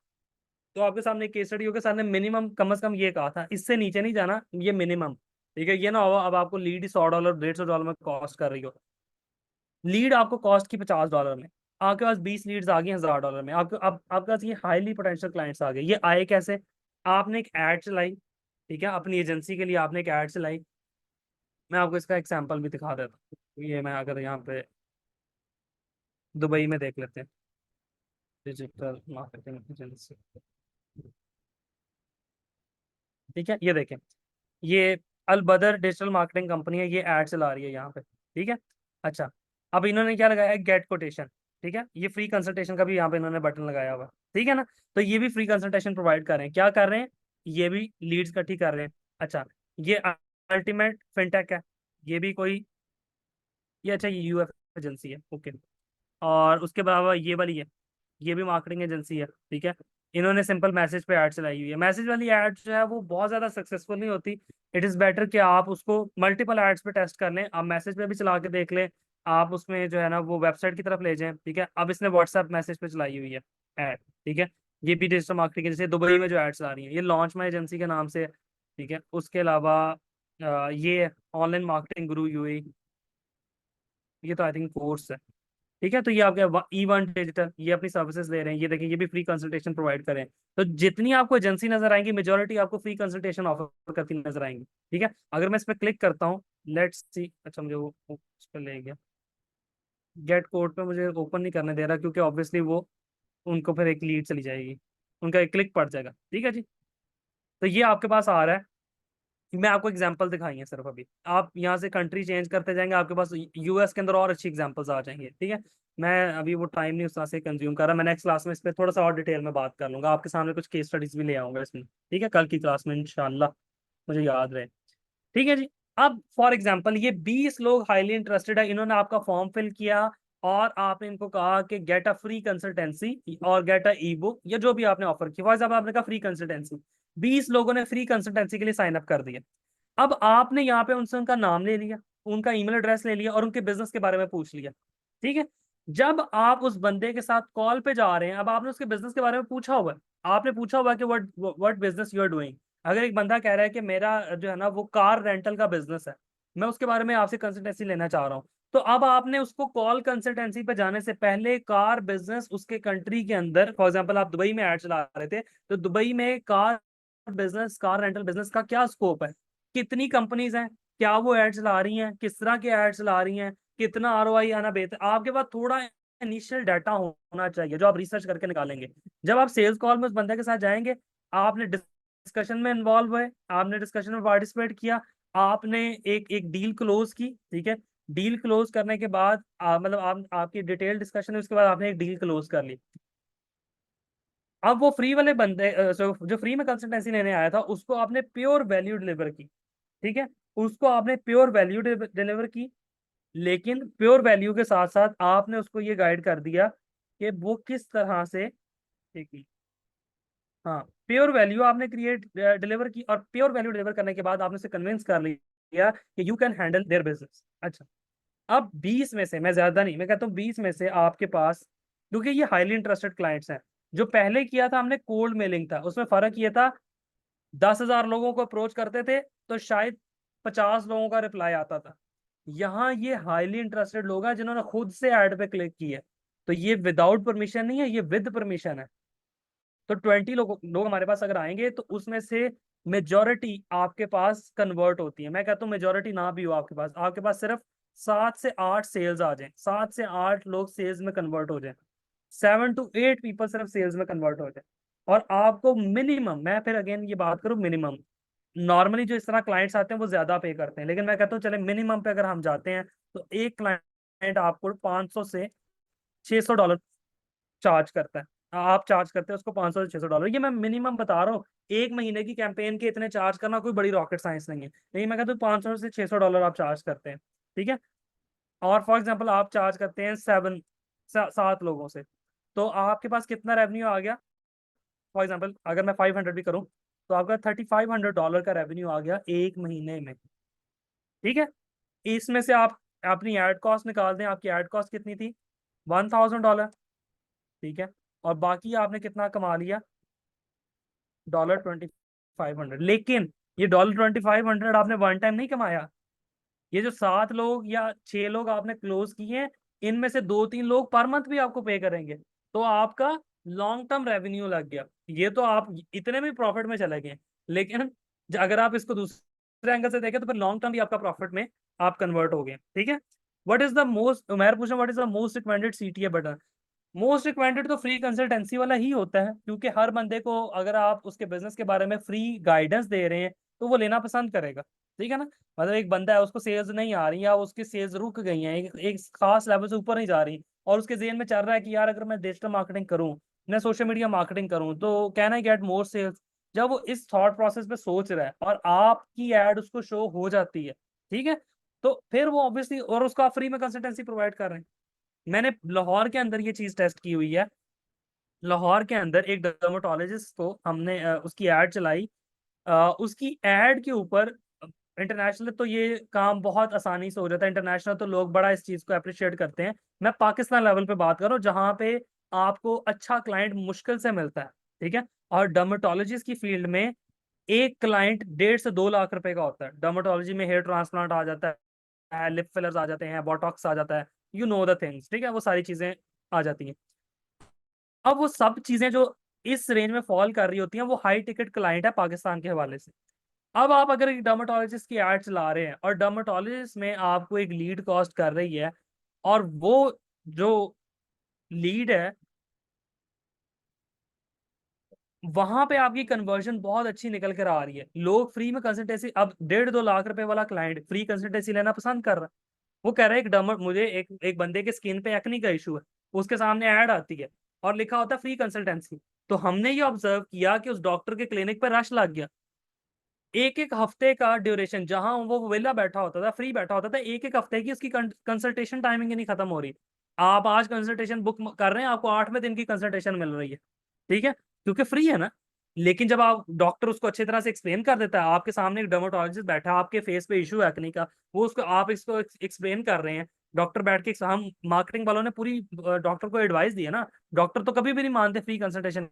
तो आपके सामने केस स्टडी हो के सामने मिनिमम कम से कम ये कहा था, इससे नीचे नहीं जाना, ये मिनिमम। ठीक है, ये ना हो अब आपको लीड ही $100 $150 में कॉस्ट कर रही हो। लीड आपको कॉस्ट की $50 में, आपके पास 20 लीड्स आ गई $1000 में, आपको अब आपके पास ये हाईली पोटेंशियल क्लाइंट्स आ गए। ये आए कैसे? आपने एक ऐड चलाई, ठीक है, अपनी एजेंसी के लिए आपने एक ऐड चलाई। मैं आपको इसका एग्जांपल भी दिखा देता हूँ, ये मैं अगर यहाँ पे दुबई में देख लेते हैं, डिजिटल मार्केटिंग एजेंसी। ठीक है, ये देखें, ये अलबदर डिजिटल मार्केटिंग कंपनी है, ये ऐड चला रही है यहाँ पे। ठीक है, अच्छा, अब इन्होंने क्या लगाया है, गेट कोटेशन। ठीक है, ये फ्री कंसल्टेशन का भी यहाँ पे इन्होंने बटन लगाया हुआ है। ठीक है ना, तो ये भी फ्री कंसल्टेशन प्रोवाइड कर रहे हैं, क्या कर रहे हैं, ये भी लीड्स इकट्ठी कर रहे हैं। अच्छा, ये अल्टीमेट फिनटेक है, ये भी कोई, ये अच्छा, ये यूएफ एजेंसी है, ओके। और उसके अलावा ये वाली है, ये भी मार्केटिंग एजेंसी है। ठीक है, इन्होंने सिंपल मैसेज पे ऐड चलाई हुई है। मैसेज वाली ऐड जो है वो बहुत ज्यादा सक्सेसफुल नहीं होती। इट इज बेटर कि आप उसको मल्टीपल एड्स पे टेस्ट कर लें, आप मैसेज पे भी चला के देख लें, आप उसमें जो है ना वो वेबसाइट की तरफ ले जाएं। ठीक है, अब इसने व्हाट्सएप मैसेज पे चलाई हुई है ऐड। ठीक है, ये भी डिजिटल मार्केटिंग, जैसे दुबई में जो एड्स आ रही हैं, ये लॉन्च माई एजेंसी के नाम से। ठीक है, उसके अलावा ये ऑनलाइन मार्केटिंग गुरु यूए, ये तो आई थिंक कोर्स है। ठीक है, तो ये आपके E1 डिजिटल, ये अपनी सर्विसेज दे रहे हैं। ये देखिए, ये भी फ्री कंसल्टेशन प्रोवाइड करें। तो जितनी आपको एजेंसी नजर आएंगी, मेजोरिटी आपको फ्री कंसल्टेशन ऑफर करती नजर आएंगी। ठीक है, अगर मैं इस पर क्लिक करता हूँ, लेट्स सी, अच्छा मुझे वो उस पर ले गया, गेट कोड पे मुझे ओपन नहीं करने दे रहा, क्योंकि ऑब्वियसली वो उनको फिर एक लीड चली जाएगी, उनका एक क्लिक पड़ जाएगा। ठीक है जी, तो ये आपके पास आ रहा है। मैं आपको एग्जांपल दिखाई है सिर्फ, अभी आप यहाँ से कंट्री चेंज करते जाएंगे, आपके पास यूएस के अंदर और अच्छी एग्जांपल्स आ जाएंगे। ठीक है, मैं अभी वो टाइम नहीं उस तरह से कंज्यूम कर रहा, मैं नेक्स्ट क्लास में इस पर थोड़ा सा और डिटेल में बात कर लूंगा, आपके सामने कुछ केस स्टडीज भी ले आऊंगा इसमें। ठीक है, कल की क्लास में इंशाल्लाह, मुझे याद रहे। ठीक है जी, अब फॉर एग्जाम्पल ये 20 लोग हाईली इंटरेस्टेड है, इन्होंने आपका फॉर्म फिल किया और आपने इनको कहा कि गेट अ फ्री कंसल्टेंसी और गेट अ ई बुक, या जो भी आपने ऑफर किया। फॉर एग्जाम्पल आपने कहा फ्री कंसल्टेंसी, 20 लोगों ने फ्री कंसल्टेंसी के लिए साइन अप कर दिया। अब आपने यहाँ पे उनसे उनका नाम ले लिया, उनका ईमेल एड्रेस ले लिया और उनके बिजनेस के बारे में पूछ लिया। ठीक है, जब आप उस बंदे के साथ कॉल पे जा रहे हैं, अब आपने उसके बिजनेस के बारे में पूछा हुआ है, आपने पूछा हुआ है कि what business you are doing. अगर एक बंदा कह रहा है कि मेरा जो है ना वो कार रेंटल का बिजनेस है, मैं उसके बारे में आपसे कंसल्टेंसी लेना चाह रहा हूँ, तो अब आपने उसको कॉल कंसल्टेंसी पे जाने से पहले कार बिजनेस उसके कंट्री के अंदर, फॉर एग्जांपल आप दुबई में ऐड चला रहे थे, तो दुबई में car business, car rental business का क्या स्कोप है, कितनी कंपनीज हैं, क्या वो एड्स ला रही हैं, किस तरह के एड्स ला रही हैं, कितना आरओआई आना बेहतर, आपके पास थोड़ा इनिशियल डाटा होना चाहिए जो आप रिसर्च करके निकालेंगे। जब आप सेल्स कॉल में उस बंदे के साथ जाएंगे, आपने डिस्कशन में इन्वॉल्व हुए, आपने डिस्कशन में पार्टिसिपेट किया, आपने एक एक डील क्लोज की। ठीक है, डील क्लोज करने के बाद मतलब आप आपकी डिटेल डिस्कशन है, उसके बाद आपने एक डील क्लोज कर ली। अब वो फ्री वाले बंदे जो फ्री में कंसल्टेंसी लेने आया था, उसको आपने प्योर वैल्यू डिलीवर की। ठीक है, उसको आपने प्योर वैल्यू डिलीवर की, लेकिन प्योर वैल्यू के साथ साथ आपने उसको ये गाइड कर दिया कि वो किस तरह से, ठीक है, हाँ, प्योर वैल्यू आपने क्रिएट डिलीवर की, और प्योर वैल्यू डिलीवर करने के बाद आपने उसे कन्विंस कर लिया कि you can handle their business. अच्छा, अब 20 में से, मैं ज्यादा नहीं, मैं कहता हूँ 20 में से आपके पास, क्योंकि ये हाईली इंटरेस्टेड क्लाइंट्स हैं, जो पहले किया था हमने कोल्ड मेलिंग था, उसमें फर्क ये था 10,000 लोगों को अप्रोच करते थे तो शायद 50 लोगों का रिप्लाई आता था। यहाँ ये हाईली इंटरेस्टेड लोग हैं जिन्होंने खुद से ऐड पे क्लिक किया है, तो ये विदाउट परमिशन नहीं है, ये विद परमिशन है। तो 20 लोग हमारे पास अगर आएंगे, तो उसमें से मेजोरिटी आपके पास कन्वर्ट होती है। मैं कहता हूँ मेजोरिटी ना भी हो आपके पास सिर्फ 7 से 8 सेल्स आ जाएं, 7 से 8 लोग सेल्स में कन्वर्ट हो जाएं, 7 to 8 पीपल सिर्फ सेल्स में कन्वर्ट हो जाए, और आपको मिनिमम, मैं फिर अगेन ये बात करूं मिनिमम, नॉर्मली जो इस तरह क्लाइंट्स आते हैं वो ज्यादा पे करते हैं, लेकिन मैं कहता हूँ चले मिनिमम पे अगर हम जाते हैं, तो एक क्लाइंट आपको 500 से $600 चार्ज करता है। आप चार्ज करते हैं उसको 500 से $600, ये मैं मिनिमम बता रहा हूँ। एक महीने की कैंपेन के इतने चार्ज करना कोई बड़ी रॉकेट साइंस नहीं है, लेकिन मैं कहता हूँ 500 से $600 आप चार्ज करते हैं। ठीक है, और फॉर एग्जाम्पल आप चार्ज करते हैं 7 लोगों से, तो आपके पास कितना रेवेन्यू आ गया। फॉर एग्जाम्पल अगर मैं 500 भी करूं, तो आपका $3,500 का रेवेन्यू आ गया एक महीने में। ठीक है, इसमें से आप अपनी एड कॉस्ट निकाल दें, आपकी एड कॉस्ट कितनी थी, $1,000। ठीक है, और बाकी आपने कितना कमा लिया, $2,500। लेकिन ये $2,500 आपने वन टाइम नहीं कमाया, ये जो 7 लोग या 6 लोग आपने क्लोज किए हैं, इनमें से 2-3 लोग पर मंथ भी आपको पे करेंगे, तो आपका लॉन्ग टर्म रेवेन्यू लग गया। ये तो आप इतने में प्रॉफिट में चले गए, लेकिन अगर आप इसको दूसरे एंगल से देखें, तो फिर लॉन्ग टर्म भी आपका प्रॉफिट में आप कन्वर्ट हो गए। ठीक है, व्हाट इज द मोस्ट, मैं पूछा what is the most recommended CTA button. Most recommended तो फ्री कंसल्टेंसी वाला ही होता है, क्योंकि हर बंदे को अगर आप उसके बिजनेस के बारे में फ्री गाइडेंस दे रहे हैं, तो वो लेना पसंद करेगा। ठीक है ना, मतलब एक बंदा है, उसको सेल्स नहीं आ रही, या उसकी सेल्स रुक गई हैं, एक खास लेवल से ऊपर नहीं जा रही, और उसके जेहन में चल रहा है कि यार अगर मैं डिजिटल मार्केटिंग करूं, मैं सोशल मीडिया मार्केटिंग करूं, तो can I get more sales. जब वो इस थॉट प्रोसेस पे सोच रहा है और आपकी एड उसको शो हो जाती है, ठीक है, तो फिर वो ऑब्वियसली, और उसको आप फ्री में कंसल्टेंसी प्रोवाइड कर रहे हैं। मैंने लाहौर के अंदर ये चीज टेस्ट की हुई है। लाहौर के अंदर एक डर्मेटोलॉजिस्ट को हमने उसकी एड चलाई। उसकी एड के ऊपर इंटरनेशनल तो ये काम बहुत आसानी से हो जाता है, इंटरनेशनल तो लोग बड़ा इस चीज को अप्रिशिएट करते हैं। मैं पाकिस्तान लेवल पे बात कर रहा हूँ जहाँ पे आपको अच्छा क्लाइंट मुश्किल से मिलता है, ठीक है। और डर्मेटोलॉजिस्ट की फील्ड में एक क्लाइंट 1.5 से 2 लाख रुपए का होता है। डर्मेटोलॉजी में हेयर ट्रांसप्लांट आ जाता है, लिप फिलर्स आ जाते हैं, बोटॉक्स आ जाता है, यू नो द थिंग्स, ठीक है, वो सारी चीजें आ जाती हैं। अब वो सब चीजें जो इस रेंज में फॉल कर रही होती हैं वो हाई टिकट क्लाइंट है पाकिस्तान के हवाले से। अब आप अगर एक डर्मेटोलॉजिस्ट की एड चला रहे हैं और डर्मेटोलॉजिस्ट में आपको एक लीड कॉस्ट कर रही है, और वो जो लीड है वहां पे आपकी कन्वर्जन बहुत अच्छी निकल कर आ रही है, लोग फ्री में कंसल्टेंसी, अब 1.5 2 लाख रुपए वाला क्लाइंट फ्री कंसल्टेंसी लेना पसंद कर रहा है। वो कह रहा है एक डर्मर मुझे एक बंदे के स्किन पे एक्ने का इशू है, उसके सामने ऐड आती है और लिखा होता है फ्री कंसल्टेंसी। तो हमने ये ऑब्जर्व किया कि उस डॉक्टर के क्लिनिक पर रश लग गया। एक एक हफ्ते का ड्यूरेशन, जहां वो वेला बैठा होता था, फ्री बैठा होता था, एक एक हफ्ते की उसकी कंसल्टेशन टाइमिंग ही नहीं खत्म हो रही। आप आज कंसल्टेशन बुक कर रहे हैं, आपको 8वें दिन की कंसल्टेशन मिल रही है, ठीक है, क्योंकि फ्री है ना। लेकिन जब आप डॉक्टर उसको अच्छी तरह से एक्सप्लेन कर देता है, आपके सामने एक डर्मेटोलॉजिस्ट बैठा है, आपके फेस पे इशू है एक्ने का, वो उसको आप इसको एक्सप्लेन कर रहे हैं, डॉक्टर बैठ के, हम मार्केटिंग वालों ने पूरी डॉक्टर को एडवाइस दी है ना। डॉक्टर तो कभी भी नहीं मानते फ्री कंसल्टेशन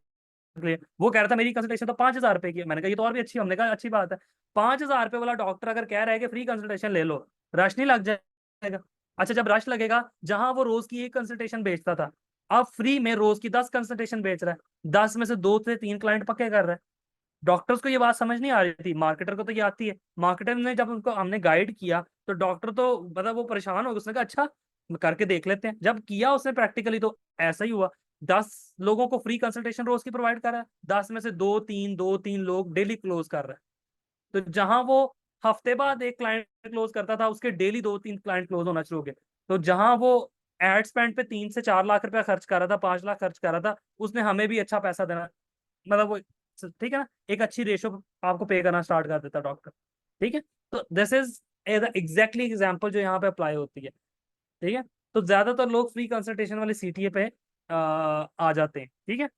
के लिए। वो कह रहा था मेरी कंसल्टेशन तो 5,000 रुपए की है। मैंने कहा ये तो और भी अच्छी, हमने कहा अच्छी बात है। 5,000 रुपए वाला डॉक्टर अगर कह रहा है कि फ्री कंसल्टेशन ले लो, रश नहीं लग जाएगा? अच्छा, जब रश लगेगा, जहां वो रोज की एक कंसल्टेशन बेचता था, अब फ्री में रोज की 10 कंसल्टेशन बेच रहा है, 10 में से 2 से 3 क्लाइंट पक्के कर रहा है। डॉक्टर्स को ये बात समझ नहीं आ रही थी, मार्केटर को तो ये आती है। मार्केटर ने जब उनको हमने गाइड किया तो डॉक्टर तो मतलब वो परेशान हो गए, उसने कहा अच्छा करके देख लेते हैं। जब किया उसने प्रैक्टिकली तो ऐसा ही हुआ। 10 लोगों को फ्री कंसल्टेशन रोज की प्रोवाइड कर रहा है, 10 में से दो तीन लोग डेली क्लोज कर रहा है। तो जहां वो हफ्ते बाद एक क्लाइंट क्लोज करता था, उसके डेली 2 3 क्लाइंट क्लोज होना शुरू हो गए। तो जहां वो एड स्पेंड पे 3 से 4 लाख रुपया खर्च कर रहा था, 5 लाख खर्च कर रहा था, उसने हमें भी अच्छा पैसा देना, मतलब वो, ठीक है ना, एक अच्छी रेशो आपको पे करना स्टार्ट कर देता डॉक्टर, ठीक है। तो दिस इज एग्जैक्टली एग्जाम्पल जो यहाँ पे अप्लाई होती है, ठीक है। तो ज्यादातर लोग फ्री कंसल्टेशन वाले सीटीए पे आ जाते हैं, ठीक है।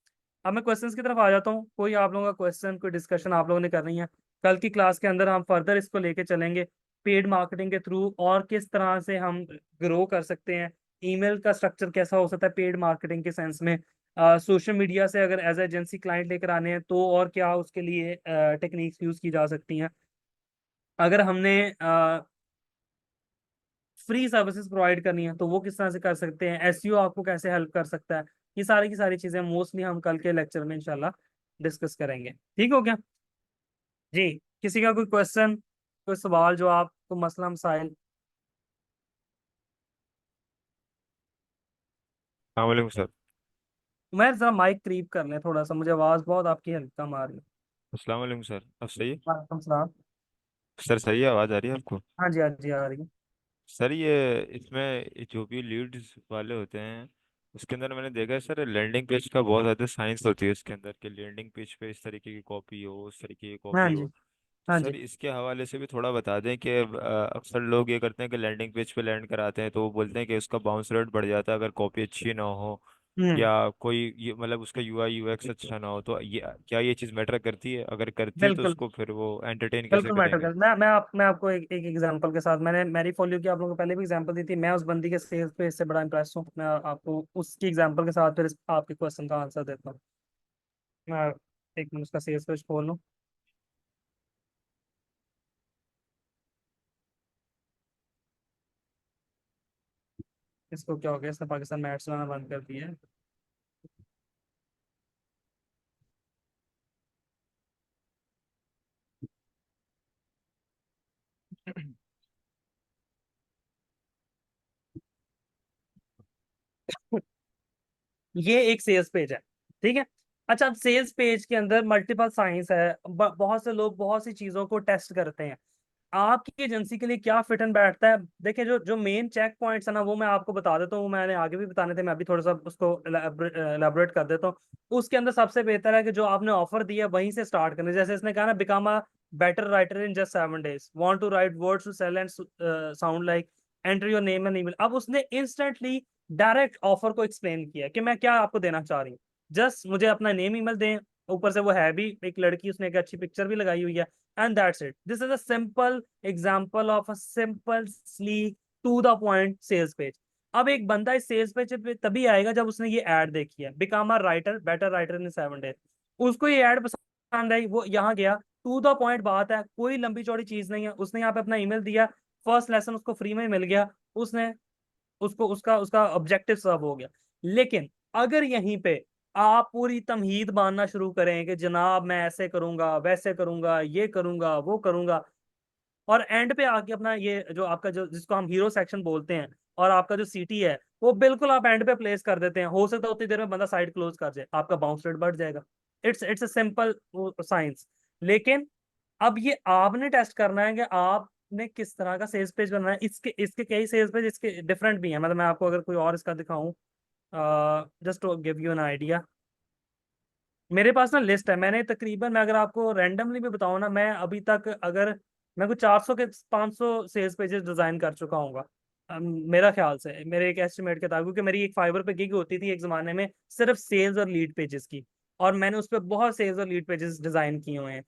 अब मैं क्वेश्चंस की तरफ आ जाता हूँ। कोई आप लोगों का क्वेश्चन, कोई डिस्कशन आप लोगों ने करनी है? कल की क्लास के अंदर हम फर्दर इसको लेके चलेंगे, पेड मार्केटिंग के थ्रू और किस तरह से हम ग्रो कर सकते हैं, ईमेल का स्ट्रक्चर कैसा हो सकता है पेड मार्केटिंग के सेंस में, सोशल मीडिया से अगर एज एजेंसी क्लाइंट लेकर आने हैं तो और क्या उसके लिए टेक्निक्स यूज की जा सकती हैं, अगर हमने फ्री सर्विसेज प्रोवाइड करनी है तो वो किस तरह से कर सकते हैं, एसईओ आपको कैसे हेल्प कर सकता है। ये सारी की सारी चीजें मोस्टली हम कल के लेक्चर में इंशाल्लाह डिस्कस करेंगे। ठीक हो गया जी? किसी का कोई क्वेश्चन, कोई सवाल, जो आपको मसला मसाइल? वालेकुम सर। मैं जरा माइक करीब कर लें थोड़ा सा, मुझे आवाज बहुत आपकी हल्का कम आ रही है। अस्सलाम वालेकुम सर, अब सही है? वालेकुम सलाम। सर सही है, आवाज़ आ रही है आपको? हाँ जी, हाँ जी, आ रही है। सर ये इसमें जो भी लीड्स वाले होते हैं उसके अंदर मैंने देखा है सर, लैंडिंग पेज का बहुत ज़्यादा साइंस होती है इसके अंदर, कि लैंडिंग पेज पे इस तरीके की कॉपी हो, उस तरीके की हाँ कॉपी जी, हो। तो हाँ सर जी। इसके हवाले से भी थोड़ा बता दें कि अक्सर लोग ये करते हैं कि लैंडिंग पेज पे लैंड कराते हैं तो वो बोलते हैं कि उसका बाउंस रेट बढ़ जाता है अगर कॉपी अच्छी ना हो, हम्म। या कोई ये मतलब उसका यूआई यूएक्स अच्छा ना हो। तो ये क्या ये चीज़ मैटर करती है? अगर करती है तो बिल्कुल, उसको फिर वो एंटरटेन कैसे बिल्कुल मैटर करेंगे? कर, मैं आपको एक एग्जांपल के साथ, मैंने मैरी फोलियो की आप लोगों को पहले भी एग्जांपल दी थी। मैं उस बंदी के सेल्स पे इससे बड़ा इंप्रेस हूँ। मैं आपको उसकी एग्जांपल के साथ फिर आपके क्वेश्चन का आंसर देता हूँ। मैं एक मिनट उसका सेल्स पेज खोल लूँ। इसको क्या हो गया, इसने पाकिस्तान में एड्स लाना बंद कर दिया है। ये एक सेल्स पेज है, ठीक है। अच्छा, सेल्स पेज के अंदर मल्टीपल साइंस है, बहुत से लोग बहुत सी चीजों को टेस्ट करते हैं। आपकी एजेंसी के लिए क्या फिट एंड बैठता है, देखिए जो जो मेन चेक पॉइंट्स है ना, वो मैं आपको बता देता हूँ। मैंने आगे भी बताने थे, मैं अभी थोड़ा सा उसको एलाबोरेट कर देता हूँ। उसके अंदर सबसे बेहतर है कि जो आपने ऑफर दिया वहीं से स्टार्ट करना। जैसे इसने कहा ना, become a better writer in just 7 days, want to write words to sell and sound like, enter your name and email. अब उसने इंस्टेंटली डायरेक्ट ऑफर को एक्सप्लेन किया कि मैं क्या आपको देना चाह रही हूँ। जस्ट मुझे अपना नेम ईमेल दें, ऊपर से वो है भी एक लड़की, उसने एक अच्छी पिक्चर भी लगाई हुई है, and that's it. This is a simple example of a simple sleek to the point sales page. अब एक बंदा इस सेल्स पेज पे तभी आएगा जब उसने ये ऐड देखी है, become a writer, better writer in 7 days. उसको ये ऐड पसंद आई, वो यहाँ गया, टू द पॉइंट बात है, कोई लंबी चौड़ी चीज नहीं है, उसने यहाँ पे अपना ईमेल दिया, फर्स्ट लेसन उसको फ्री में मिल गया, उसने उसको उसका उसका ऑब्जेक्टिव सर्व हो गया। लेकिन अगर यहीं पे आप पूरी तमहीद बांधना शुरू करें कि जनाब मैं ऐसे करूंगा, वैसे करूंगा, ये करूंगा, वो करूंगा, और एंड पे आके अपना ये जो आपका जो जिसको हम हीरो सेक्शन बोलते हैं, और आपका जो सीटी है वो बिल्कुल आप एंड पे प्लेस कर देते हैं, हो सकता है उतनी देर में बंदा साइड क्लोज कर जाए, आपका बाउंस रेट बढ़ जाएगा। It's a simple science. लेकिन अब ये आपने टेस्ट करना है कि आपने किस तरह का सेल्स पेज बनाना है। इसके इसके कई सेल्स पेज इसके डिफरेंट भी हैं, मतलब मैं आपको अगर कोई और इसका दिखाऊं, just to give you an idea, मेरे पास ना लिस्ट है, मैंने तकरीबन, मैं अगर आपको रैंडमली भी बताऊं ना, मैं अभी तक अगर मैं कुछ 400 के 500 सेल्स पेजेस डिजाइन कर चुका हूँ, मेरा ख्याल से, मेरे एक एस्टिमेट के था, क्योंकि मेरी एक फाइवर पे गिग होती थी एक जमाने में सिर्फ सेल्स और लीड पेजेस की, और मैंने उस पर बहुत सेल्स और लीड पेजेस डिजाइन किए हुए हैं।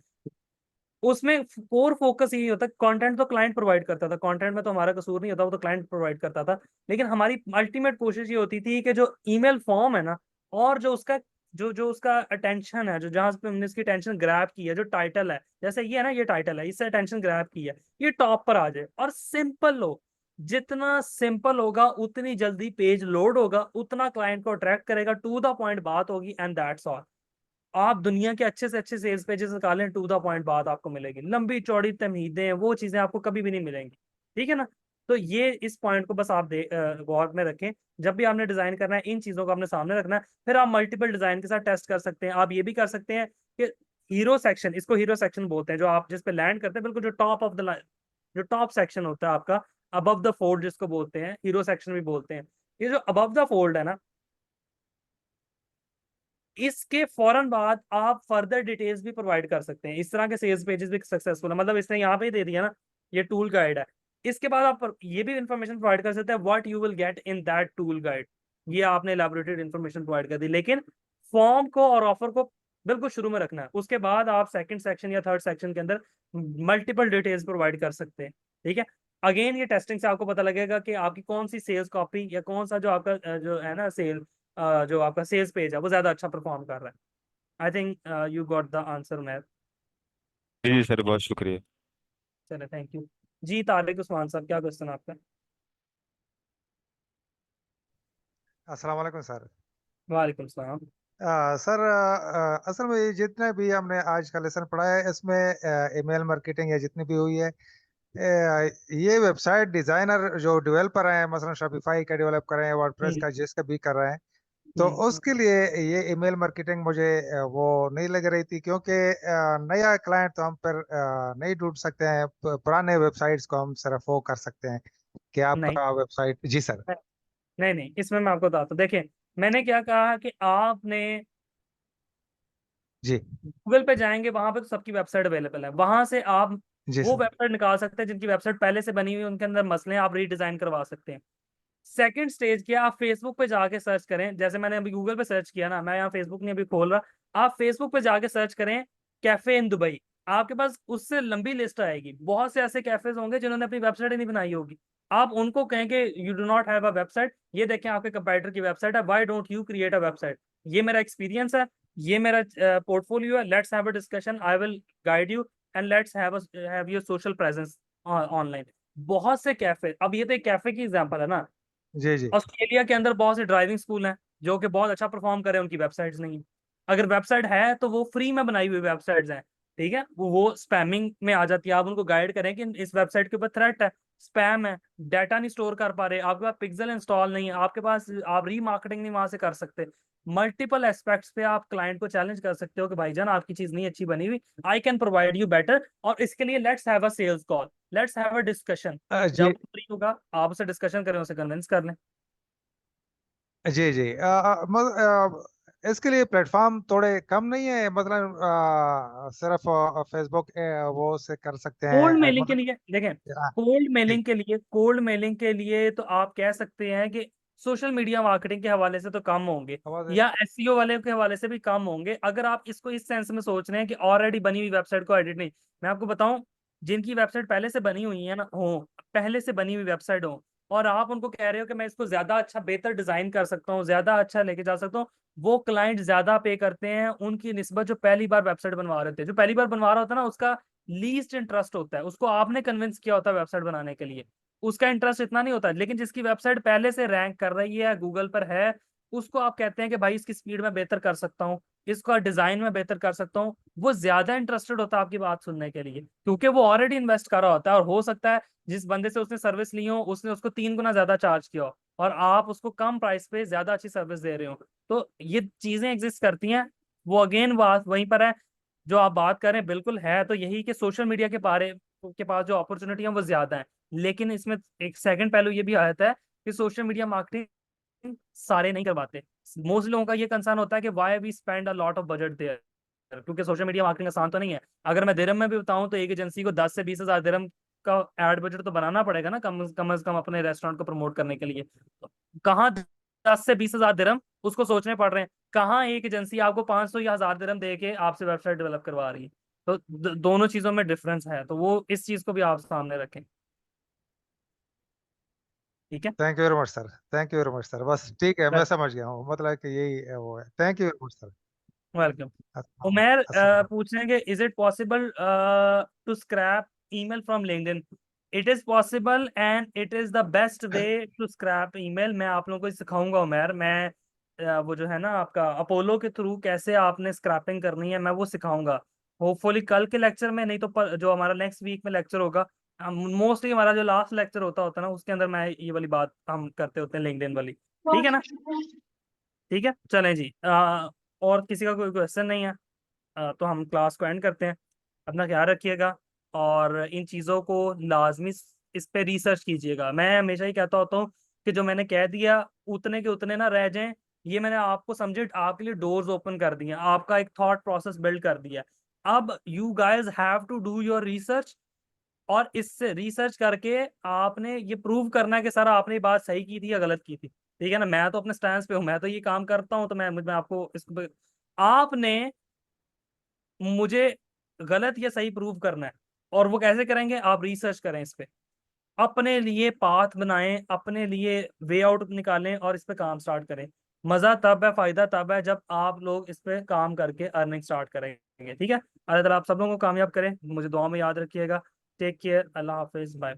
उसमें कोर फोकस यही होता है, कंटेंट तो क्लाइंट प्रोवाइड करता था, कंटेंट में तो हमारा कसूर नहीं होता, वो तो क्लाइंट प्रोवाइड करता था, लेकिन हमारी अल्टीमेट कोशिश ये होती थी कि जो ईमेल फॉर्म है ना, और जो उसका जो जो उसका अटेंशन है, जो जहां पे हमने इसकी टेंशन ग्रैब की है, जो टाइटल है, जैसे ये है ना, ये टाइटल है, इससे अटेंशन ग्रैब की है, ये टॉप पर आ जाए और सिंपल हो। जितना सिंपल होगा उतनी जल्दी पेज लोड होगा, उतना क्लाइंट को अट्रैक्ट करेगा, टू द पॉइंट बात होगी, एंड दैट्स ऑल। आप दुनिया के अच्छे से अच्छे सेल्स पेजेस निकालें, टू द पॉइंट बात आपको मिलेगी, लंबी चौड़ी तमहीदें वो चीजें आपको कभी भी नहीं मिलेंगी। ठीक है ना? तो ये इस पॉइंट को बस आप गौर में रखें, जब भी आपने डिजाइन करना है इन चीजों को आपने सामने रखना है, फिर आप मल्टीपल डिजाइन के साथ टेस्ट कर सकते हैं। आप ये भी कर सकते हैं कि हीरो सेक्शन, इसको हीरो सेक्शन बोलते हैं, जो आप जिस पे लैंड करते हैं, बिल्कुल जो टॉप ऑफ द लाइन, जो टॉप सेक्शन होता है आपका, अबव द फोल्ड जिसको बोलते हैं, हीरो सेक्शन भी बोलते हैं। ये जो अबव द फोल्ड है ना, इसके फौरन बाद आप फर्दर डिटेल्स भी प्रोवाइड कर सकते हैं। इस तरह के सेल्स पेजेस भी सक्सेसफुल है, मतलब इसने यहाँ पे ही दे दिया ना, ये टूल गाइड है। इसके बाद आप ये भी इंफॉर्मेशन प्रोवाइड कर सकते हैं, what you will get in that tool guide. ये आपने एलैबोरेटेड इंफॉर्मेशन प्रोवाइड कर दी, लेकिन फॉर्म को और ऑफर को बिल्कुल शुरू में रखना है। उसके बाद आप सेकंड सेक्शन या थर्ड सेक्शन के अंदर मल्टीपल डिटेल्स प्रोवाइड कर सकते हैं। ठीक है? अगेन ये टेस्टिंग से आपको पता लगेगा कि आपकी कौन सी सेल्स कॉपी या कौन सा जो आपका जो है ना सेल, जो आपका सेल्स पेज है वो ज्यादा अच्छा परफॉर्म कर रहा है। I think you got the answer math. जी जी सर, बहुत शुक्रिया। चले, थैंक यू। जी तारिक उस्मान साहब, क्या क्वेश्चन आपका? अस्सलाम वालेकुम सर। वालेकुम सलाम। सर, असल में ये जितने भी हमने आज का लेसन पढ़ा है इसमें ईमेल मार्केटिंग या जितनी भी हुई है, ये वेबसाइट डिजाइनर जो डेवलपर हैं, मसलन शॉपिफाई का डेवलप कर रहे हैं, वर्डप्रेस हम्म, का, जिसका भी कर रहे हैं, तो हम्म, उसके लिए ये ईमेल मार्केटिंग मुझे वो नहीं लग रही थी, क्योंकि नया क्लाइंट तो हम पर नहीं ढूंढ सकते हैं, पुराने वेबसाइट्स को हम सिर्फ वो कर सकते हैं कि नहीं आपका वेबसाइट। जी सर। नहीं नहीं, इसमें मैं आपको बताता हूँ, देखिए, मैंने क्या कहा कि आपने जी गूगल पे जाएंगे, वहां पे तो सबकी वेबसाइट अवेलेबल है, वहां से आप जी वो सर। वेबसाइट निकाल सकते हैं जिनकी वेबसाइट पहले से बनी हुई है, उनके अंदर मसले हैं, आप रीडिजाइन करवा सकते हैं। सेकंड स्टेज क्या, आप फेसबुक पे जाके सर्च करें, जैसे मैंने अभी गूगल पे सर्च किया ना, मैं यहाँ फेसबुक नहीं अभी खोल रहा, आप फेसबुक पे जाके सर्च करें कैफे इन दुबई, आपके पास उससे लंबी लिस्ट आएगी, बहुत से ऐसे कैफेज होंगे जिन्होंने अपनी वेबसाइट ही नहीं बनाई होगी। आप उनको कहें कि you do not have a website, ये देखें आपके कंपैटिटर की वेबसाइट है, why don't you create a website. ये मेरा एक्सपीरियंस है, ये मेरा पोर्टफोलियो है, let's have a discussion, I will guide you, and let's have your social presence online. बहुत से कैफे, अब ये तो एक कैफे की एग्जांपल है ना, जी जी। ऑस्ट्रेलिया के अंदर बहुत से ड्राइविंग स्कूल हैं जो कि बहुत अच्छा परफॉर्म कर रहे हैं, उनकी वेबसाइट्स नहीं है। अगर वेबसाइट है तो वो फ्री में बनाई हुई वेबसाइट्स हैं। ठीक है? वो स्पैमिंग में आ जाती है, आप उनको गाइड करें कि इस वेबसाइट के ऊपर थ्रेट है, स्पैम है, डाटा नहीं स्टोर कर पा रहे, आपके पास पिक्सल इंस्टॉल नहीं है, आपके पास, आप रीमार्केटिंग नहीं वहां से कर सकते। मल्टीपल एस्पेक्ट्स पे आप क्लाइंट को चैलेंज कर सकते हो कि भाईजान आपकी चीज नहीं अच्छी बनी हुई, I can provide you better, और इसके लिए let's have a sales call, let's have a discussion. जी जब फ्री होगा आप उससे डिस्कशन करें, उसे कन्विंस कर लें। जी जी। इसके लिए प्लेटफॉर्म थोड़े कम नहीं है, मतलब सिर्फ फेसबुक वो से कर सकते कोल्ड हैं, मेलिंग के मतलब। लिए देखें, हाँ, कोल्ड जी मेलिंग के लिए, कोल्ड मेलिंग के लिए तो आप कह सकते हैं कि सोशल मीडिया मार्केटिंग के हवाले से तो कम होंगे, आवाज है। या एसईओ वाले के हवाले से भी कम होंगे, अगर आप इसको इस सेंस में सोच रहे हैं कि ऑलरेडी बनी हुई वेबसाइट को एडिट नहीं। मैं आपको बताऊं, जिनकी वेबसाइट पहले से बनी हुई है ना, हो पहले से बनी हुई वेबसाइट हो, और आप उनको कह रहे हो कि मैं इसको ज्यादा अच्छा बेहतर डिजाइन कर सकता हूँ, ज्यादा अच्छा लेके जा सकता हूँ, वो क्लाइंट ज्यादा पे करते हैं उनकी निस्बत जो पहली बार वेबसाइट बनवा रहे थे। जो पहली बार बनवा रहा होता है ना, उसका लीस्ट इंटरेस्ट होता है, उसको आपने कन्विंस किया होता है वेबसाइट बनाने के लिए, उसका इंटरेस्ट इतना नहीं होता। लेकिन जिसकी वेबसाइट पहले से रैंक कर रही है, गूगल पर है, उसको आप कहते हैं कि भाई इसकी स्पीड में बेहतर कर सकता हूँ, इसका डिजाइन में बेहतर कर सकता हूँ, वो ज्यादा इंटरेस्टेड होता है आपकी बात सुनने के लिए, क्योंकि वो ऑलरेडी इन्वेस्ट कर रहा होता है, और हो सकता है जिस बंदे से उसने सर्विस ली हो उसने उसको 3 गुना ज्यादा चार्ज किया हो, और आप उसको कम प्राइस पे ज्यादा अच्छी सर्विस दे रहे हो। तो ये चीजें एग्जिस्ट करती हैं। वो अगेन बात वहीं पर है जो आप बात कर रहे हैं, बिल्कुल है तो यही कि सोशल मीडिया के पास जो अपॉर्चुनिटी है वो ज्यादा है। लेकिन इसमें एक सेकंड पहलू ये भी आता है कि सोशल मीडिया मार्केटिंग सारे नहीं करवाते। मोस्ट लोगों का ये कंसर्न होता है कि why we spend a lot of budget there, क्योंकि सोशल मीडिया मार्केटिंग आसान तो नहीं है। अगर मैं दिरहम में भी बताऊं तो एक एजेंसी को 10 से 20 हज़ार दिरहम का एड बजट तो बनाना पड़ेगा ना, कम से कम अपने रेस्टोरेंट को प्रमोट करने के लिए। तो कहाँ 10 से 20 हज़ार दिरहम उसको सोचने पड़ रहे हैं, कहाँ एक एजेंसी आपको 500 या 1000 दिरहम दे के आपसे वेबसाइट डेवलप करवा रही है। तो दोनों चीजों में डिफरेंस है, तो वो इस चीज को भी आप सामने रखें। ठीक है। Thank you very much sir, thank you very much sir, बस ठीक है, मैं समझ गया हूँ, मतलब कि यही वो है। Thank you very much sir. Welcome. अस्सलाम उमेर अस्सलाम। पूछ रहे हैं कि is it possible to scrape email from LinkedIn? It is possible and it is the best way to scrape email. मैं आप लोगों को सिखाऊंगा उमेर, मैं वो जो है ना आपका अपोलो के थ्रू कैसे आपने स्क्रैपिंग करनी है मैं वो सिखाऊंगा, होपफुली कल के लेक्चर में, नहीं तो जो हमारा नेक्स्ट वीक में लेक्चर होगा, मोस्टली हमारा जो लास्ट लेक्चर होता है ना उसके अंदर मैं ये वाली बात हम करते होते हैं, लिंक्डइन वाली। ठीक है ना? ठीक है, चलें जी। और किसी का कोई क्वेश्चन नहीं है, तो हम क्लास को एंड करते हैं। अपना ख्याल रखिएगा, और इन चीज़ों को लाजमी इस पे रिसर्च कीजिएगा। मैं हमेशा ही कहता होता हूँ कि जो मैंने कह दिया उतने के उतने ना रह जाएं। ये मैंने आपको समझे आपके लिए डोर्स ओपन कर दिए, आपका एक थॉट प्रोसेस बिल्ड कर दिया। अब you guys have to do your research, और इससे रिसर्च करके आपने ये प्रूव करना है कि सर आपने ये बात सही की थी या गलत की थी। ठीक है ना? मैं तो अपने स्टैंड पे हूँ, मैं तो ये काम करता हूँ, तो मैं आपको इस आपने मुझे गलत या सही प्रूव करना है। और वो कैसे करेंगे? आप रिसर्च करें इस पे, अपने लिए पाथ बनाएं, अपने लिए वे आउट निकालें, और इस पे काम स्टार्ट करें। मजा तब है, फायदा तब है जब आप लोग इस पे काम करके अर्निंग स्टार्ट करेंगे। ठीक है? अल्लाह ताला आप सब लोगों को कामयाब करें, मुझे दुआ में याद रखिएगा। टेक केयर, अल्लाह हाफिज, बाय।